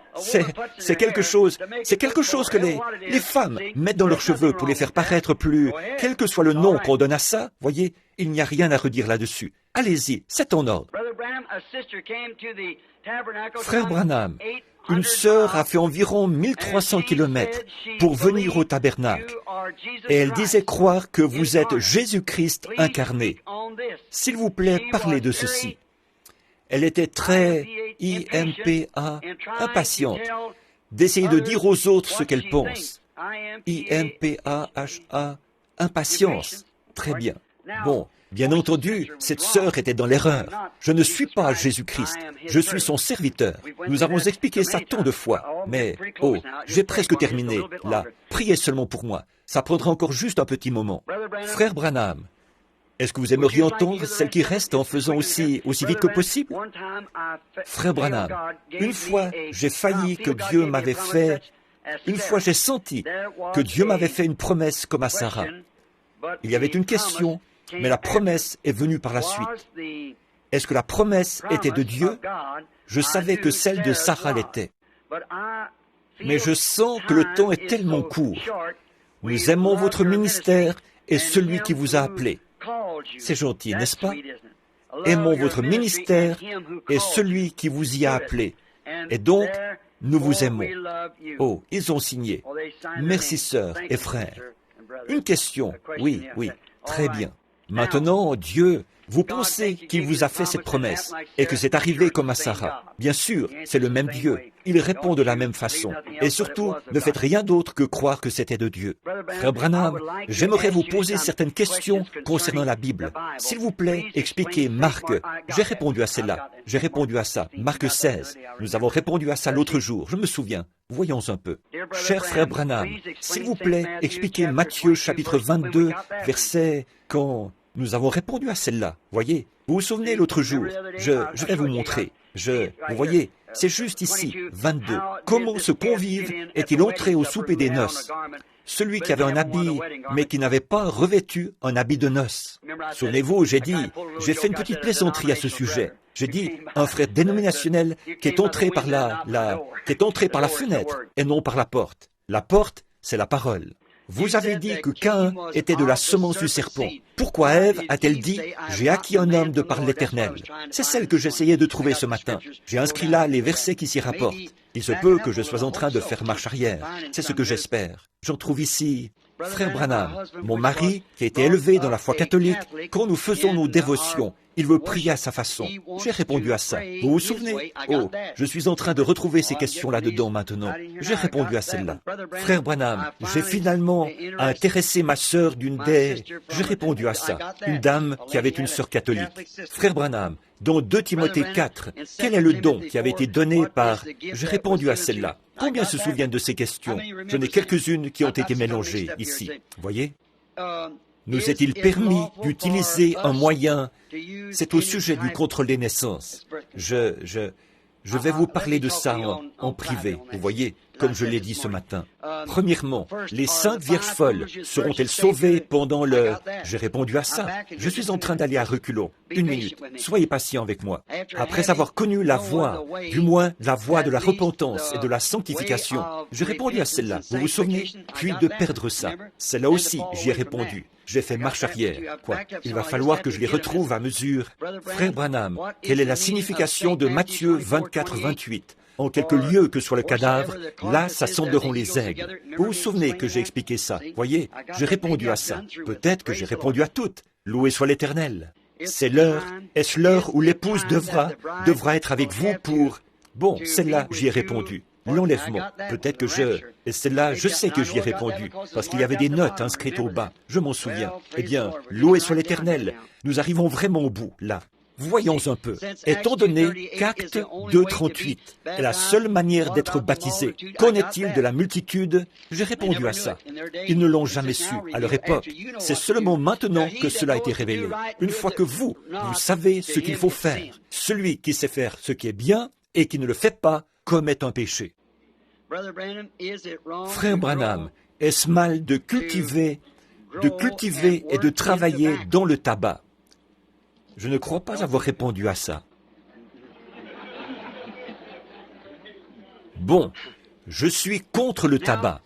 C'est quelque chose que les femmes mettent dans leurs cheveux pour les faire paraître plus, quel que soit le nom qu'on donne à ça, voyez, il n'y a rien à redire là-dessus. Allez-y, c'est en ordre. Frère Branham, une sœur a fait environ 1300 kilomètres pour venir au tabernacle. Et elle disait croire que vous êtes Jésus-Christ incarné. S'il vous plaît, parlez de ceci. Elle était très IMPA, impatiente, d'essayer de dire aux autres ce qu'elle pense. IMPAHA, impatience. Très bien. Bon, bien entendu, cette sœur était dans l'erreur. Je ne suis pas Jésus-Christ, je suis son serviteur. Nous avons expliqué ça tant de fois. Mais, j'ai presque terminé. Là, priez seulement pour moi. Ça prendra encore juste un petit moment. Frère Branham, est-ce que vous aimeriez entendre celle qui reste en faisant aussi vite que possible? Frère Branham, une fois, j'ai failli que Dieu m'avait fait... Une fois, j'ai senti que Dieu m'avait fait une promesse comme à Sarah. Il y avait une question, mais la promesse est venue par la suite. Est-ce que la promesse était de Dieu? Je savais que celle de Sarah l'était. Mais je sens que le temps est tellement court. Nous aimons votre ministère et celui qui vous a appelé. C'est gentil, n'est-ce pas? Aimons votre ministère et celui qui vous y a appelé. Et donc, nous vous aimons. Oh, ils ont signé. Merci, sœurs et frères. Une question. Oui, oui. Très bien. Maintenant, Dieu, vous pensez qu'il vous a fait cette promesse et que c'est arrivé comme à Sarah. Bien sûr, c'est le même Dieu. Il répond de la même façon. Et surtout, ne faites rien d'autre que croire que c'était de Dieu. Frère Branham, j'aimerais vous poser certaines questions concernant la Bible. S'il vous plaît, expliquez Marc. J'ai répondu à celle-là. J'ai répondu à ça. Marc 16. Nous avons répondu à ça l'autre jour. Je me souviens. Voyons un peu. Cher frère Branham, s'il vous plaît, expliquez Matthieu chapitre 22, verset quand... Nous avons répondu à celle-là, voyez. Vous vous souvenez l'autre jour, je vais vous montrer. Vous voyez, c'est juste ici, 22. Comment ce convive est-il entré au souper des noces? Celui qui avait un habit, mais qui n'avait pas revêtu un habit de noces. Souvenez-vous, j'ai fait une petite plaisanterie à ce sujet. J'ai dit, un frère dénominationnel qui est entré par qui est entré par la fenêtre et non par la porte. La porte, c'est la parole. Vous avez dit que Caïn était de la semence du serpent. Pourquoi Ève a-t-elle dit « J'ai acquis un homme de par l'Éternel » C'est celle que j'essayais de trouver ce matin. J'ai inscrit là les versets qui s'y rapportent. Il se peut que je sois en train de faire marche arrière. C'est ce que j'espère. J'en trouve ici. Frère Branham, mon mari, qui a été élevé dans la foi catholique, quand nous faisons nos dévotions, il veut prier à sa façon. J'ai répondu à ça. Vous vous souvenez? Oh, je suis en train de retrouver ces questions là-dedans maintenant. J'ai répondu à celle-là. Frère Branham, j'ai finalement intéressé ma sœur d'une des... J'ai répondu à ça. Une dame qui avait une sœur catholique. Frère Branham, dans 2 Timothée 4, quel est le don qui avait été donné par... J'ai répondu à celle-là. Combien se souviennent de ces questions? J'en ai quelques-unes qui ont été mélangées ici. Voyez? Nous est-il permis d'utiliser un moyen? C'est au sujet du contrôle des naissances. Je vais vous parler de ça en privé, vous voyez, comme je l'ai dit ce matin. Premièrement, les 5 vierges folles seront-elles sauvées pendant le... J'ai répondu à ça. Je suis en train d'aller à reculons. 1 minute. Soyez patient avec moi. Après avoir connu la voie, du moins la voie de la repentance et de la sanctification, j'ai répondu à celle-là. Vous vous souvenez? Puis de perdre ça. Celle-là aussi, j'y ai répondu. J'ai fait marche arrière. Quoi? Il va falloir que je les retrouve à mesure. Frère Branham, quelle est la signification de Matthieu 24, 28? En quelque lieu que soit le cadavre, là s'assembleront les aigles. Vous vous souvenez que j'ai expliqué ça? Voyez, j'ai répondu à ça. Peut-être que j'ai répondu à toutes. Loué soit l'Éternel. C'est l'heure. Est-ce l'heure où l'épouse devra être avec vous pour... Bon, celle-là, j'y ai répondu. L'enlèvement. Peut-être que et celle-là, je sais que j'y ai répondu, parce qu'il y avait des notes inscrites au bas. Je m'en souviens. Eh bien, loué soit l'Éternel. Nous arrivons vraiment au bout, là. Voyons un peu. Étant donné qu'Acte 2.38 est la seule manière d'être baptisé, qu'en est-il de la multitude? J'ai répondu à ça. Ils ne l'ont jamais su à leur époque. C'est seulement maintenant que cela a été révélé. Une fois que vous savez ce qu'il faut faire. Celui qui sait faire ce qui est bien et qui ne le fait pas commet un péché. Frère Branham, est-ce mal de cultiver et de travailler dans le tabac? Je ne crois pas avoir répondu à ça. Bon, je suis contre le tabac.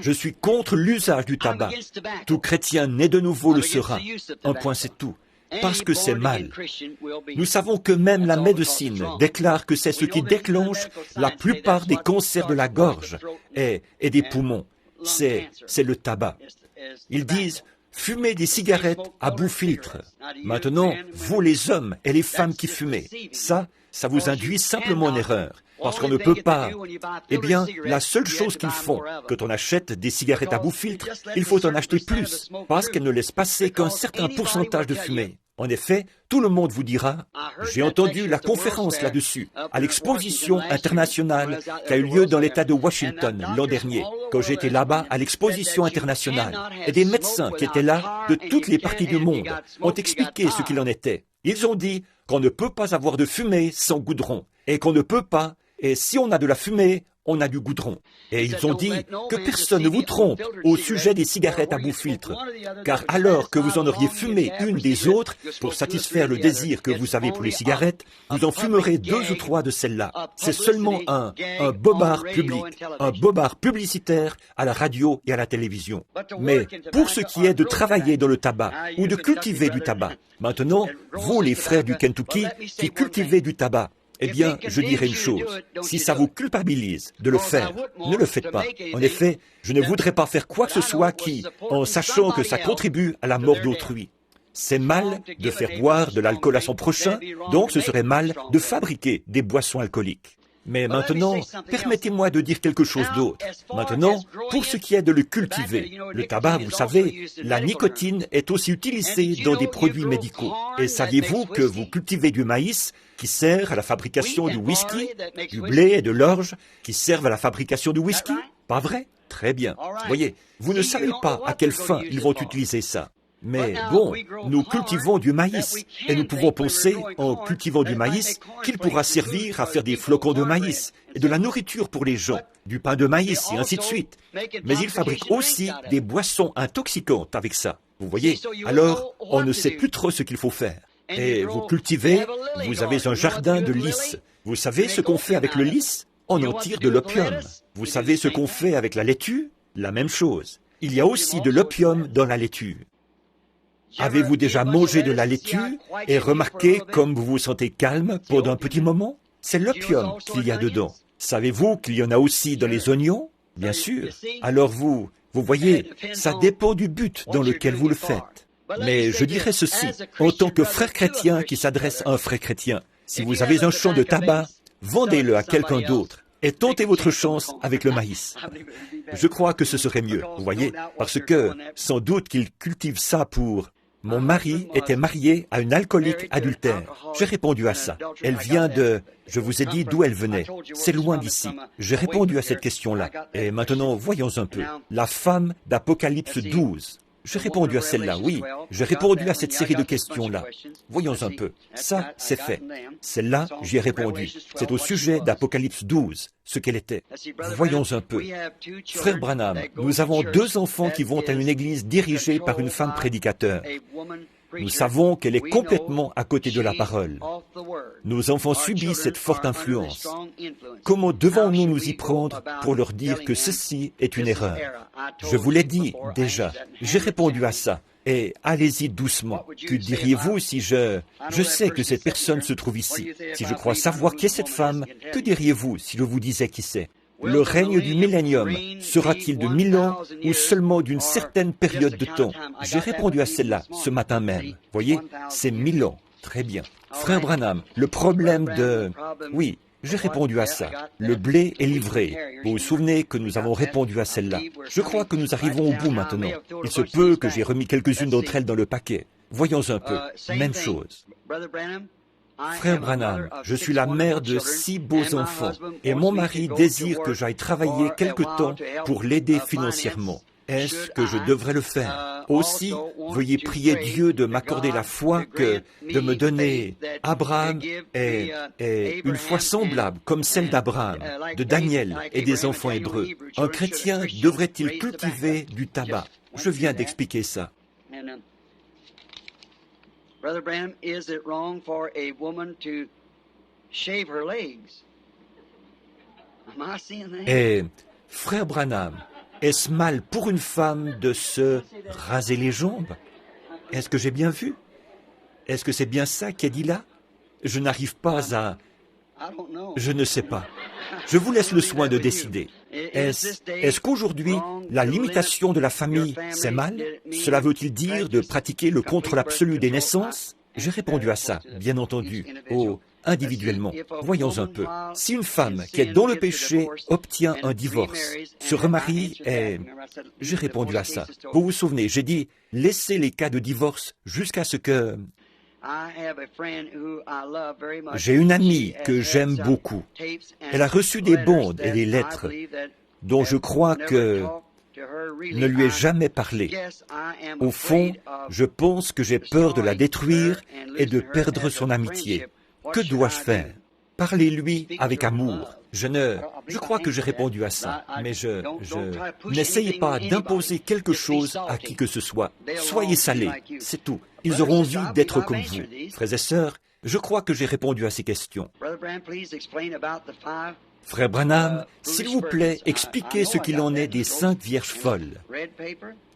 Je suis contre l'usage du tabac. Tout chrétien né de nouveau le sera. Un point, c'est tout. Parce que c'est mal. Nous savons que même la médecine déclare que c'est ce qui déclenche la plupart des cancers de la gorge et des poumons. C'est le tabac. Ils disent... Fumez des cigarettes à bout filtre. Maintenant, vous les hommes et les femmes qui fumez, ça vous induit simplement en erreur. Parce qu'on ne peut pas... Eh bien, la seule chose qu'ils font, quand on achète des cigarettes à bout filtre, il faut en acheter plus, parce qu'elles ne laissent passer qu'un certain pourcentage de fumée. En effet, tout le monde vous dira, j'ai entendu la conférence là-dessus, à l'exposition internationale qui a eu lieu dans l'État de Washington l'an dernier, quand j'étais là-bas à l'exposition internationale. Et des médecins qui étaient là, de toutes les parties du monde, ont expliqué ce qu'il en était. Ils ont dit qu'on ne peut pas avoir de fumée sans goudron, et qu'on ne peut pas, et si on a de la fumée, on a du goudron. Et ils ont dit que personne ne vous trompe au sujet des cigarettes à bout filtre, car alors que vous en auriez fumé une des autres, pour satisfaire le désir que vous avez pour les cigarettes, vous en fumerez 2 ou 3 de celles-là. C'est seulement un bobard public, un bobard publicitaire à la radio et à la télévision. Mais pour ce qui est de travailler dans le tabac ou de cultiver du tabac, maintenant, vous les frères du Kentucky qui cultivez du tabac, Eh bien, je dirais une chose, si ça vous culpabilise de le faire, ne le faites pas. En effet, je ne voudrais pas faire quoi que ce soit qui, en sachant que ça contribue à la mort d'autrui. C'est mal de faire boire de l'alcool à son prochain, donc ce serait mal de fabriquer des boissons alcooliques. Mais maintenant, permettez-moi de dire quelque chose d'autre. Maintenant, pour ce qui est de le cultiver, le tabac, vous savez, la nicotine est aussi utilisée dans des produits médicaux. Et saviez-vous que vous cultivez du maïs qui sert à la fabrication du whisky, du blé et de l'orge qui servent à la fabrication du whisky? Pas vrai? Très bien. Voyez, vous ne savez pas à quelle fin ils vont utiliser ça. Mais bon, nous cultivons du maïs, et nous pouvons penser, en cultivant du maïs, qu'il pourra servir à faire des flocons de maïs, et de la nourriture pour les gens, du pain de maïs, et ainsi de suite. Mais ils fabriquent aussi des boissons intoxicantes avec ça. Vous voyez? Alors, on ne sait plus trop ce qu'il faut faire. Et vous cultivez, vous avez un jardin de lys. Vous savez ce qu'on fait avec le lys? On en tire de l'opium. Vous savez ce qu'on fait avec la laitue? La même chose. Il y a aussi de l'opium dans la laitue. Avez-vous déjà mangé de la laitue et remarqué comme vous vous sentez calme pendant un petit moment? C'est l'opium qu'il y a dedans. Savez-vous qu'il y en a aussi dans les oignons? Bien sûr. Alors vous voyez, ça dépend du but dans lequel vous le faites. Mais je dirais ceci, en tant que frère chrétien qui s'adresse à un frère chrétien, si vous avez un champ de tabac, vendez-le à quelqu'un d'autre et tentez votre chance avec le maïs. Je crois que ce serait mieux, vous voyez, parce que sans doute qu'il cultive ça pour... Mon mari était marié à une alcoolique adultère. J'ai répondu à ça. Elle vient de... Je vous ai dit d'où elle venait. C'est loin d'ici. J'ai répondu à cette question-là. Et maintenant, voyons un peu. La femme d'Apocalypse 12. J'ai répondu à celle-là, oui. J'ai répondu à cette série de questions-là. Voyons un peu. Ça, c'est fait. Celle-là, j'y ai répondu. C'est au sujet d'Apocalypse 12, ce qu'elle était. Voyons un peu. Frère Branham, nous avons 2 enfants qui vont à une église dirigée par une femme prédicateur. Nous savons qu'elle est complètement à côté de la parole. Nos enfants subissent cette forte influence. Comment devons-nous nous y prendre pour leur dire que ceci est une erreur? Je vous l'ai dit déjà. J'ai répondu à ça. Et allez-y doucement. Que diriez-vous si je sais que cette personne se trouve ici. Si je crois savoir qui est cette femme, que diriez-vous si je vous disais qui c'est? Le règne du millénium sera-t-il de 1000 ans ou seulement d'une certaine période de temps? J'ai répondu à celle-là ce matin même. Voyez, c'est 1000 ans. Très bien. Frère Branham, le problème de... Oui, j'ai répondu à ça. Le blé est livré. Vous vous souvenez que nous avons répondu à celle-là. Je crois que nous arrivons au bout maintenant. Il se peut que j'ai remis quelques-unes d'entre elles dans le paquet. Voyons un peu. Même chose. Frère Branham, je suis la mère de 6 beaux enfants et mon mari désire que j'aille travailler quelque temps pour l'aider financièrement. Est-ce que je devrais le faire? Aussi, veuillez prier Dieu de m'accorder la foi que de me donner Abraham est une foi semblable comme celle d'Abraham, de Daniel et des enfants hébreux. Un chrétien devrait-il cultiver du tabac? Je viens d'expliquer ça. Brother Branham, is it wrong for a woman to shave her legs? Am I seeing that? Et, frère Branham, est-ce mal pour une femme de se raser les jambes? Est-ce que j'ai bien vu? Est-ce que c'est bien ça qui est dit là? Je n'arrive pas à... Je ne sais pas. Je vous laisse le soin de décider. Est-ce qu'aujourd'hui, la limitation de la famille, c'est mal? Cela veut-il dire de pratiquer le contrôle absolu des naissances? J'ai répondu à ça, bien entendu, individuellement. Voyons un peu. Si une femme qui est dans le péché obtient un divorce, se remarie et... J'ai répondu à ça. Vous vous souvenez, j'ai dit, laissez les cas de divorce jusqu'à ce que... J'ai une amie que j'aime beaucoup. Elle a reçu des bandes et des lettres dont je crois que ne lui ai jamais parlé. Au fond, je pense que j'ai peur de la détruire et de perdre son amitié. Que dois-je faire? Parlez-lui avec amour. Je crois que j'ai répondu à ça, mais n'essayez pas d'imposer quelque chose à qui que ce soit. Soyez salés, c'est tout. Ils auront envie d'être comme vous. Frères et sœurs, je crois que j'ai répondu à ces questions. Frère Branham, s'il vous plaît, expliquez ce qu'il en est des 5 vierges folles.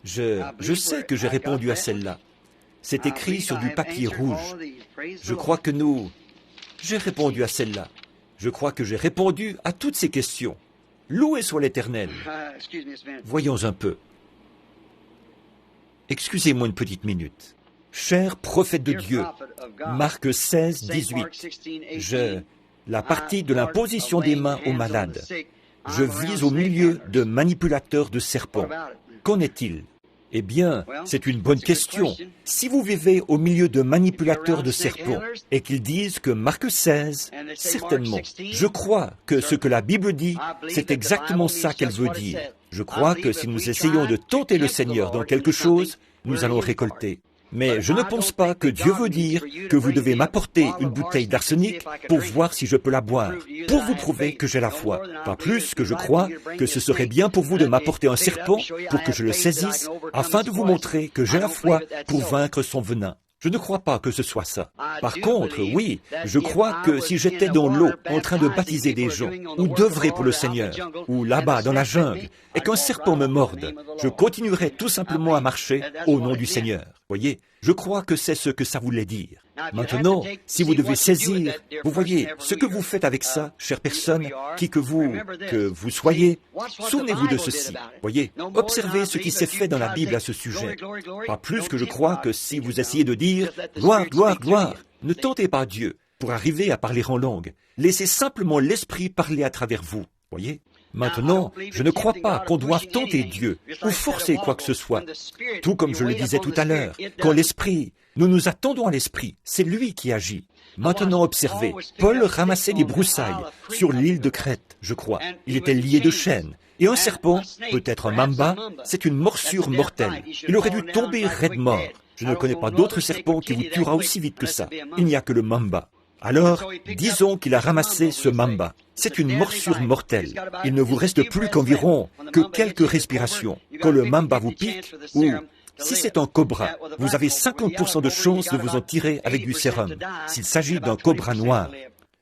Je sais que j'ai répondu à celle-là. C'est écrit sur du papier rouge. Je crois que nous j'ai répondu à celle-là. Je crois que j'ai répondu à toutes ces questions. Loué soit l'Éternel. Excuse me just a minute. Voyons un peu. Excusez-moi une petite minute. Cher prophète de Dear Dieu, prophet of God, Marc 16, Saint 18. Mark 16, 18, La partie de l'imposition des mains aux malades. Je I'm vis around au milieu snake de handlers. manipulateurs de What serpents. about it? Qu'en est-il? Eh bien, c'est une bonne question. Si vous vivez au milieu de manipulateurs de serpents et qu'ils disent que Marc 16, certainement, je crois que ce que la Bible dit, c'est exactement ça qu'elle veut dire. Je crois que si nous essayons de tenter le Seigneur dans quelque chose, nous allons récolter. Mais je ne pense pas que Dieu veut dire que vous devez m'apporter une bouteille d'arsenic pour voir si je peux la boire, pour vous prouver que j'ai la foi. Pas plus que je crois que ce serait bien pour vous de m'apporter un serpent pour que je le saisisse, afin de vous montrer que j'ai la foi pour vaincre son venin. Je ne crois pas que ce soit ça. Par contre, oui, je crois que si j'étais dans l'eau en train de baptiser des gens, ou d'œuvrer pour le Seigneur, ou là-bas dans la jungle, et qu'un serpent me morde, je continuerais tout simplement à marcher au nom du Seigneur. Voyez, je crois que c'est ce que ça voulait dire. Maintenant, si vous devez saisir, vous voyez, ce que vous faites avec ça, chère personne, qui que vous soyez, souvenez-vous de ceci. Voyez, observez ce qui s'est fait dans la Bible à ce sujet. Pas plus que je crois que si vous essayez de dire « gloire, gloire, gloire », ne tentez pas Dieu pour arriver à parler en langue. Laissez simplement l'Esprit parler à travers vous. Voyez? Maintenant, je ne crois pas qu'on doive tenter Dieu ou forcer quoi que ce soit. Tout comme je le disais tout à l'heure, quand l'Esprit, nous nous attendons à l'Esprit, c'est lui qui agit. Maintenant, observez, Paul ramassait des broussailles sur l'île de Crète, je crois. Il était lié de chaînes. Et un serpent, peut-être un mamba, c'est une morsure mortelle. Il aurait dû tomber raide mort. Je ne connais pas d'autre serpent qui vous tuera aussi vite que ça. Il n'y a que le mamba. Alors, disons qu'il a ramassé ce mamba. C'est une morsure mortelle. Il ne vous reste plus qu'environ quelques respirations. Quand le mamba vous pique, ou si c'est un cobra, vous avez 50% de chances de vous en tirer avec du sérum. S'il s'agit d'un cobra noir,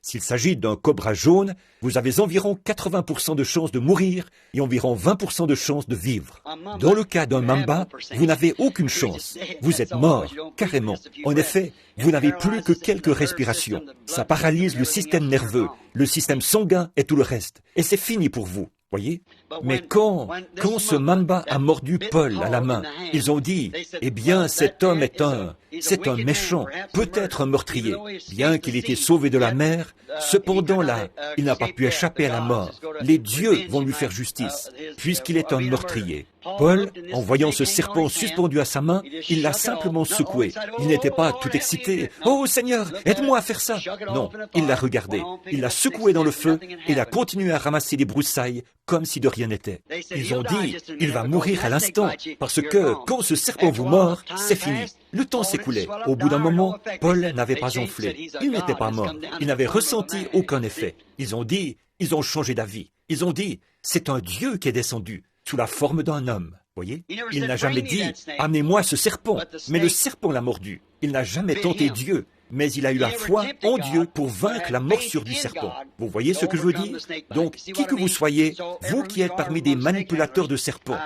s'il s'agit d'un cobra jaune, vous avez environ 80% de chances de mourir et environ 20% de chances de vivre. Dans le cas d'un mamba, vous n'avez aucune chance. Vous êtes mort, carrément. En effet, vous n'avez plus que quelques respirations. Ça paralyse le système nerveux, le système sanguin et tout le reste. Et c'est fini pour vous. Voyez? Mais quand ce mamba a mordu Paul à la main, ils ont dit, eh bien, cet homme c'est un méchant, peut-être un meurtrier. Bien qu'il ait été sauvé de la mer, cependant là, il n'a pas pu échapper à la mort. Les dieux vont lui faire justice, puisqu'il est un meurtrier. Paul, en voyant ce serpent suspendu à sa main, il l'a simplement secoué. Il n'était pas tout excité. « Oh Seigneur, aide-moi à faire ça !» Non, il l'a regardé. Il l'a secoué dans le feu et il a continué à ramasser des broussailles comme si de rien n'était. Ils ont dit, il va mourir à l'instant, parce que quand ce serpent vous mord, c'est fini. Le temps s'écoulait. Au bout d'un moment, Paul n'avait pas enflé. Il n'était pas mort. Il n'avait ressenti aucun effet. Ils ont changé d'avis. Ils ont dit, c'est un Dieu qui est descendu, sous la forme d'un homme. Voyez? Il n'a jamais dit, amenez-moi ce serpent. Mais le serpent l'a mordu. Il n'a jamais tenté Dieu. Mais il a eu la foi en Dieu pour vaincre la morsure du serpent. Vous voyez ce que je veux dire? Donc, qui que vous soyez, vous qui êtes parmi des manipulateurs de serpents,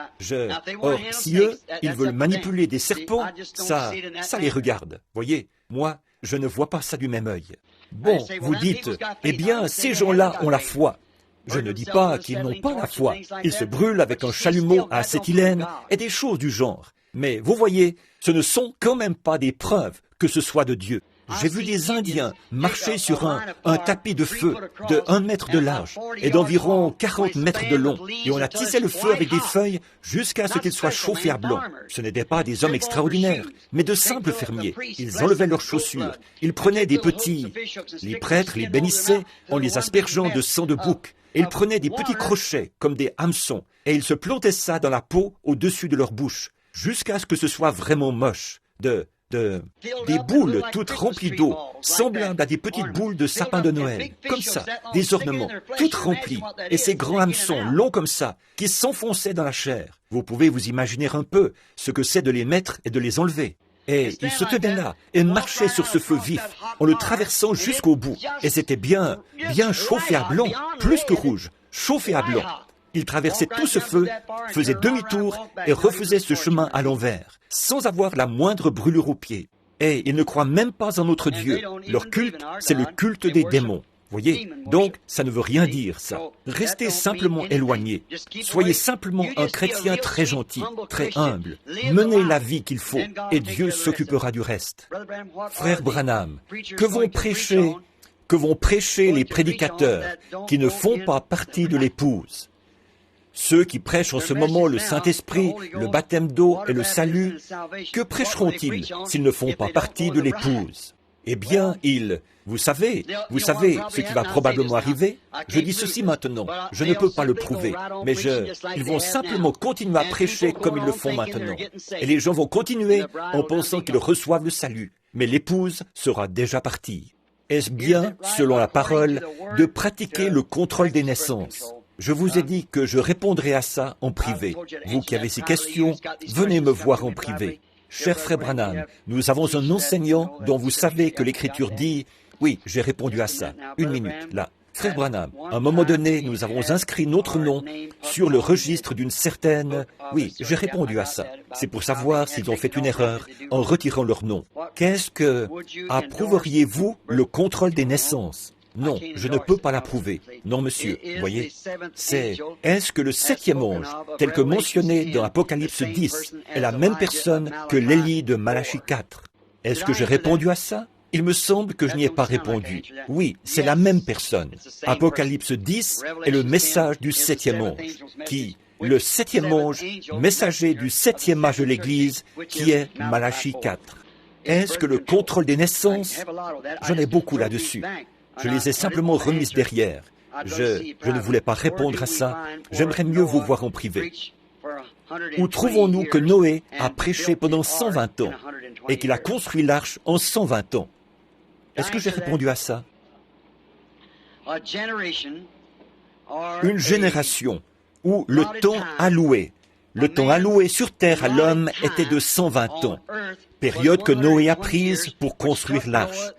or, si eux, ils veulent manipuler des serpents, ça les regarde. Voyez? Moi, je ne vois pas ça du même œil. Bon, vous dites, eh bien, ces gens-là ont la foi. Je ne dis pas qu'ils n'ont pas la foi. Ils se brûlent avec un chalumeau à acétylène et des choses du genre. Mais vous voyez, ce ne sont quand même pas des preuves que ce soit de Dieu. J'ai vu des Indiens marcher sur un tapis de feu de 1 mètre de large et d'environ 40 mètres de long. Et on a tissé le feu avec des feuilles jusqu'à ce qu'il soit chauffé à blanc. Ce n'étaient pas des hommes extraordinaires, mais de simples fermiers. Ils enlevaient leurs chaussures. Ils prenaient des petits... Les prêtres les bénissaient en les aspergeant de sang de bouc. Et ils prenaient des petits crochets comme des hameçons. Et ils se plantaient ça dans la peau au-dessus de leur bouche, jusqu'à ce que ce soit vraiment moche. Des boules toutes remplies d'eau, semblables à des petites boules de sapin de Noël, comme ça, des ornements, toutes remplies, et ces grands hameçons longs comme ça, qui s'enfonçaient dans la chair. Vous pouvez vous imaginer un peu ce que c'est de les mettre et de les enlever. Et ils se tenaient là et marchaient sur ce feu vif, en le traversant jusqu'au bout. Et c'était bien chauffé à blanc, plus que rouge, chauffé à blanc. Ils traversaient tout ce feu, faisaient demi-tour et refaisaient ce chemin à l'envers, sans avoir la moindre brûlure aux pieds. Et ils ne croient même pas en notre Dieu. Leur culte, c'est le culte des démons. Voyez, donc ça ne veut rien dire, ça. Restez simplement éloignés. Soyez simplement un chrétien très gentil, très humble. Menez la vie qu'il faut, et Dieu s'occupera du reste. Frère Branham, que vont prêcher les prédicateurs qui ne font pas partie de l'épouse? Ceux qui prêchent en ce moment le Saint-Esprit, le baptême d'eau et le salut, que prêcheront-ils s'ils ne font pas partie de l'épouse? Eh bien, vous savez ce qui va probablement arriver. Je dis ceci maintenant, je ne peux pas le prouver, mais ils vont simplement continuer à prêcher comme ils le font maintenant. Et les gens vont continuer en pensant qu'ils reçoivent le salut, mais l'épouse sera déjà partie. Est-ce bien, selon la parole, de pratiquer le contrôle des naissances? Je vous ai dit que je répondrai à ça en privé. Vous qui avez ces questions, venez me voir en privé. Cher frère Branham, nous avons un enseignant dont vous savez que l'Écriture dit... Oui, j'ai répondu à ça. Une minute, là. Frère Branham, à un moment donné, nous avons inscrit notre nom sur le registre d'une certaine... Oui, j'ai répondu à ça. C'est pour savoir s'ils ont fait une erreur en retirant leur nom. Approuveriez-vous le contrôle des naissances? Non, je ne peux pas l'approuver. Non, monsieur, voyez, est-ce que le septième ange, tel que mentionné dans Apocalypse 10, est la même personne que l'Élie de Malachie 4? Est-ce que j'ai répondu à ça? Il me semble que je n'y ai pas répondu. Oui, c'est la même personne. Apocalypse 10 est le message du septième ange, le septième ange, messager du septième âge de l'Église, qui est Malachie 4. Est-ce que le contrôle des naissances? J'en ai beaucoup là-dessus. Je les ai simplement remises derrière. Je ne voulais pas répondre à ça. J'aimerais mieux vous voir en privé. Où trouvons-nous que Noé a prêché pendant 120 ans et qu'il a construit l'arche en 120 ans? Est-ce que j'ai répondu à ça? Une génération où le temps alloué sur terre à l'homme était de 120 ans, période que Noé a prise pour construire l'arche,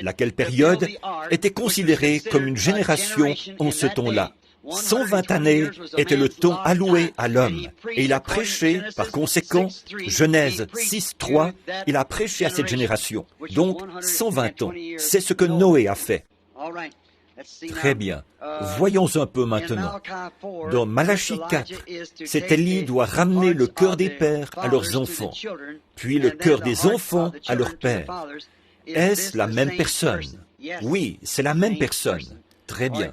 laquelle période était considérée comme une génération en ce temps-là. 120 années était le temps alloué à l'homme. Et il a prêché, par conséquent, Genèse 6:3, il a prêché à cette génération. Donc, 120 ans. C'est ce que Noé a fait. Très bien. Voyons un peu maintenant. Dans Malachie 4, cet Élie doit ramener le cœur des pères à leurs enfants, puis le cœur des enfants à leurs pères. Est-ce la même personne? Oui, c'est la même personne. Très bien.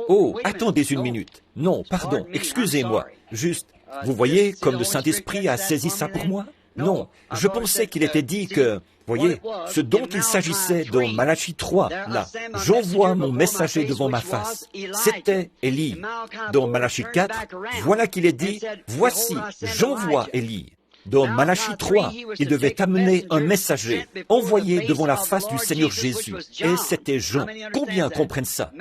Oh, attendez une minute. Non, pardon, excusez-moi. Juste, vous voyez comme le Saint-Esprit a saisi ça pour moi? Non, je pensais qu'il était dit que, voyez, ce dont il s'agissait dans Malachie 3, là, j'envoie mon messager devant ma face. C'était Élie. Dans Malachie 4, voilà qu'il est dit, voici, j'envoie Élie. Dans Malachie 3, il devait amener un messager, envoyé devant la face du Seigneur Jésus. Et c'était Jean. Combien comprennent ça?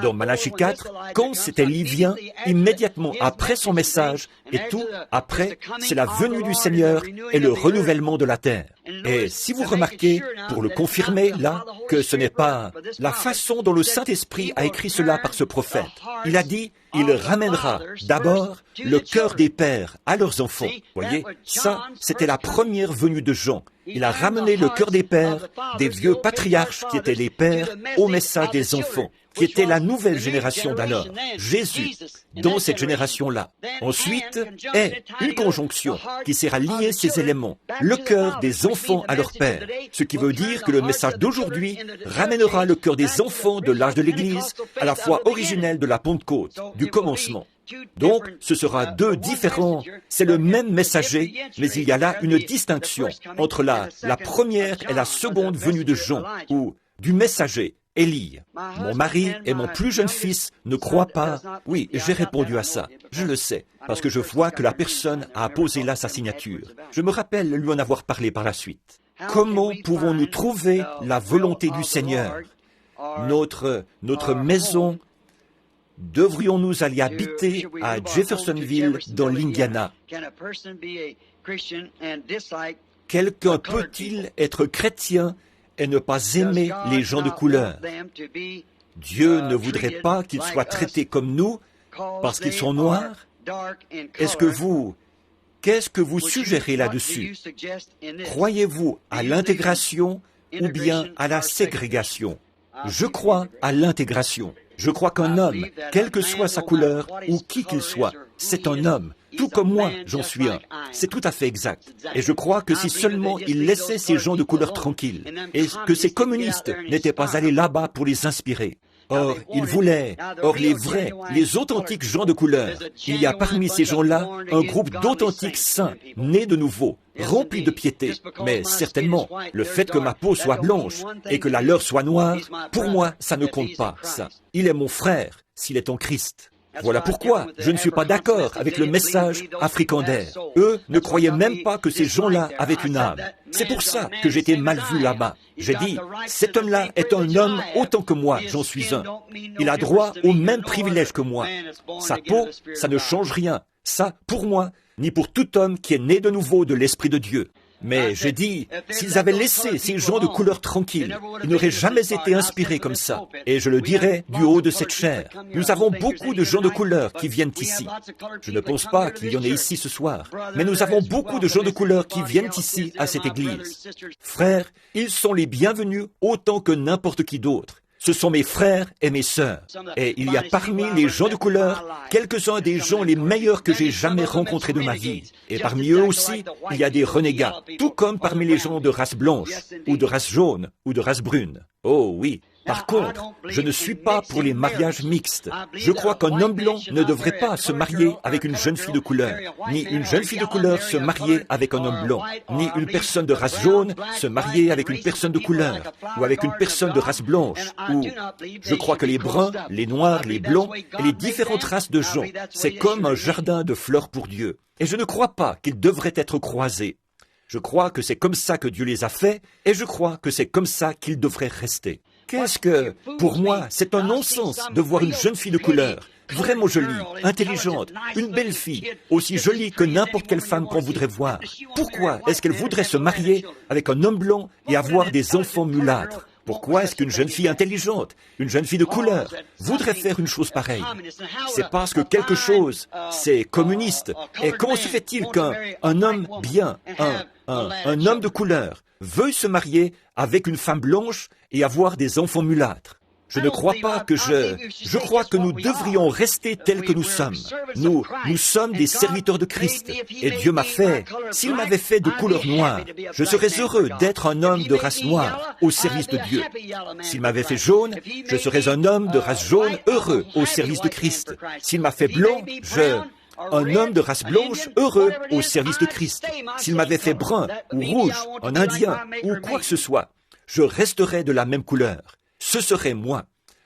Dans Malachie 4, quand cet Élie vient, immédiatement après son message, et tout, après, c'est la venue du Seigneur et le renouvellement de la terre. Et si vous remarquez, pour le confirmer, là, que ce n'est pas la façon dont le Saint-Esprit a écrit cela par ce prophète. Il a dit, il ramènera d'abord le cœur des pères à leurs enfants. Voyez, ça, c'était la première venue de Jean. Il a ramené le cœur des pères, des vieux patriarches qui étaient les pères, au message des enfants, qui était la nouvelle génération d'alors, Jésus, dans cette génération-là. Ensuite est une conjonction qui sert à lier ces éléments, le cœur des enfants à leur père, ce qui veut dire que le message d'aujourd'hui ramènera le cœur des enfants de l'âge de l'Église à la foi originelle de la Pentecôte, du commencement. Donc, ce sera deux différents, c'est le même messager, mais il y a là une distinction entre la première et la seconde venue de Jean, ou du messager, Élie. Mon mari et mon plus jeune fils ne croient pas. Oui, j'ai répondu à ça. Je le sais, parce que je vois que la personne a apposé là sa signature. Je me rappelle lui en avoir parlé par la suite. Comment pouvons-nous trouver la volonté du Seigneur? Notre maison, devrions-nous aller habiter à Jeffersonville, dans l'Indiana? Quelqu'un peut-il être chrétien et ne pas aimer les gens de couleur? Dieu ne voudrait pas qu'ils soient traités comme nous parce qu'ils sont noirs? Est-ce que vous Qu'est-ce que vous suggérez là-dessus? Croyez-vous à l'intégration ou bien à la ségrégation? Je crois à l'intégration. Je crois qu'un homme, quelle que soit sa couleur ou qui qu'il soit, c'est un homme. Tout comme moi, j'en suis un. C'est tout à fait exact. Et je crois que si seulement il laissait ces gens de couleur tranquilles, et que ces communistes n'étaient pas allés là-bas pour les inspirer. Or, ils voulaient, les vrais, les authentiques gens de couleur, il y a parmi ces gens-là un groupe d'authentiques saints, nés de nouveau, remplis de piété. Mais certainement, le fait que ma peau soit blanche et que la leur soit noire, pour moi, ça ne compte pas, ça. Il est mon frère, s'il est en Christ. Voilà pourquoi je ne suis pas d'accord avec le message africander. Eux ne croyaient même pas que ces gens-là avaient une âme. C'est pour ça que j'étais mal vu là-bas. J'ai dit, cet homme-là est un homme autant que moi, j'en suis un. Il a droit aux mêmes privilèges que moi. Sa peau, ça ne change rien. Ça, pour moi, ni pour tout homme qui est né de nouveau de l'Esprit de Dieu. Mais j'ai dit, s'ils avaient laissé ces gens de couleur tranquille, ils n'auraient jamais été inspirés comme ça. Et je le dirai du haut de cette chaire. Nous avons beaucoup de gens de couleur qui viennent ici. Je ne pense pas qu'il y en ait ici ce soir, mais nous avons beaucoup de gens de couleur qui viennent ici à cette église. Frères, ils sont les bienvenus autant que n'importe qui d'autre. Ce sont mes frères et mes sœurs. Et il y a parmi les gens de couleur, quelques-uns des gens les meilleurs que j'ai jamais rencontrés de ma vie. Et parmi eux aussi, il y a des renégats, tout comme parmi les gens de race blanche, ou de race jaune, ou de race brune. Oh oui. Par contre, je ne suis pas pour les mariages mixtes. Je crois qu'un homme blanc ne devrait pas se marier avec une jeune fille de couleur, ni une jeune fille de couleur se marier avec un homme blanc, ni une personne de race jaune se marier avec une personne de couleur, ou avec une personne de race blanche, ou... Je crois que les bruns, les noirs, les blancs et les différentes races de gens, c'est comme un jardin de fleurs pour Dieu. Et je ne crois pas qu'ils devraient être croisés. Je crois que c'est comme ça que Dieu les a faits, et je crois que c'est comme ça qu'ils devraient rester. Qu'est-ce que, pour moi, c'est un non-sens de voir une jeune fille de couleur, vraiment jolie, intelligente, une belle fille, aussi jolie que n'importe quelle femme qu'on voudrait voir. Pourquoi est-ce qu'elle voudrait se marier avec un homme blanc et avoir des enfants mulâtres? Pourquoi est-ce qu'une jeune fille intelligente, une jeune fille de couleur, voudrait faire une chose pareille? C'est parce que quelque chose, c'est communiste. Et comment se fait-il qu'un homme bien, un homme de couleur, veuille se marier avec une femme blanche et avoir des enfants mulâtres? Je ne crois pas que je crois que nous devrions rester tels que nous sommes. Nous sommes des serviteurs de Christ. Et Dieu m'a fait, s'il m'avait fait de couleur noire, je serais heureux d'être un homme de race noire au service de Dieu. S'il m'avait fait jaune, je serais un homme de race jaune heureux au service de Christ. S'il m'a fait blanc, un homme de race blanche heureux au service de Christ. S'il m'avait fait brun ou rouge, un indien ou quoi que ce soit, je resterais de la même couleur. Ce serait moi.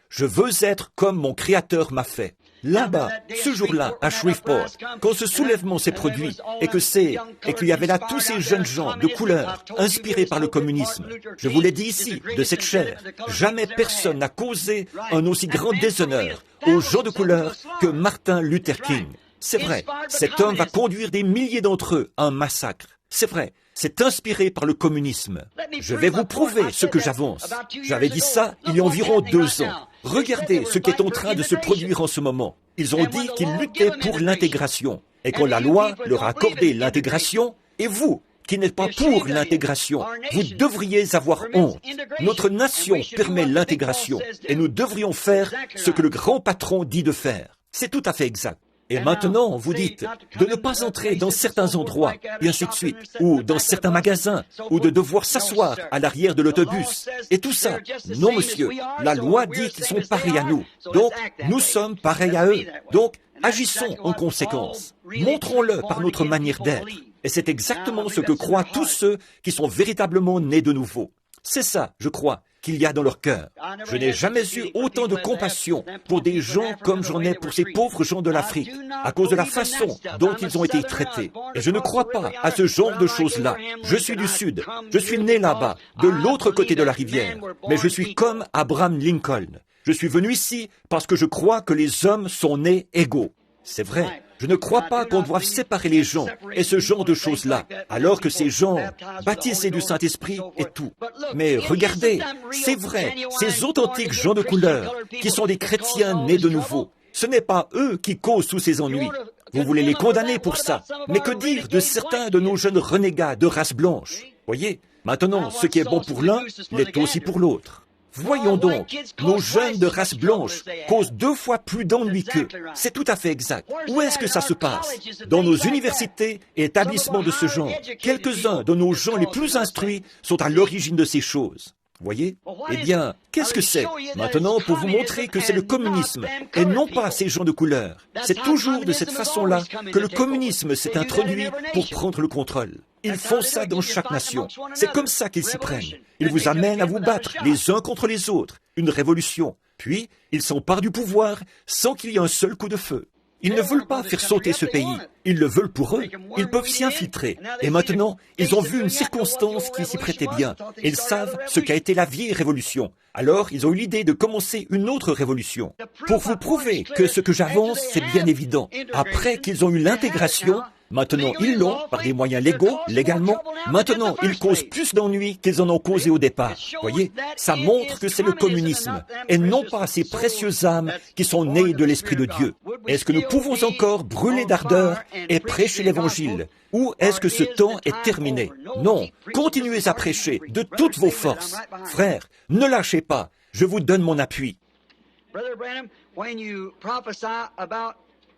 Je veux être comme mon Créateur m'a fait. Là-bas, ce jour-là, à Shreveport, quand ce soulèvement s'est produit et qu'il y avait là tous ces jeunes gens de couleur inspirés par le communisme, je vous l'ai dit ici, de cette chair, jamais personne n'a causé un aussi grand déshonneur aux gens de couleur que Martin Luther King. C'est vrai, cet homme va conduire des milliers d'entre eux à un massacre. C'est vrai. C'est inspiré par le communisme. Je vais vous prouver ce que j'avance. J'avais dit ça il y a environ 2 ans. Regardez ce qui est en train de se produire en ce moment. Ils ont dit qu'ils luttaient pour l'intégration. Et quand la loi leur a accordé l'intégration, et vous, qui n'êtes pas pour l'intégration, vous devriez avoir honte. Notre nation permet l'intégration, et nous devrions faire ce que le grand patron dit de faire. C'est tout à fait exact. Et maintenant, vous dites de ne pas entrer dans certains endroits, et ainsi de suite, ou dans certains magasins, ou de devoir s'asseoir à l'arrière de l'autobus, et tout ça. Non, monsieur, la loi dit qu'ils sont pareils à nous, donc nous sommes pareils à eux. Donc, agissons en conséquence. Montrons-le par notre manière d'être. Et c'est exactement ce que croient tous ceux qui sont véritablement nés de nouveau. C'est ça, je crois, qu'il y a dans leur cœur. Je n'ai jamais eu autant de compassion pour des gens comme j'en ai pour ces pauvres gens de l'Afrique, à cause de la façon dont ils ont été traités. Et je ne crois pas à ce genre de choses-là. Je suis du Sud, je suis né là-bas, de l'autre côté de la rivière, mais je suis comme Abraham Lincoln. Je suis venu ici parce que je crois que les hommes sont nés égaux. C'est vrai. Je ne crois pas qu'on doive séparer les gens et ce genre de choses-là, alors que ces gens, baptisés du Saint-Esprit et tout. Mais regardez, c'est vrai, ces authentiques gens de couleur, qui sont des chrétiens nés de nouveau, ce n'est pas eux qui causent tous ces ennuis. Vous voulez les condamner pour ça. Mais que dire de certains de nos jeunes renégats de race blanche? Voyez, maintenant, ce qui est bon pour l'un l'est aussi pour l'autre. Voyons donc, nos jeunes de race blanche causent 2 fois plus d'ennuis qu'eux. C'est tout à fait exact. Où est-ce que ça se passe? Dans nos universités et établissements de ce genre. Quelques-uns de nos gens les plus instruits sont à l'origine de ces choses. Voyez? Eh bien, qu'est-ce que c'est? Maintenant, pour vous montrer que c'est le communisme, et non pas ces gens de couleur. C'est toujours de cette façon-là que le communisme s'est introduit pour prendre le contrôle. Ils font ça dans chaque nation. C'est comme ça qu'ils s'y prennent. Ils vous amènent à vous battre les uns contre les autres. Une révolution. Puis, ils s'emparent du pouvoir sans qu'il y ait un seul coup de feu. Ils ne veulent pas faire sauter ce pays. Ils le veulent pour eux. Ils peuvent s'y infiltrer. Et maintenant, ils ont vu une circonstance qui s'y prêtait bien. Ils savent ce qu'a été la vieille révolution. Alors, ils ont eu l'idée de commencer une autre révolution. Pour vous prouver que ce que j'avance, c'est bien évident. Après qu'ils ont eu l'intégration, maintenant ils l'ont par des moyens légaux, légalement. Maintenant, ils causent plus d'ennuis qu'ils en ont causé au départ. Voyez, ça montre que c'est le communisme, et non pas ces précieuses âmes qui sont nées de l'Esprit de Dieu. Est-ce que nous pouvons encore brûler d'ardeur et prêcher l'Évangile? Ou est-ce que ce temps est terminé? Non, continuez à prêcher de toutes vos forces. Frères, ne lâchez pas, je vous donne mon appui.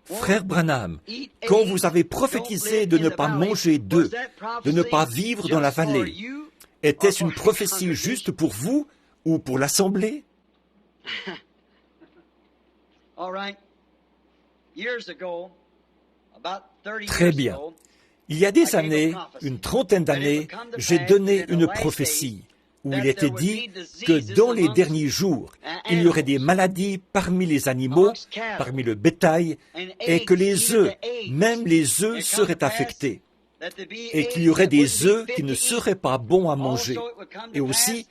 Frère Branham, quand vous avez prophétisé de ne pas manger d'œufs, de ne pas vivre dans la vallée, était-ce une prophétie juste pour vous ou pour l'Assemblée? Très bien. Il y a des années, une trentaine d'années, j'ai donné une prophétie où il était dit que dans les derniers jours, il y aurait des maladies parmi les animaux, parmi le bétail, et que les œufs, même les œufs, seraient affectés, et qu'il y aurait des œufs qui ne seraient pas bons à manger, et aussi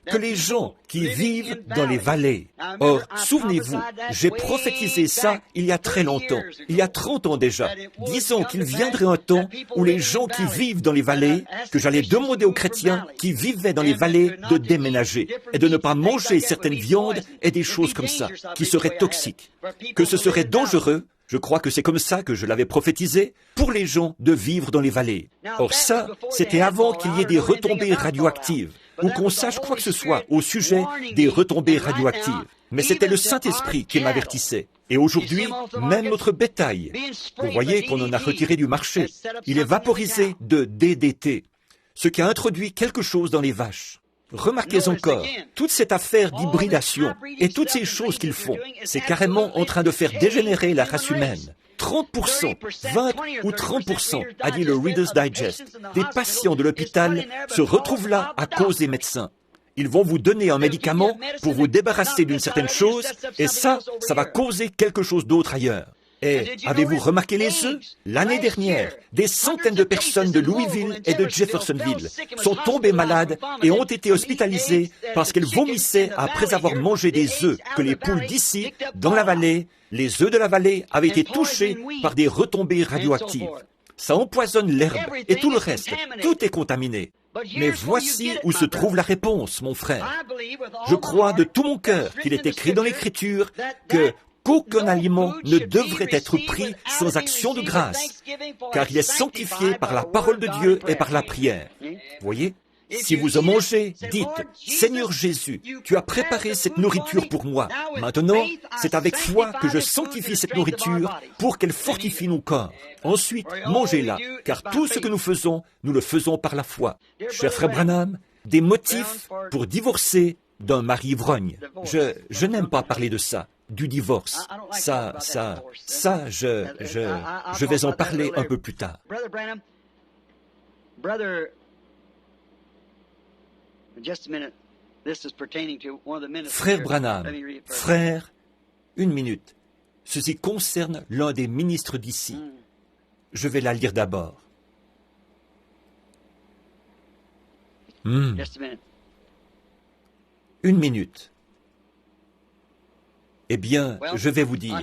que les gens qui vivent dans les vallées. Or, souvenez-vous, j'ai prophétisé ça il y a très longtemps, il y a 30 ans déjà, disant qu'il viendrait un temps où les gens qui vivent dans les vallées, que j'allais demander aux chrétiens qui vivaient dans les vallées de déménager et de ne pas manger certaines viandes et des choses comme ça, qui seraient toxiques, que ce serait dangereux. Je crois que c'est comme ça que je l'avais prophétisé, pour les gens de vivre dans les vallées. Or ça, c'était avant qu'il y ait des retombées radioactives, ou qu'on sache quoi que ce soit au sujet des retombées radioactives. Mais c'était le Saint-Esprit qui m'avertissait. Et aujourd'hui, même notre bétail, vous voyez qu'on en a retiré du marché, il est vaporisé de DDT, ce qui a introduit quelque chose dans les vaches. Remarquez encore, toute cette affaire d'hybridation et toutes ces choses qu'ils font, c'est carrément en train de faire dégénérer la race humaine. 30%, 20 ou 30%, a dit le Reader's Digest, des patients de l'hôpital se retrouvent là à cause des médecins. Ils vont vous donner un médicament pour vous débarrasser d'une certaine chose, et ça va causer quelque chose d'autre ailleurs. Et avez-vous remarqué les œufs? L'année dernière, des centaines de personnes de Louisville et de Jeffersonville sont tombées malades et ont été hospitalisées parce qu'elles vomissaient après avoir mangé des œufs que les poules d'ici, dans la vallée, les œufs de la vallée avaient été touchés par des retombées radioactives. Ça empoisonne l'herbe et tout le reste. Tout est contaminé. Mais voici où se trouve la réponse, mon frère. Je crois de tout mon cœur qu'il est écrit dans l'Écriture qu'aucun aliment ne devrait être pris sans action de grâce, car il est sanctifié par la parole de Dieu et par la prière. Voyez? Si vous en mangez, dites, « Seigneur Jésus, tu as préparé cette nourriture pour moi. Maintenant, c'est avec foi que je sanctifie cette nourriture pour qu'elle fortifie nos corps. Ensuite, mangez-la, car tout ce que nous faisons, nous le faisons par la foi. » Cher frère Branham, des motifs pour divorcer d'un mari ivrogne. Je n'aime pas parler de ça. Du divorce. Je vais en parler un peu plus tard. Frère Branham, frère, une minute. Ceci concerne l'un des ministres d'ici. Je vais la lire d'abord. Une minute. Eh bien, je vais vous dire,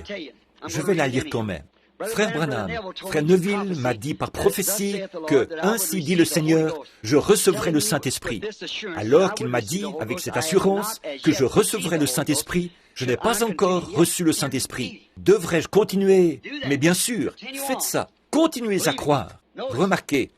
je vais la lire quand même. Frère Branham, Frère Neville m'a dit par prophétie que, ainsi dit le Seigneur, je recevrai le Saint-Esprit. Alors qu'il m'a dit, avec cette assurance, que je recevrai le Saint-Esprit, je n'ai pas encore reçu le Saint-Esprit. Devrais-je continuer? Mais bien sûr, faites ça. Continuez à croire. Remarquez,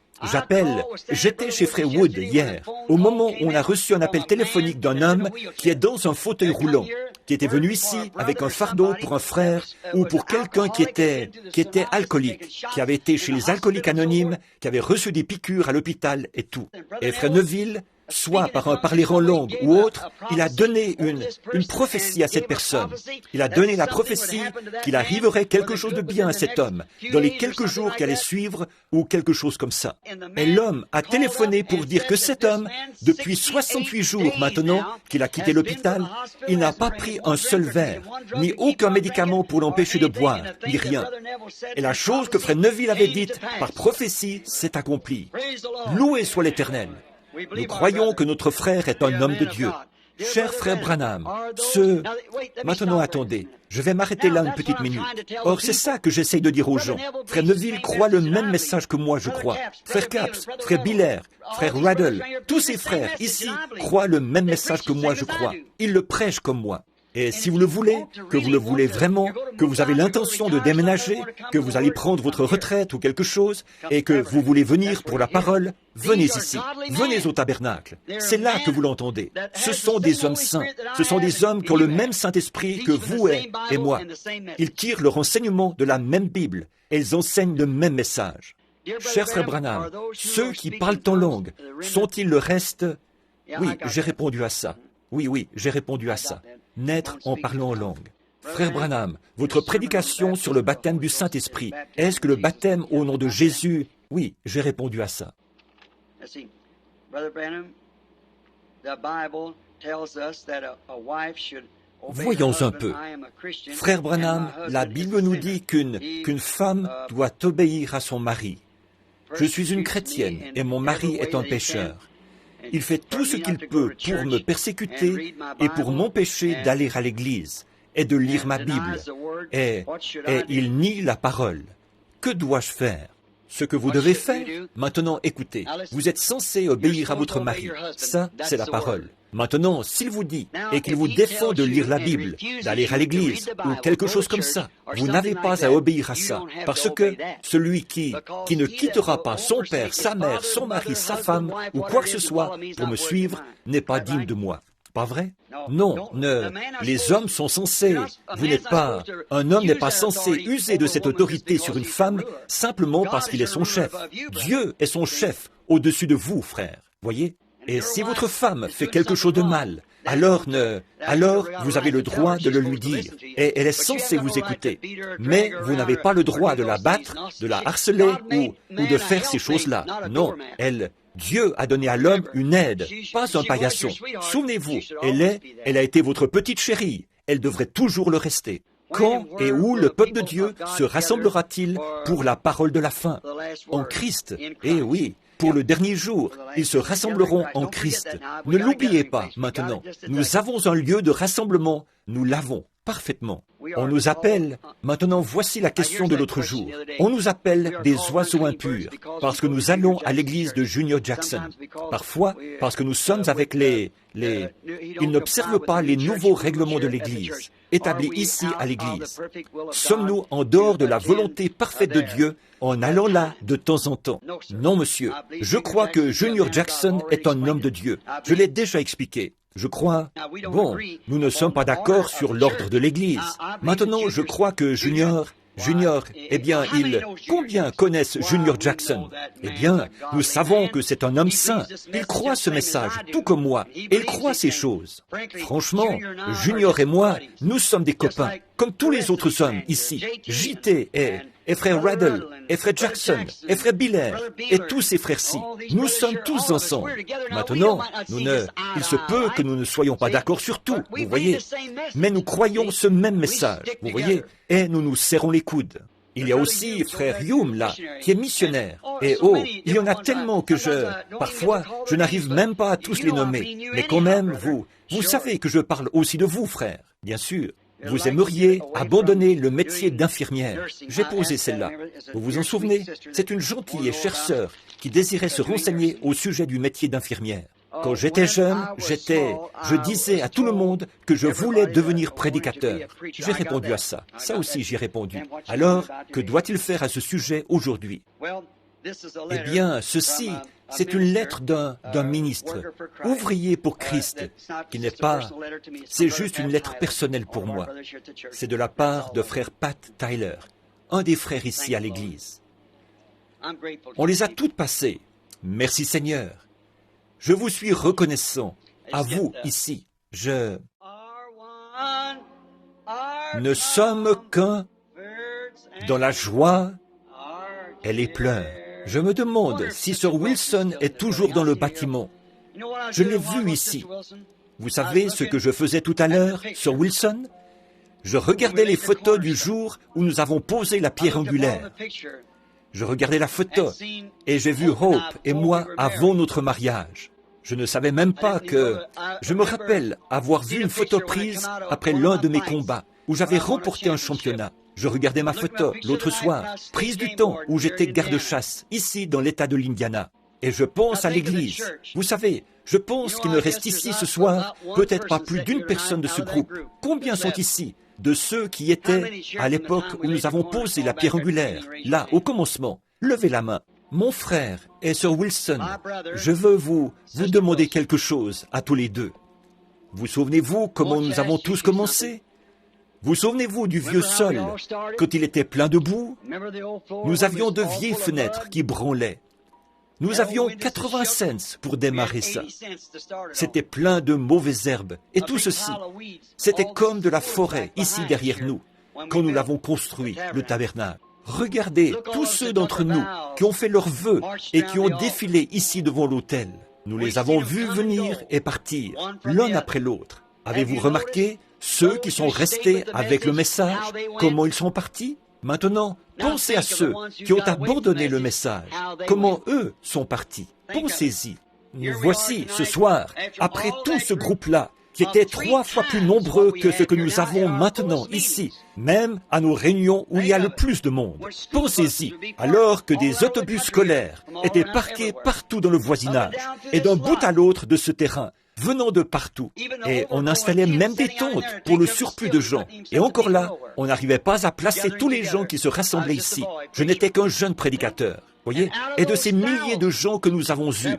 j'étais chez Frère Wood hier, au moment où on a reçu un appel téléphonique d'un homme qui est dans un fauteuil roulant, qui était venu ici avec un fardeau pour un frère ou pour quelqu'un qui était alcoolique, qui avait été chez les alcooliques anonymes, qui avait reçu des piqûres à l'hôpital et tout. Et Frère Neville, soit par un parler en langue ou autre, il a donné une prophétie à cette personne. Il a donné la prophétie qu'il arriverait quelque chose de bien à cet homme, dans les quelques jours qui allaient suivre, ou quelque chose comme ça. Et l'homme a téléphoné pour dire que cet homme, depuis 68 jours maintenant qu'il a quitté l'hôpital, il n'a pas pris un seul verre, ni aucun médicament pour l'empêcher de boire, ni rien. Et la chose que Frère Neville avait dite par prophétie s'est accomplie. Loué soit l'Éternel. Nous croyons que notre frère est un homme de Dieu. Cher frère Branham, Maintenant attendez, je vais m'arrêter là une petite minute. Or c'est ça que j'essaye de dire aux gens. Frère Neville croit le même message que moi je crois. Frère Capps, Frère Biller, Frère Raddle, tous ces frères ici croient le même message que moi je crois. Ils le prêchent comme moi. Et si vous le voulez, que vous le voulez vraiment, que vous avez l'intention de déménager, que vous allez prendre votre retraite ou quelque chose, et que vous voulez venir pour la parole, venez ici, venez au tabernacle. C'est là que vous l'entendez. Ce sont des hommes saints, ce sont des hommes qui ont le même Saint-Esprit que vous et moi. Ils tirent leur enseignement de la même Bible, et ils enseignent le même message. Cher frère Branham, ceux qui parlent en langue, sont-ils le reste? Oui, j'ai répondu à ça. Oui, j'ai répondu à ça. Naître en parlant en langue. Frère Branham, votre prédication sur le baptême du Saint-Esprit, est-ce que le baptême au nom de Jésus? Oui, j'ai répondu à ça. Voyons un peu. Frère Branham, la Bible nous dit qu'une femme doit obéir à son mari. Je suis une chrétienne et mon mari est un pécheur. Il fait tout ce qu'il peut pour me persécuter et pour m'empêcher d'aller à l'église et de lire ma Bible. Et il nie la parole. Que dois-je faire? Ce que vous devez faire? Maintenant, écoutez, vous êtes censé obéir à votre mari. Ça, c'est la parole. Maintenant, s'il vous dit et qu'il vous défend de lire la Bible, d'aller à l'église ou quelque chose comme ça, vous n'avez pas à obéir à ça, parce que celui qui ne quittera pas son père, sa mère, son mari, sa femme ou quoi que ce soit pour me suivre n'est pas digne de moi. Pas vrai? Non, les hommes sont censés, un homme n'est pas censé user de cette autorité sur une femme simplement parce qu'il est son chef. Dieu est son chef au-dessus de vous, frère. Voyez? Et si votre femme fait quelque chose de mal, alors vous avez le droit de le lui dire, et elle est censée vous écouter. Mais vous n'avez pas le droit de la battre, de la harceler ou de faire ces choses-là. Non, Dieu a donné à l'homme une aide, pas un paillasson. Souvenez-vous, elle a été votre petite chérie. Elle devrait toujours le rester. Quand et où le peuple de Dieu se rassemblera-t-il pour la parole de la fin? En Christ. Eh oui. Pour le dernier jour, ils se rassembleront en Christ. Ne l'oubliez pas maintenant. Nous avons un lieu de rassemblement. Nous l'avons parfaitement. On nous appelle, maintenant voici la question de l'autre jour. On nous appelle des oiseaux impurs parce que nous allons à l'église de Junior Jackson. Parfois, parce que nous sommes avec ils n'observent pas les nouveaux règlements de l'église, établis ici à l'église. Sommes-nous en dehors de la volonté parfaite de Dieu en allant là de temps en temps? Non, monsieur. Je crois que Junior Jackson est un homme de Dieu. Je l'ai déjà expliqué. Je crois... Bon, nous ne sommes pas d'accord sur l'ordre de l'Église. Maintenant, je crois que Junior, eh bien, combien connaissent Junior Jackson? Eh bien, nous savons que c'est un homme saint. Il croit ce message, tout comme moi, et il croit ces choses. Franchement, Junior et moi, nous sommes des copains, comme tous les autres hommes ici. JT et frère Raddle, et frère Jackson, et frère Biller, et tous ces frères-ci. Nous sommes tous ensemble. Maintenant, il se peut que nous ne soyons pas d'accord sur tout, vous voyez. Mais nous croyons ce même message, vous voyez, et nous nous serrons les coudes. Il y a aussi frère Hume, là, qui est missionnaire. Et il y en a tellement que parfois, je n'arrive même pas à tous les nommer. Mais quand même, vous savez que je parle aussi de vous, frère, bien sûr. vous aimeriez abandonner le métier d'infirmière. J'ai posé celle-là. Vous vous en souvenez? C'est une gentille et chère sœur qui désirait se renseigner au sujet du métier d'infirmière. Quand j'étais jeune, je disais à tout le monde que je voulais devenir prédicateur. J'ai répondu à ça. Ça aussi, j'y ai répondu. Alors, que doit-il faire à ce sujet aujourd'hui? Eh bien, ceci, c'est une lettre d'un ministre, ouvrier pour Christ, qui n'est pas... C'est juste une lettre personnelle pour moi. C'est de la part de frère Pat Tyler, un des frères ici à l'église. On les a toutes passées. Merci Seigneur. Je vous suis reconnaissant, à vous ici. Je... Ne sommes qu'un dans la joie et les pleurs. Je me demande si Sir Wilson est toujours dans le bâtiment. Je l'ai vu ici. Vous savez ce que je faisais tout à l'heure, Sir Wilson? Je regardais les photos du jour où nous avons posé la pierre angulaire. Je regardais la photo et j'ai vu Hope et moi avant notre mariage. Je ne savais même pas que... Je me rappelle avoir vu une photo prise après l'un de mes combats où j'avais remporté un championnat. Je regardais ma photo l'autre soir, prise du temps où j'étais garde-chasse, ici dans l'État de l'Indiana. Et je pense à l'église. Vous savez, je pense qu'il me reste ici ce soir peut-être pas plus d'une personne de ce groupe. Combien sont ici de ceux qui étaient à l'époque où nous avons posé la pierre angulaire, là, au commencement? Levez la main. Mon frère et Sir Wilson, je veux vous demander quelque chose à tous les deux. Vous souvenez-vous comment nous avons tous commencé? Vous souvenez-vous du vieux sol, quand il était plein de boue? Nous avions de vieilles fenêtres qui branlaient. Nous avions 80 cents pour démarrer ça. C'était plein de mauvaises herbes. Et tout ceci, c'était comme de la forêt, ici derrière nous, quand nous l'avons construit, le tabernacle. Regardez tous ceux d'entre nous qui ont fait leurs vœux et qui ont défilé ici devant l'autel. Nous les avons vus venir et partir, l'un après l'autre. Avez-vous remarqué ceux qui sont restés avec le message, comment ils sont partis? Maintenant, pensez à ceux qui ont abandonné le message, comment eux sont partis. Pensez-y. Nous voici ce soir, après tout ce groupe-là, qui était 3 fois plus nombreux que ce que nous avons maintenant ici, même à nos réunions où il y a le plus de monde. Pensez-y, alors que des autobus scolaires étaient parqués partout dans le voisinage, et d'un bout à l'autre de ce terrain, venant de partout. Et on installait même des tentes pour le surplus de gens. Et encore là, on n'arrivait pas à placer tous les gens qui se rassemblaient ici. Je n'étais qu'un jeune prédicateur. Voyez? Et de ces milliers de gens que nous avons eus,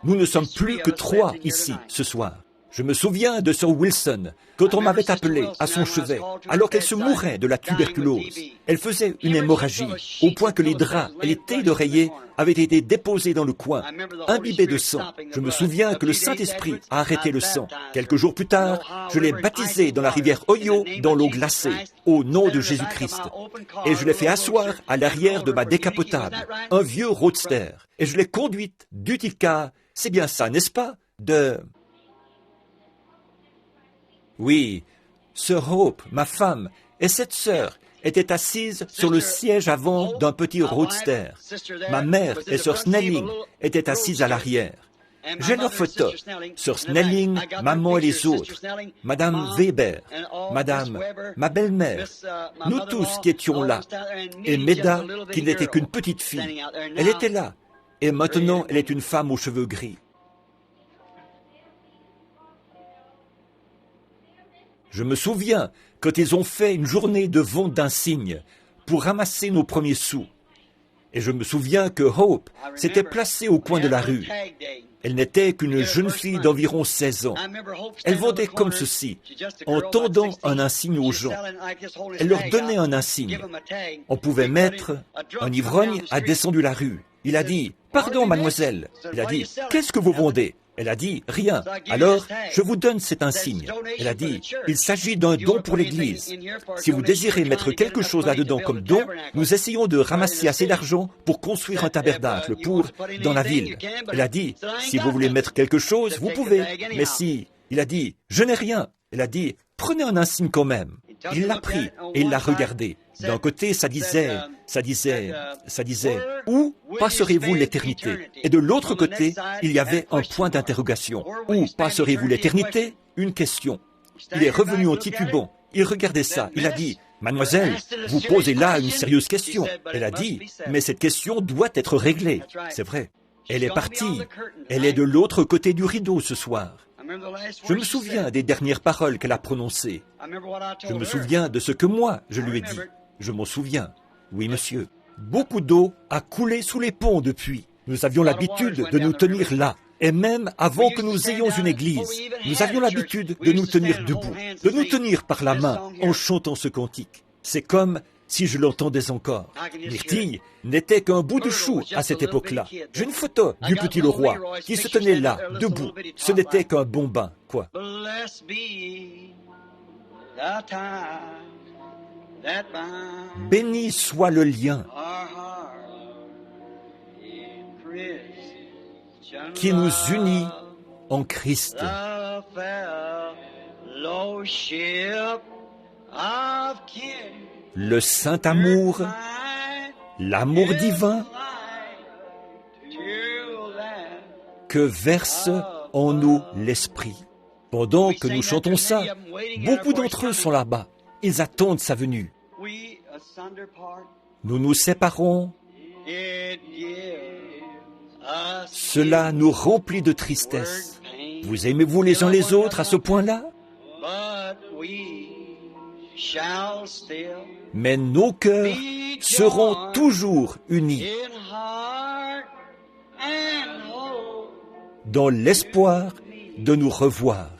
nous ne sommes plus que 3 ici, ce soir. Je me souviens de Sir Wilson, quand on m'avait appelé à son chevet, alors qu'elle se mourait de la tuberculose. Elle faisait une hémorragie, au point que les draps et les tailles d'oreiller avaient été déposés dans le coin, imbibés de sang. Je me souviens que le Saint-Esprit a arrêté le sang. Quelques jours plus tard, je l'ai baptisée dans la rivière Ohio, dans l'eau glacée, au nom de Jésus-Christ. Et je l'ai fait asseoir à l'arrière de ma décapotable, un vieux roadster. Et je l'ai conduite d'Utica, c'est bien ça, n'est-ce pas, Oui, Sir Hope, ma femme, et cette sœur étaient assises sur le siège avant d'un petit roadster. Ma mère et Sir Snelling étaient assises à l'arrière. J'ai leurs photos. Sir Snelling, maman et les autres, Madame Weber, Madame, ma belle-mère, nous tous qui étions là, et Meda, qui n'était qu'une petite fille. Elle était là, et maintenant elle est une femme aux cheveux gris. Je me souviens quand ils ont fait une journée de vente d'insignes pour ramasser nos premiers sous. Et je me souviens que Hope s'était placée au coin de la rue. Elle n'était qu'une jeune fille d'environ 16 ans. Elle vendait comme ceci, en tendant un insigne aux gens. Elle leur donnait un insigne. On pouvait mettre un ivrogne a descendu la rue. Il a dit « Pardon, mademoiselle ». Il a dit « Qu'est-ce que vous vendez ?» Elle a dit « Rien. Alors, je vous donne cet insigne. » Elle a dit « Il s'agit d'un don pour l'Église. Si vous désirez mettre quelque chose là-dedans comme don, nous essayons de ramasser assez d'argent pour construire un tabernacle dans la ville. » Elle a dit « Si vous voulez mettre quelque chose, vous pouvez. Mais si... » Il a dit « Je n'ai rien. » Elle a dit « Prenez un insigne quand même. » Il l'a pris et il l'a regardé. D'un côté, ça disait, où passerez-vous l'éternité? Et de l'autre côté, il y avait un point d'interrogation. Où passerez-vous l'éternité? Une question. Il est revenu en titubant. Il regardait ça. Il a dit, « Mademoiselle, vous posez là une sérieuse question. » Elle a dit, « Mais cette question doit être réglée. » C'est vrai. Elle est partie. Elle est de l'autre côté du rideau ce soir. Je me souviens des dernières paroles qu'elle a prononcées. Je me souviens de ce que moi, je lui ai dit. Je m'en souviens. Oui, monsieur. Beaucoup d'eau a coulé sous les ponts depuis. Nous avions l'habitude de nous tenir là. Et même avant que nous ayons une église, nous avions l'habitude de nous tenir debout, de nous tenir par la main en chantant ce cantique. C'est comme si je l'entendais encore. Myrtille n'était qu'un bout de chou à cette époque-là. J'ai une photo du petit Leroy qui se tenait là, debout. Ce n'était qu'un bon bain, quoi. Béni soit le lien qui nous unit en Christ. Le saint amour, l'amour divin que verse en nous l'Esprit. Pendant que nous chantons ça, beaucoup d'entre eux sont là-bas. Ils attendent sa venue. Nous nous séparons. Cela nous remplit de tristesse. Vous aimez-vous les uns les autres à ce point-là? Mais nos cœurs seront toujours unis dans l'espoir de nous revoir.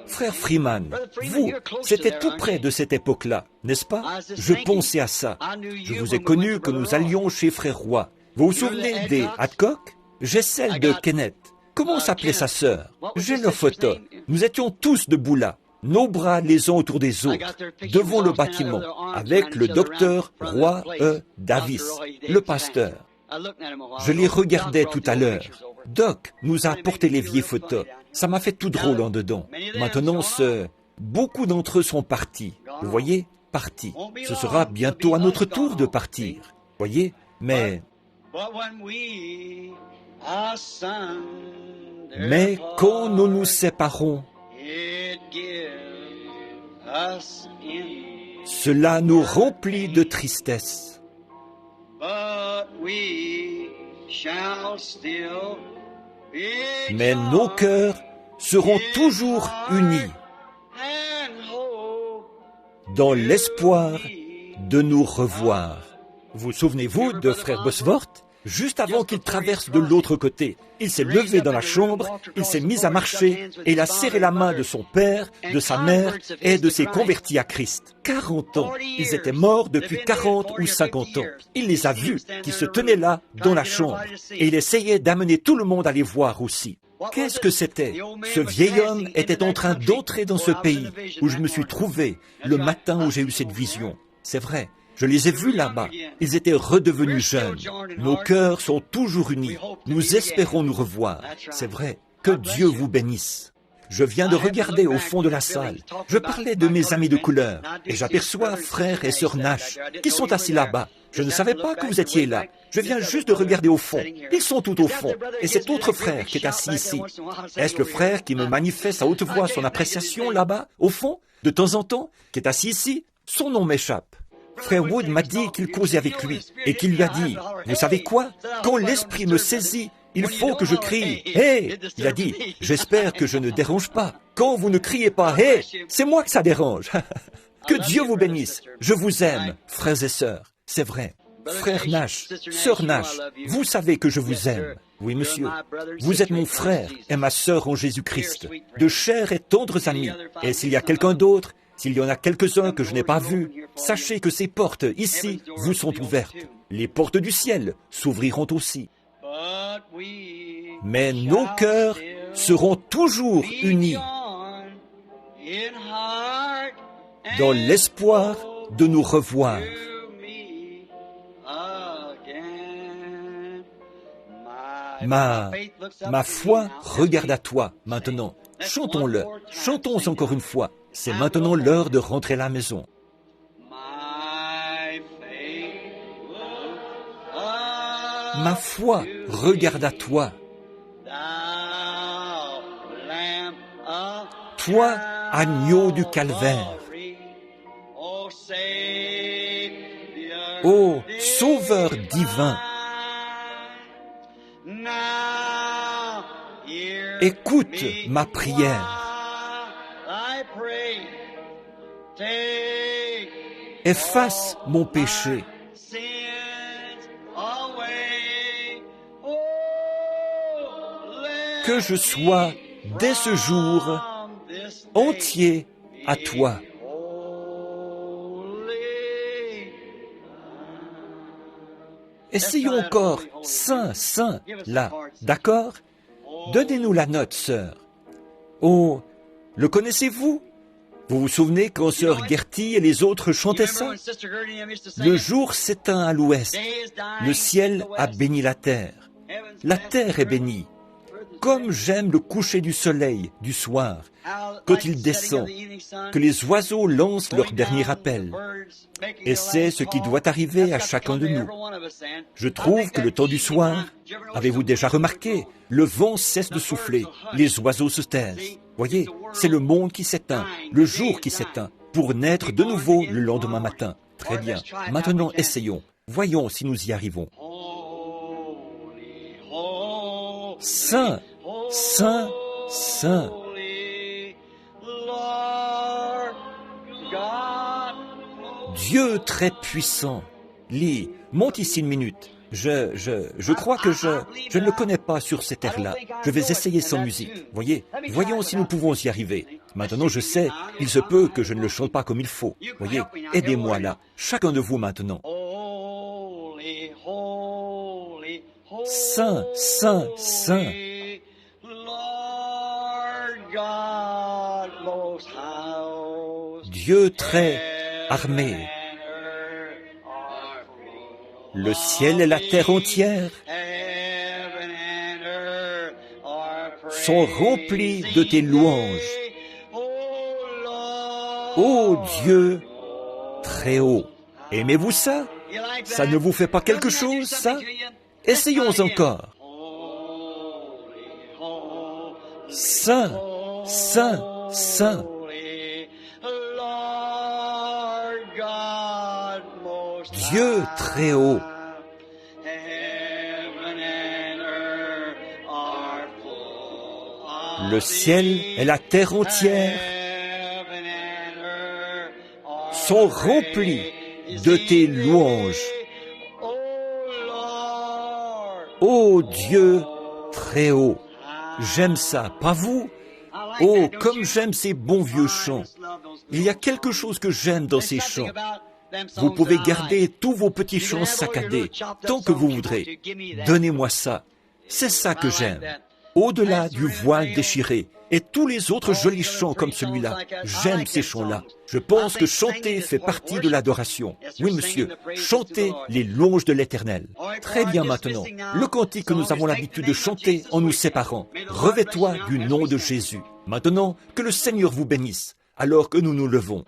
Frère Freeman, vous, c'était tout près de cette époque-là, n'est-ce pas? Je pensais à ça. Je vous ai connu que nous allions chez Frère Roy. Vous vous souvenez des Hadcock? J'ai celle de Kenneth. Comment s'appelait sa sœur? J'ai leur photo. Nous étions tous debout là, nos bras les uns autour des autres, devant le bâtiment, avec le docteur Roy E. Davis, le pasteur. Je les regardais tout à l'heure. Doc nous a apporté les vieilles photos. Ça m'a fait tout drôle en dedans. Maintenant, beaucoup d'entre eux sont partis. Vous voyez? Partis. Ce sera bientôt à notre tour de partir. Voyez? Mais quand nous nous séparons, cela nous remplit de tristesse. Mais nos cœurs seront toujours unis dans l'espoir de nous revoir. Vous souvenez-vous de Frère Bosworth? Juste avant qu'il traverse de l'autre côté, il s'est levé dans la chambre, il s'est mis à marcher et il a serré la main de son père, de sa mère et de ses convertis à Christ. 40 ans. Ils étaient morts depuis 40 ou 50 ans. Il les a vus qui se tenaient là dans la chambre et il essayait d'amener tout le monde à les voir aussi. Qu'est-ce que c'était? Ce vieil homme était en train d'entrer dans ce pays où je me suis trouvé le matin où j'ai eu cette vision. C'est vrai. Je les ai vus là-bas. Ils étaient redevenus jeunes. Nos cœurs sont toujours unis. Nous espérons nous revoir. C'est vrai. Que Dieu vous bénisse. Je viens de regarder au fond de la salle. Je parlais de mes amis de couleur et j'aperçois frère et sœur Nash qui sont assis là-bas. Je ne savais pas que vous étiez là. Je viens juste de regarder au fond. Ils sont tout au fond. Et cet autre frère qui est assis ici. Est-ce le frère qui me manifeste à haute voix son appréciation là-bas, au fond, de temps en temps, qui est assis ici? Son nom m'échappe. Frère Wood m'a dit qu'il causait avec lui et qu'il lui a dit, « Vous savez quoi? Quand l'esprit me saisit, il faut que je crie. Hé !» Il a dit, « J'espère que je ne dérange pas. Quand vous ne criez pas, hé, c'est moi que ça dérange. » Que Dieu vous bénisse. Je vous aime, frères et sœurs. C'est vrai. Frère Nash, sœur Nash, vous savez que je vous aime. Oui, monsieur. Vous êtes mon frère et ma sœur en Jésus-Christ, de chers et tendres amis. Et s'il y a quelqu'un d'autre, s'il y en a quelques-uns que je n'ai pas vus, sachez que ces portes ici vous sont ouvertes. Les portes du ciel s'ouvriront aussi. Mais nos cœurs seront toujours unis dans l'espoir de nous revoir. Ma foi regarde à toi maintenant. Chantons-le. Chantons encore une fois. C'est maintenant l'heure de rentrer à la maison. Ma foi regarde à toi. Toi, agneau du calvaire. Ô Sauveur divin, écoute ma prière. Efface mon péché. Que je sois dès ce jour entier à toi. Essayons encore, saint, saint, là, d'accord? Donnez-nous la note, sœur. Oh, le connaissez-vous? Vous vous souvenez quand sœur Gertie et les autres chantaient ça? Le jour s'éteint à l'ouest, le ciel a béni la terre est bénie. Comme j'aime le coucher du soleil du soir, quand il descend, que les oiseaux lancent leur dernier appel. Et c'est ce qui doit arriver à chacun de nous. Je trouve que le temps du soir, avez-vous déjà remarqué, le vent cesse de souffler, les oiseaux se taisent. Voyez, c'est le monde qui s'éteint, le jour qui s'éteint, pour naître de nouveau le lendemain matin. Très bien, maintenant essayons, voyons si nous y arrivons. Saint, saint, saint. Dieu très puissant. Lis, monte ici une minute. Je crois que je ne le connais pas sur cet air-là. Je vais essayer sans musique. Voyez, voyons si nous pouvons y arriver. Maintenant, je sais, il se peut que je ne le chante pas comme il faut. Voyez, aidez-moi là. Chacun de vous maintenant. Saint, saint, saint. Dieu très armé. Le ciel et la terre entière sont remplis de tes louanges. Ô Dieu très haut. Aimez-vous ça? Ça ne vous fait pas quelque chose, ça? Essayons encore. Saint, saint, saint. Dieu très haut. Le ciel et la terre entière sont remplis de tes louanges. Ô Dieu très haut. J'aime ça, pas vous? Oh, comme j'aime ces bons vieux chants. Il y a quelque chose que j'aime dans ces chants. Vous pouvez garder tous vos petits chants saccadés, tant que vous voudrez. Donnez-moi ça. C'est ça que j'aime. Au-delà du voile déchiré, et tous les autres jolis chants comme celui-là. J'aime ces chants-là. Je pense que chanter fait partie de l'adoration. Oui, monsieur, chanter les louanges de l'Éternel. Très bien maintenant. Le cantique que nous avons l'habitude de chanter en nous séparant. Revêt-toi du nom de Jésus. Maintenant, que le Seigneur vous bénisse, alors que nous nous levons.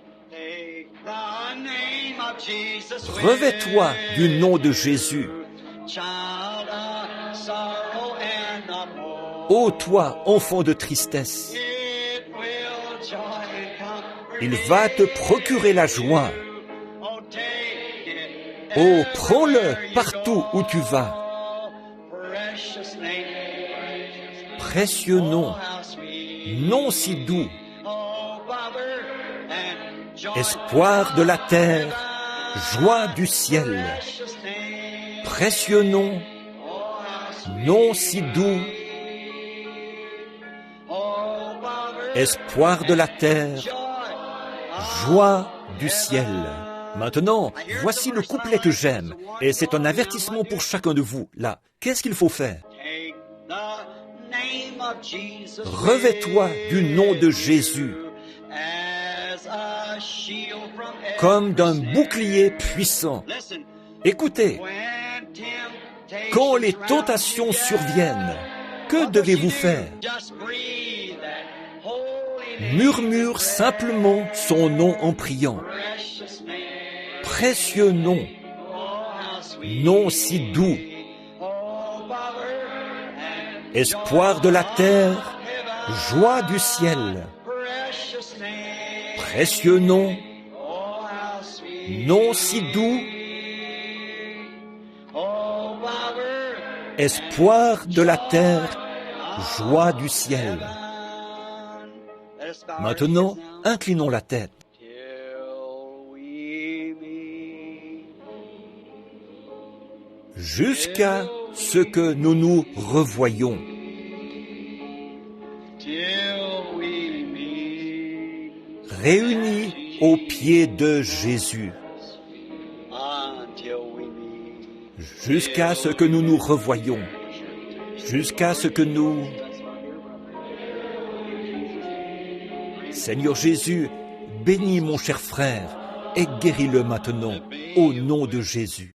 Revêt-toi du nom de Jésus. Ô toi, enfant de tristesse, il va te procurer la joie. Oh, prends-le partout où tu vas. Précieux nom, nom si doux, espoir de la terre, joie du ciel. Précieux nom, nom si doux, espoir de la terre, joie du ciel. Maintenant, voici le couplet que j'aime, et c'est un avertissement pour chacun de vous. Là, qu'est-ce qu'il faut faire? Revêt-toi du nom de Jésus, comme d'un bouclier puissant. Écoutez, quand les tentations surviennent, que devez-vous faire? Murmure simplement son nom en priant. Précieux nom, nom si doux, espoir de la terre, joie du ciel. Précieux nom, nom si doux, espoir de la terre, joie du ciel. Maintenant, inclinons la tête. Jusqu'à ce que nous nous revoyions. Réunis aux pieds de Jésus. Jusqu'à ce que nous nous revoyions. Jusqu'à ce que nous... Seigneur Jésus, bénis mon cher frère et guéris-le maintenant, au nom de Jésus.